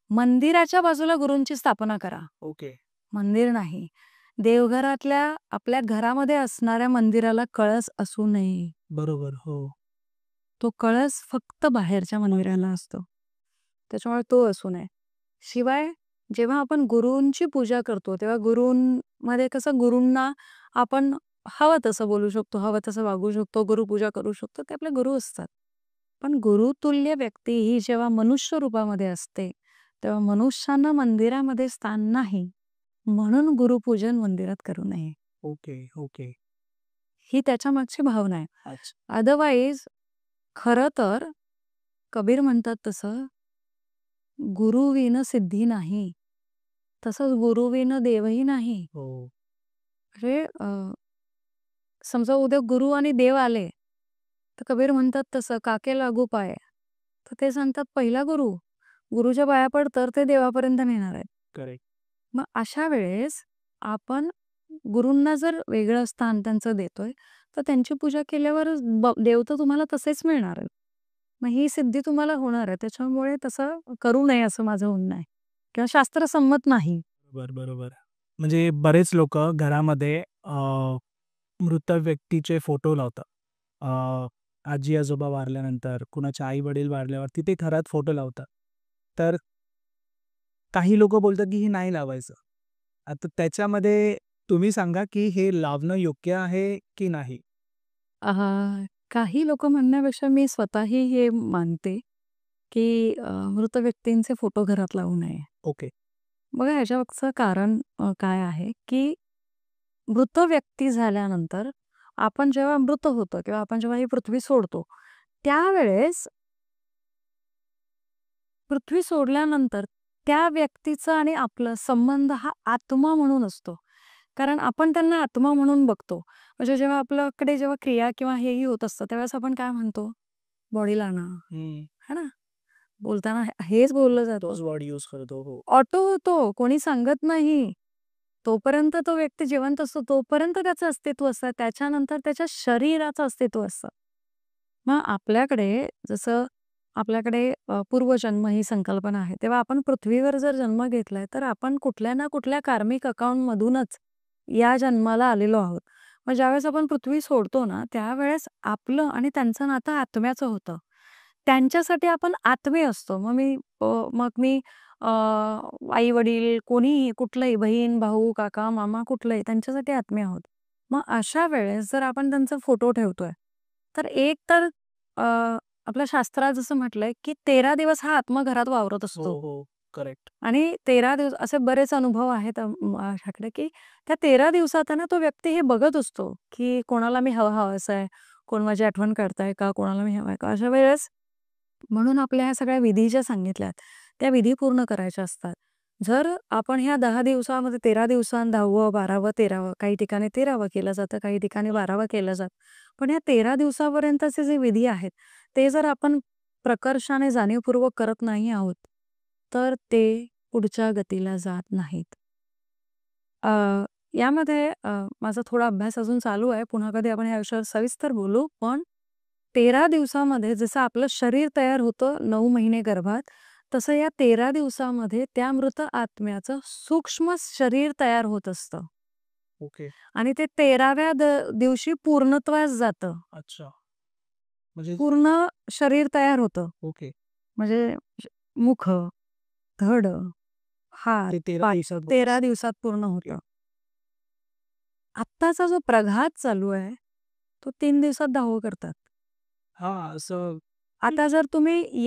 मंदिराच्या बाजूला गुरूंची स्थापना करा. ओके. मंदिर नाही. देवघरातल्या आपल्या घरामध्ये असणाऱ्या मंदिराला कळस असू नये. बरोबर. हो. तो कळस फक्त बाहेरच्या मंदिराला असतो. त्याच्यामुळे तो असू नये. शिवाय जेव्हा आपण गुरूंची पूजा करतो, तेव्हा गुरूंमध्ये कसं गुरूंना आपण हवं तसं बोलू शकतो, हवं तसं वागू शकतो, गुरुपूजा करू शकतो, ते आपले गुरु असतात. पण गुरुतुल्य व्यक्ती ही जेव्हा मनुष्य रूपामध्ये असते, तेव्हा मनुष्यांना मंदिरामध्ये स्थान नाही. म्हणून गुरुपूजन मंदिरात करू नये. Okay, okay. ही त्याच्यामागची भावना आहे. अच्छा. अदरवाईज खरं तर कबीर म्हणतात तसं, गुरुविन सिद्धी नाही. तसंच गुरुविन देवही नाही. हो. म्हणजे समजा उद्या गुरु आणि देव आले, तर कबीर म्हणतात तसं "काके लागू पाय." तर ते सांगतात पहिला गुरु, गुरुच्या पाया पड तर ते देवापर्यंत नेणार आहेत. करेक्ट. मग अशा वेळेस आपण गुरूंना जर वेगळं स्थान त्यांचं देतोय, तर त्यांची पूजा केल्यावर देव तर तुम्हाला तसेच मिळणार आहेत. मग ही सिद्धी तुम्हाला होणार आहे. त्याच्यामुळे तसं करू नये असं माझं म्हणणं आहे किंवा शास्त्रसंमत नाही. बरोबर, बरोबर. म्हणजे बरेच लोकं घरामध्ये मृत व्यक्तीचे फोटो लावतात. आजी-आजोबा वारल्यानंतर, कुणाचे आई-वडील वारल्यावर तिथे घरात फोटो लावतात. तर काही लोकं बोलतात, की हे नाही लावायचं. आता त्याच्यामध्ये तुम्ही सांगा, की हे लावणं योग्य आहे की नाही? काही लोकं म्हणण्यापेक्षा मी स्वतःही हे मानते, की मृत व्यक्तींचे फोटो घरात लावू नये. ओके. बघा ह्याच्यामागचं कारण काय आहे, की मृत व्यक्ती झाल्यानंतर आपण जेव्हा मृत होतो किंवा आपण जेव्हा ही पृथ्वी सोडतो, त्यावेळेस पृथ्वी सोडल्यानंतर त्या व्यक्तीचा आणि आपला संबंध हा आत्मा म्हणून असतो. कारण आपण त्यांना आत्मा म्हणून बघतो. म्हणजे जेव्हा आपल्याकडे जेव्हा क्रिया किंवा हेही होत असतं, त्यावेळेस आपण काय म्हणतो? बॉडीला आणा, हं. है ना? बोलताना हेच बोललं जातं. तोच वर्ड यूज करतो. हो. ऑटो होतो, कोणी सांगत नाही. तोपर्यंत तो व्यक्ती जिवंत असतो, तोपर्यंत त्याचं अस्तित्व असतं. त्याच्यानंतर त्याच्या शरीराचं अस्तित्व असतं. मग आपल्याकडे जसं आपल्याकडे पूर्वजन्म ही संकल्पना आहे. तेव्हा आपण पृथ्वीवर जर जन्म घेतलाय, तर आपण कुठल्या ना कुठल्या कार्मिक अकाउंटमधूनच या जन्माला आलेलो आहोत. मग ज्यावेळेस आपण पृथ्वी सोडतो ना, त्यावेळेस आपलं आणि त्यांचं नातं आत्म्याचं होतं. त्यांच्यासाठी आपण आत्मे असतो. मग मी आई-वडील कोणीही, कुठलंही बहीण, भाऊ, काका, मामा कुठलंही त्यांच्यासाठी आत्मे आहोत. मग अशा वेळेस जर आपण त्यांचा फोटो ठेवतोय, तर एक तर अ, आपल्या शास्त्रात जसं म्हटलंय, की 13 दिवस हा आत्मा घरात वावरत हो, असतो. हो. करेक्ट. आणि 13 दिवस असे बरेच अनुभव आहेत माझ्याकडे, की त्या 13 दिवसात आहे ना, तो व्यक्ती हे बघत असतो, की कोणाला मी हवाहवासा आहे, कोण माझी आठवण काढताय का, कोणाला मी हवाय का? अशा वेळेस म्हणून आपल्या ह्या सगळ्या विधी ज्या सांगितल्यात, त्या विधी पूर्ण करायच्या असतात. जर आपण ह्या 10 दिवसामध्ये 13 दिवसांत 10वं, 12वं, 13वं काही ठिकाणी 13वं केलं जातं, काही ठिकाणी 12वं केलं जातं. पण ह्या 13 दिवसापर्यंतचे जे विधी आहेत, ते जर आपण प्रकर्षाने जाणीवपूर्वक करत नाही आहोत, तर ते पुढच्या गतीला जात नाहीत. अ, यामध्ये माझा थोडा अभ्यास अजून चालू आहे. पुन्हा कधी आपण ह्या विषयावर सविस्तर बोलू. पण 13 दिवसामध्ये जसं आपलं शरीर तयार होतं 9 महिने गर्भात, तसं या 13 दिवसामध्ये त्या मृत आत्म्याचं सूक्ष्म शरीर तयार होत असतं ओके. आणि ते 13व्या दिवशी पूर्णत्वास जातं. अच्छा. म्हणजे पूर्ण शरीर तयार होतं. ओके. म्हणजे मुख, धड, हात, ते 13 पाय दिवसात 13 दिवसात पूर्ण होतं. आत्ताचा जो प्रघात चालू आहे, तो 3 दिवसात 10वं करतात. हां, असं आता जर तुम्ही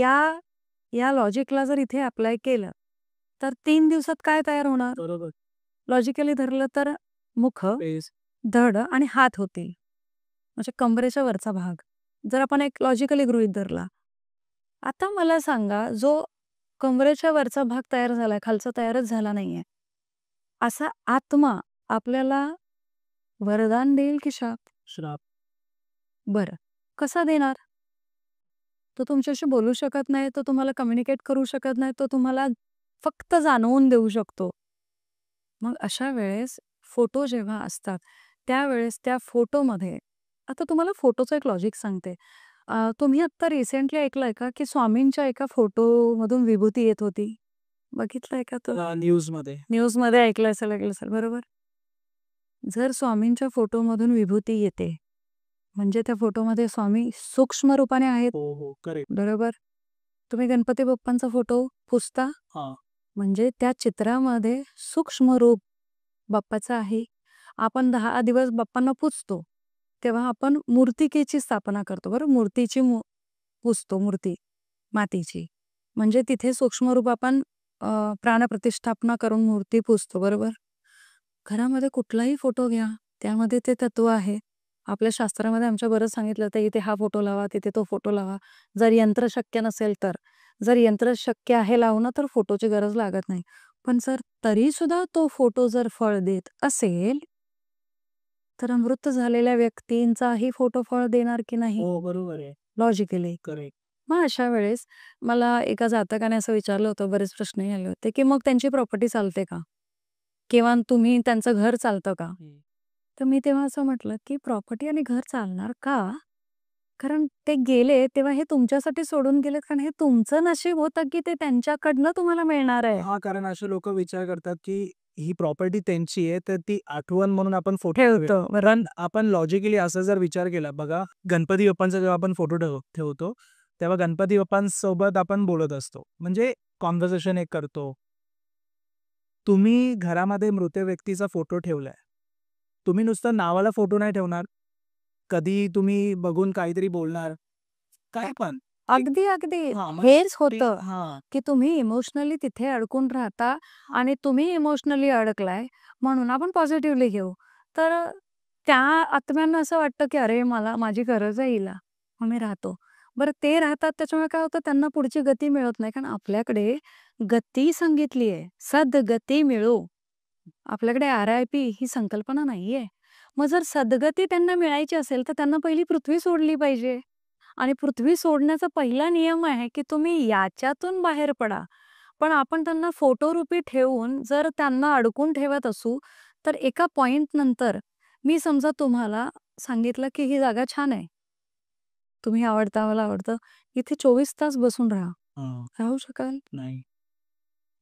या लॉजिकला जर इथे अप्लाय केलं, तर 3 दिवसात काय तयार होणार? बरोबर. लॉजिकली धरलं तर मुख, फेस. धड आणि हात होतील. म्हणजे कंबरेच्या वरचा भाग. जर आपण एक लॉजिकली गृहीत धरला. आता मला सांगा, जो कंबरेच्या वरचा भाग तयार झालाय, खालचा तयारच झाला नाहीये. असा आत्मा आपल्याला वरदान देईल की शाप? श्राप. बरं. कसा देणार? तो तुमच्याशी बोलू शकत नाही, तो तुम्हाला कम्युनिकेट करू शकत नाही, तो तुम्हाला फक्त जाणवून देऊ शकतो. मग अशा वेळेस फोटो जेव्हा असतात, त्यावेळेस त्या फोटोमध्ये आता तुम्हाला फोटोचं एक लॉजिक सांगते. तुम्ही आत्ता रिसेंटली ऐकलंय का, की स्वामींच्या एका फोटोमधून विभूती येत होती? बघितलंय का तो? न्यूजमध्ये. न्यूजमध्ये ऐकलं असेल, बरोबर? जर स्वामींच्या फोटोमधून विभूती येते, म्हणजे त्या फोटोमध्ये स्वामी सूक्ष्म रूपाने आहेत, हो, हो. करेक्ट. बरोबर? तुम्ही गणपती बाप्पांचा फोटो पुसता, हां. म्हणजे त्या चित्रामध्ये सूक्ष्म रूप बाप्पाचं आहे. आपण 10 दिवस बाप्पांना पुजतो, तेव्हा आपण मूर्तिकेची स्थापना करतो बरं. मूर्तीची पुजतो मूर्ती मातीची. म्हणजे तिथे सूक्ष्म रूप आपण प्राणप्रतिष्ठापना करून मूर्ती पुजतो, बरोबर? घरामध्ये कुठलाही फोटो घ्या, त्यामध्ये ते तत्व आहे. आपल्या शास्त्रामध्ये आमच्या बरंच सांगितलं तर इथे हा फोटो लावा, तिथे तो फोटो लावा. जर यंत्र शक्य नसेल तर. जर यंत्र शक्य आहे लावणं तर फोटोची गरज लागत नाही. पण जर तरी सुद्धा तो फोटो जर फळ देत असेल, तर मृत झालेल्या व्यक्तींचाही फोटो फळ देणार की नाही? हो, बरोबर आहे. लॉजिकली. करेक्ट. मग अशा वेळेस मला एका जातकाने असं विचारलं होतं, बरेच प्रश्नही आले होते, की मग त्यांची प्रॉपर्टी चालते का? किंवा तुम्ही त्यांचं घर चालतं का? तर मी तेव्हा असं म्हटलं, की प्रॉपर्टी आणि घर चालणार का? कारण ते गेले तेव्हा हे तुमच्यासाठी सोडून गेलेत, कारण हे तुमचं नशीब होतं, की ते त्यांच्याकडनं तुम्हाला मिळणार आहे. हां, कारण असे लोकं विचार करतात, की ही प्रॉपर्टी त्यांची आहे, तर ती आठवण म्हणून आपण फोटो ठेवूया. ठेवतो. बरं. पण आपण लॉजिकली असं जर विचार केला बघा, गणपती बाप्पांचा जेव्हा आपण फोटो ठेवतो, तेव्हा गणपती बाप्पांसोबत आपण बोलत असतो. म्हणजे कन्व्हर्सेशन एक करतो. तुम्ही घरामध्ये मृत व्यक्तीचा फोटो ठेवलाय. तुम्ही नुसतं नावाला फोटो नाही ठेवणार. कधी तुम्ही बघून काहीतरी बोलणार. काय पण. एक अगदी, अगदी. हां, मग हेच ते होतं, हां. की तुम्ही इमोशनली तिथे अडकून राहता आणि तुम्ही इमोशनली अडकलाय म्हणून आपण पॉझिटिव्हली घेऊ. तर त्या आत्म्यांना असं वाटतं, की अरे मला माझी गरज आहे हिला, मग मी राहतो. बरं ते राहतात त्याच्यामुळे काय होतं त्यांना पुढची गती मिळत नाही. कारण आपल्याकडे गती सांगितली आहे, सद्गती मिळो. आपल्याकडे आर-आय-पी ही संकल्पना नाहीये. मग जर सद्गती त्यांना मिळायची असेल, तर त्यांना पहिली पृथ्वी सोडली पाहिजे. आणि पृथ्वी सोडण्याचा पहिला नियम आहे, की तुम्ही याच्यातून बाहेर पडा. पण आपण त्यांना फोटोरूपी ठेवून जर त्यांना अडकून ठेवत असू, तर एका पॉइंट नंतर मी समजा तुम्हाला सांगितलं की ही जागा छान आहे, तुम्ही आवडता, मला आवडतं, इथे 24 तास बसून राहा. राहू शकाल? नाही.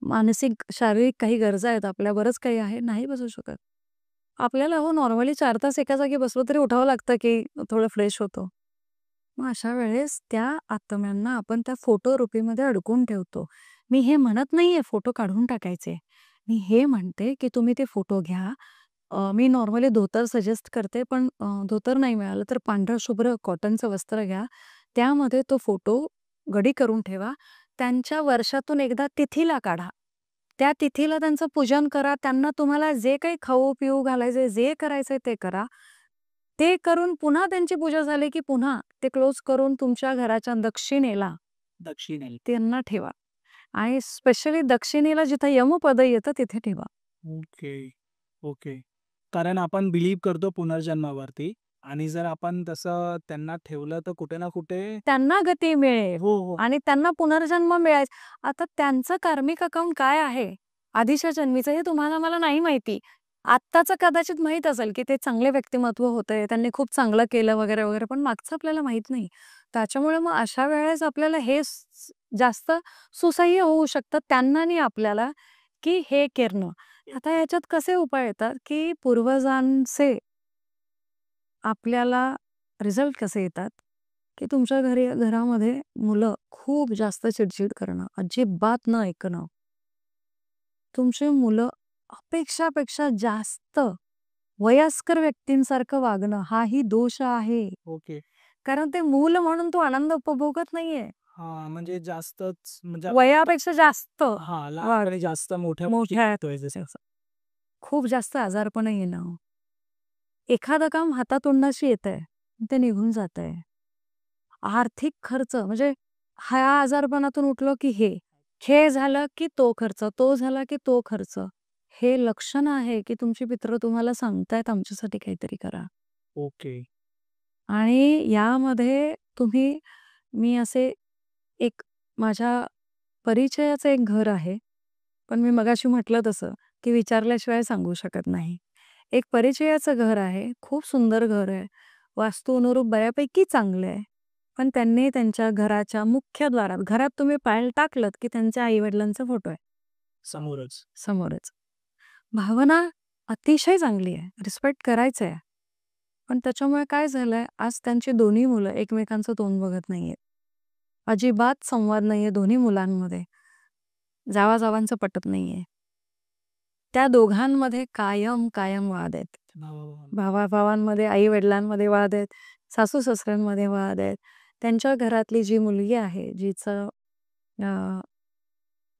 मानसिक, शारीरिक काही गरजा आहेत आपल्या, बरंच काही आहे, नाही बसू शकत. आपल्याला नॉर्मली 4 तास एका जागी बसलो तरी उठावं लागतं की थोडं फ्रेश होतो. मग अशा वेळेस त्या आत्म्यांना आपण त्या फोटो रुपीमध्ये अडकून ठेवतो. मी हे म्हणत नाहीये फोटो काढून टाकायचे. मी हे म्हणते की तुम्ही ते फोटो घ्या. मी नॉर्मली धोतर सजेस्ट करते, पण धोतर नाही मिळालं तर पांढरं शुभ्र कॉटनचं वस्त्र घ्या. त्यामध्ये तो फोटो गडी करून ठेवा. त्यांच्या वर्षातून एकदा तिथीला काढा. त्या तिथीला त्यांचं पूजन करा. त्यांना तुम्हाला जे काही खाऊ-पिऊ घालायचंय, जे करायचंय ते करा. ते करून पुन्हा त्यांची पूजा झाली की पुन्हा ते क्लोज करून तुमच्या घराच्या दक्षिणेला दक्षिणेला. त्यांना ठेवा. आणि स्पेशली दक्षिणेला जिथं यमपद येतं तिथे ठेवा. ओके. ओके. कारण आपण बिलीव्ह करतो पुनर्जन्मावरती आणि जर आपण तसं त्यांना ठेवलं तर कुठे ना कुठे त्यांना गती मिळेल हो. आणि त्यांना पुनर्जन्म मिळायचा. आता त्यांचं कार्मिक अकाउंट काय आहे आधीच्या जन्मीचं हे तुम्हाला मला नाही माहिती. आत्ताचं कदाचित माहित असेल की ते चांगले व्यक्तिमत्व होते, त्यांनी खूप चांगलं केलं वगैरे वगैरे, पण मागचं आपल्याला माहित नाही. त्याच्यामुळे मग अशा वेळेस आपल्याला हे जास्त सुसह्य होऊ शकतं त्यांना आणि आपल्याला की हे करणं. आता याच्यात कसे उपाय येतात की पूर्वजांचे आपल्याला रिझल्ट कसे येतात की तुमच्या घरामध्ये मुलं खूप जास्त चिडचिड करणं, अजिबात न ऐकणं. तुमची मुलं अपेक्षापेक्षा जास्त वयस्कर व्यक्तींसारखं वागणं, हाही दोष आहे. ओके. कारण ते मूल म्हणून तो आनंद उपभोगत नाहीये. म्हणजे जास्तच म्हणजे वयापेक्षा जास्त लहानपणी जास्त मोठ्या मोठ्या शिकतोय जसं. खूप जास्त आजारपण येणं. एखादं काम हातातोंडाशी येतंय, ते निघून जातंय. आर्थिक खर्च म्हणजे ह्या आजारपणातून उठलो की हे झालं की तो खर्च, तो झाला की तो खर्च. हे लक्षण आहे की तुमचे पित्र तुम्हाला सांगतायत आमच्यासाठी काहीतरी करा. ओके. आणि यामध्ये मी असे एक माझ्या परिचयाचं एक घर आहे. पण मी मगाशी म्हटलं तसं की विचारल्याशिवाय सांगू शकत नाही. एक परिचयाचं घर आहे, खूप सुंदर घर आहे. वास्तू अनुरूप बऱ्यापैकी चांगलं आहे. पण त्यांनी त्यांच्या घराच्या मुख्यद्वारात, घरात तुम्ही पाय टाकलत की त्यांच्या आई-वडिलांचा फोटो आहे समोरच. भावना अतिशय चांगली आहे, रिस्पेक्ट करायचं आहे. पण त्याच्यामुळे काय झालंय, आज त्यांची दोन्ही मुलं एकमेकांचं तोंड बघत नाहीयेत. अजिबात संवाद नाहीये दोन्ही मुलांमध्ये. जावा-जावांचं पटत नाहीये. त्या दोघांमध्ये कायम वाद आहेत. भावा-भावांमध्ये, आई-वडिलांमध्ये वाद आहेत, सासू-सासऱ्यांमध्ये वाद आहेत. त्यांच्या घरातली जी मुलगी आहे, जिचं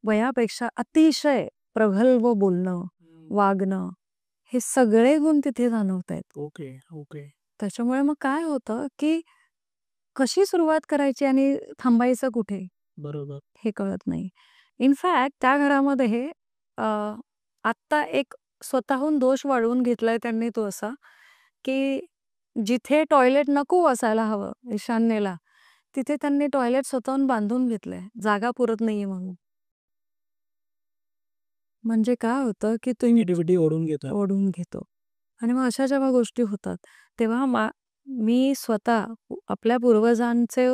वयापेक्षा अतिशय प्रगल्भ बोलणं, वागणं, हे सगळे गुण तिथे जाणवतायत. ओके. त्याच्यामुळे मग काय होतं की कशी सुरुवात करायची आणि थांबायचं कुठे बरोबर. हे कळत नाही. इनफॅक्ट त्या घरामध्ये आत्ता एक स्वतःहून दोष वाढवून घेतलाय त्यांनी तो असा की जिथे टॉयलेट नको असायला हवं ईशान्येला, तिथे त्यांनी टॉयलेट स्वतःहून बांधून घेतलंय, जागा पुरत नाहीये म्हणून. म्हणजे काय होतं की तुम्ही निगेटिव्हिटी ओढून घेतो. आणि मग अशा जेव्हा गोष्टी होतात तेव्हा मी स्वतः आपल्या पूर्वजांचे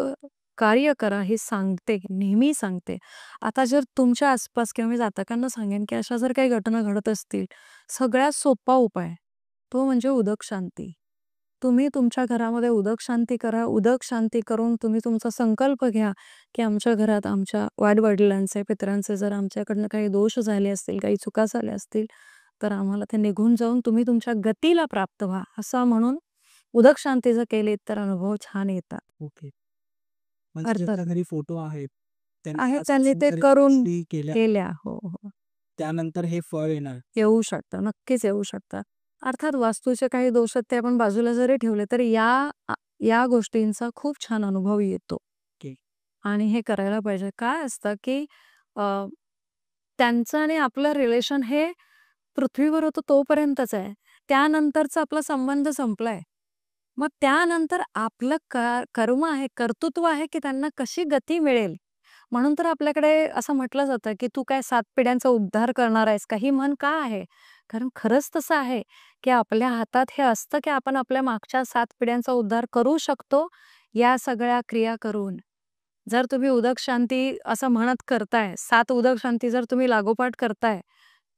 कार्य करा हे सांगते, नेहमी सांगते. आता जर तुमच्या आसपास किंवा मी जातकांना सांगेन की अशा जर काही घटना घडत असतील, सगळ्यात सोपा उपाय तो म्हणजे उदक शांती. तुम्ही तुमच्या घरामध्ये उदक शांती करा. उदक शांती करून तुम्ही तुमचा संकल्प घ्या की आमच्या घरात आमच्या वाडवडिलांचे, पितरांचे जर आमच्याकडनं काही दोष झाले असतील, काही चुका झाल्या असतील, तर आम्हाला ते निघून जाऊन तुम्ही तुमच्या गतीला प्राप्त व्हा, असं म्हणून उदक शांती जर केलीत तर अनुभव छान येतात. ओके. म्हणजे ज्याच्या घरी फोटो आहेत त्यांनी ते करून केल्या. हो. त्यानंतर हे फळ येऊ शकतं, नक्कीच येऊ शकतं. अर्थात वास्तूचे काही दोष आहेत ते आपण बाजूला जरी ठेवले तरी या गोष्टींचा खूप छान अनुभव येतो. आणि हे करायला पाहिजे. काय असतं की त्यांचं आणि आपलं रिलेशन हे पृथ्वीवर होतं तोपर्यंतच आहे. त्यानंतरचा आपला संबंध संपलाय. मग त्यानंतर आपलं कर्म आहे, कर्तृत्व आहे की त्यांना कशी गती मिळेल म्हणून तर आपल्याकडे असं म्हटलं जातं, की "तू काय 7 पिढ्यांचा उद्धार करणार आहेस का?" ही म्हण का आहे? कारण खरंच तसं आहे, की आपल्या हातात हे असतं, की आपण आपल्या मागच्या 7 पिढ्यांचा उद्धार करू शकतो, या सगळ्या क्रिया करून. जर तुम्ही उदक शांती असं म्हणत करताय, 7 उदक शांती जर तुम्ही लागोपाठ करताय,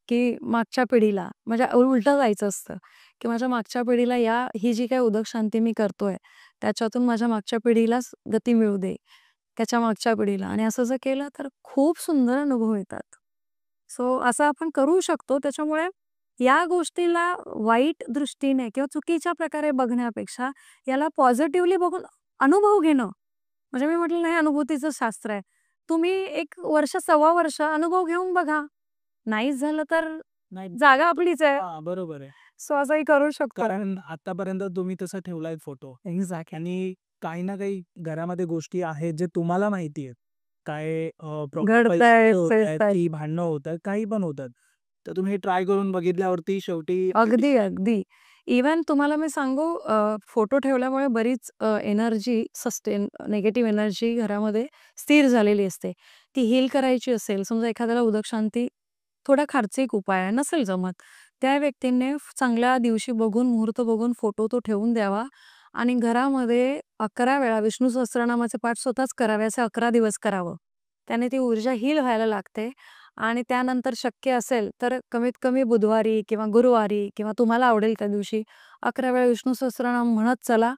की मागच्या पिढीला म्हणजे उलटं जायचं असतं, की माझ्या मागच्या पिढीला ही जी काही उदक शांती मी करतोय, त्याच्यातून माझ्या मागच्या पिढीलाच गती मिळू दे. त्याच्या मागच्या पिढीला आणि असं जर केलं तर खूप सुंदर अनुभव येतात. सो असं आपण करू शकतो. त्याच्यामुळे या गोष्टीला वाईट दृष्टीने किंवा चुकीच्या प्रकारे बघण्यापेक्षा याला पॉझिटिव्हली बघून अनुभव घेणं. म्हणजे मी म्हटलं नाही अनुभूतीचं शास्त्र आहे. तुम्ही 1 वर्ष, सव्वा वर्ष अनुभव घेऊन बघा. नाहीच झालं तर नाही. जागा आपलीच आहे. बरोबर आहे. सो असंही करू शकतो. कारण आतापर्यंत तुम्ही तसा ठेवलाय फोटो एक्झॅक्टली. आणि काही ना काही घरामध्ये गोष्टी आहेत जे तुम्हाला माहिती आहेत. काय घडतंय, पैसे होतायत, फिरतंय. की भांडणं होतात, काही पण होतात. तर तुम्ही ट्राय करून बघितल्यावरती शेवटी अगदी, अगदी. इव्हन तुम्हाला मी सांगू फोटो ठेवल्यामुळे बरीच एनर्जी निगेटिव्ह एनर्जी घरामध्ये स्थिर झालेली असते. ती हील करायची असेल, समजा एखाद्याला उदक शांती थोडा खर्चिक उपाय आहे, नसेल जमत. त्या व्यक्तीने चांगल्या दिवशी बघून, मुहूर्त बघून फोटो तो ठेवून द्यावा आणि घरामध्ये 11 वेळा विष्णू सहस्त्रनामाचे पाठ स्वतःच करावे, असे 11 दिवस करावं. त्याने ती ऊर्जा हील व्हायला लागते आणि त्यानंतर शक्य असेल तर कमीत कमी बुधवारी किंवा गुरुवारी किंवा तुम्हाला आवडेल त्या दिवशी 11 वेळा विष्णू सहस्त्रनाम म्हणत चला.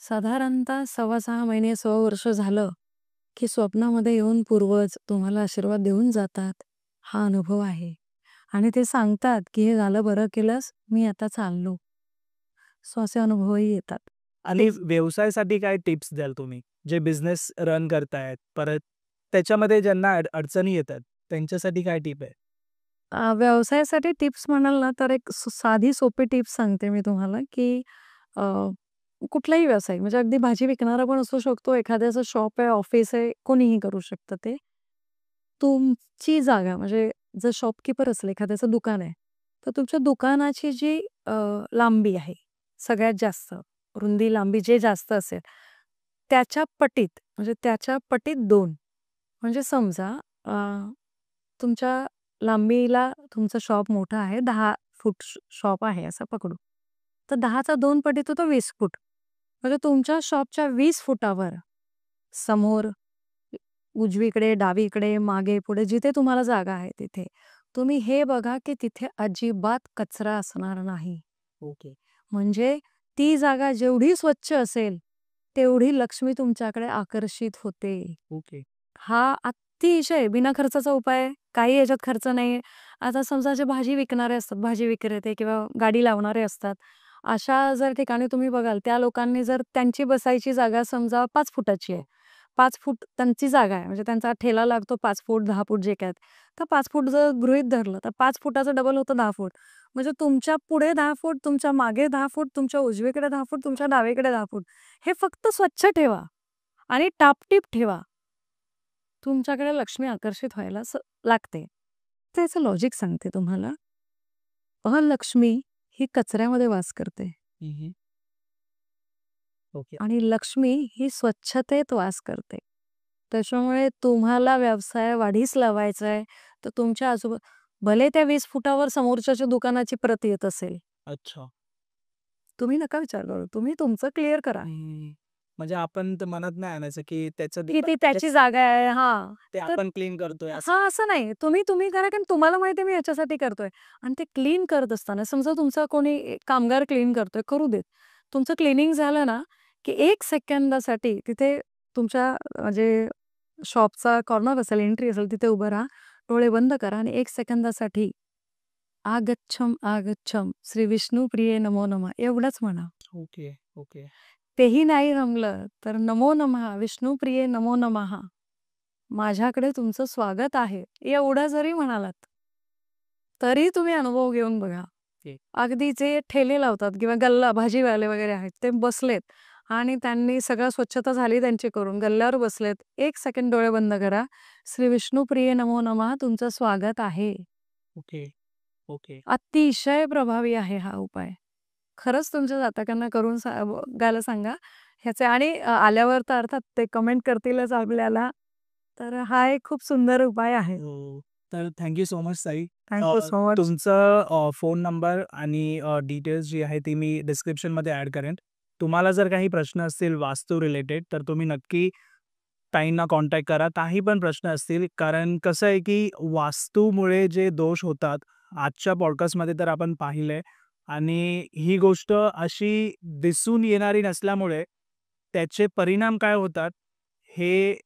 साधारणतः 6.25 महिने, सव्वा वर्ष झालं, की स्वप्नामध्ये येऊन पूर्वज तुम्हाला आशीर्वाद देऊन जातात. हा अनुभव आहे. आणि ते सांगतात, की "हे झालं बरं केलंस, मी आता चाललो." सो असे अनुभवही येतात. आणि व्यवसायासाठी काय टिप्स द्याल तुम्ही? जे बिझनेस रन करतायत, परत त्याच्यामध्ये ज्यांना अडचणी येतात, त्यांच्यासाठी काय टिप आहे? व्यवसायासाठी टिप्स म्हणाल ना, तर एक साधी सोपी टिप्स सांगते मी तुम्हाला, की अ, कुठलाही व्यवसाय म्हणजे अगदी भाजी विकणारा पण असू शकतो, एखाद्याचं शॉप आहे, ऑफिस आहे, कोणीही करू शकतं ते. तुमची जागा म्हणजे जर शॉपकीपर असेल, एखाद्याचं दुकान आहे, तर तुमच्या दुकानाची जी लांबी आहे, सगळ्यात जास्त रुंदी, लांबी जे जास्त असेल, त्याच्या पटीत म्हणजे त्याच्या पटीत 2 म्हणजे समजा अ, तुमच्या लांबीला तुमचं शॉप मोठं आहे, 10 फूट शॉप आहे असं पकडू. तर 10चा 2 पटीत होतो 20 फूट. म्हणजे तुमच्या शॉपच्या 20 फुटावर समोर, उजवीकडे, डावीकडे, मागे, पुढे जिथे तुम्हाला जागा आहे तिथे. तुम्ही हे बघा, की तिथे अजिबात कचरा असणार नाही. ओके. म्हणजे ती जागा जेवढी स्वच्छ असेल, तेवढी लक्ष्मी तुमच्याकडे आकर्षित होते. ओके. हा अतिशय बिना खर्चाचा उपाय आहे. काही याच्यात खर्च नाहीये. आता समजा जे भाजी विकणारे असतात, भाजी विक्रेते किंवा गाडी लावणारे असतात. अशा जर ठिकाणी तुम्ही बघाल, त्या लोकांनी जर त्यांची बसायची जागा समजा 5 फुटाची आहे. 5 फूट त्यांची जागा आहे. म्हणजे त्यांचा ठेला लागतो 5 फूट, 10 फूट जे काय आहेत. तर 5 फूट जर गृहीत धरलं, तर 5 फुटाचं डबल होतं 10 फूट. म्हणजे तुमच्या पुढे 10 फूट, तुमच्या मागे 10 फूट, तुमच्या उजवीकडे 10 फूट, तुमच्या डावीकडे 10 फूट. हे फक्त स्वच्छ ठेवा आणि टापटीप ठेवा. तुमच्याकडे लक्ष्मी आकर्षित व्हायला लागते. त्याचं लॉजिक सांगते तुम्हाला. लक्ष्मी ही कचऱ्यामध्ये वास करते ओके. आणि लक्ष्मी ही स्वच्छतेत वास करते. त्याच्यामुळे तुम्हाला व्यवसाय वाढीस लावायचा आहे, तर तुमच्या भले त्या 20 फुटावर समोरच्याच्या दुकानाची प्रत येत असेल. अच्छा. तुम्ही नका विचार करू. तुम्ही तुमचं क्लिअर करा. म्हणजे आपण तर मनात नाही आणायचं, की त्याचं की ती दुकान त्याची जागा आहे. हां. ते तर आपण क्लीन करतोय असं. हां, असं नाही. तुम्ही तुम्ही करा कारण तुम्हाला माहिती आहे मी ह्याच्यासाठी करतोय आणि ते क्लीन करत असताना समजा तुमचा कोणी कामगार क्लीन करतोय, करू देत. तुमचं क्लीनिंग झालं ना, की 1 सेकंदासाठी तिथे तुमच्या जे शॉपचा कॉर्नर असेल, एंट्री असेल तिथे उभं राहा. डोळे बंद करा आणि 1 सेकंदासाठी "आगच्छम, आगच्छम, श्री विष्णुप्रिये नमो नमः" एवढंच म्हणा. Okay, okay. तेही नाही जमलं तर "नमो नमः, विष्णुप्रिये नमो नमः." माझ्याकडे तुमचं स्वागत आहे, एवढं जरी म्हणालात, तरी तुम्ही अनुभव घेऊन बघा. ओके. अगदी जे ठेले लावतात किंवा गल्ला भाजीवाले वगैरे आहेत, ते बसलेत आणि त्यांनी सगळं स्वच्छता झाली त्यांची करून, गल्ल्यावर बसलेत. 1 सेकंड डोळे बंद करा. श्री विष्णुप्रिये नमो नमः, तुमचं स्वागत आहे. Okay, okay. अतिशय प्रभावी आहे हा उपाय. खरंच तुमच्या जातकांना करून बघायला सांगा ह्याचे आणि आल्यावर तर अर्थात ते कमेंट करतीलच आपल्याला. तर हा एक खूप सुंदर उपाय आहे. हो. तर थँक्यू सो मच ताई. Thank you so much. तुमचं फोन नंबर आणि डिटेल्स जी आहे ती मी डिस्क्रिप्शनमध्ये ॲड करेन. तुम्हाला जर काही प्रश्न असतील वास्तू रिलेटेड तर तुम्ही नक्की ताईंना कॉन्टॅक्ट करा. काही पण प्रश्न असतील कारण कसं आहे की वास्तूमुळे जे दोष होतात आजच्या पॉडकास्टमध्ये तर आपण पाहिलंय आणि ही गोष्ट अशी दिसून येणारी नसल्यामुळे त्याचे परिणाम काय होतात हे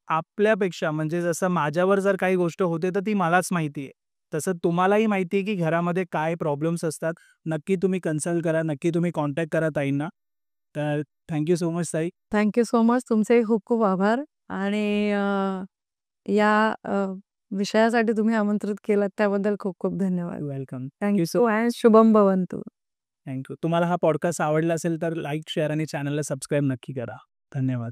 आपल्यापेक्षा म्हणजे जसं माझ्यावर जर काही गोष्ट होते तर ती मलाच माहिती आहे. तसं तुम्हालाही माहिती आहे की घरामध्ये काय प्रॉब्लेम्स असतात. नक्की तुम्ही कन्सल्ट करा. नक्की तुम्ही कॉन्टॅक्ट करा ताईंना. तर थँक सो मच ताई. Thank you so much. तुमचे खूप खूप आभार आणि या विषयासाठी तुम्ही आमंत्रित केलात त्याबद्दल खूप खूप धन्यवाद. वेलकम. थँक्यू अँड शुभम भवंतु. थँक तुम्हाला हा पॉडकास्ट आवडला असेल तर लाईक, शेअर आणि चॅनलला सबस्क्राईब नक्की करा. धन्यवाद.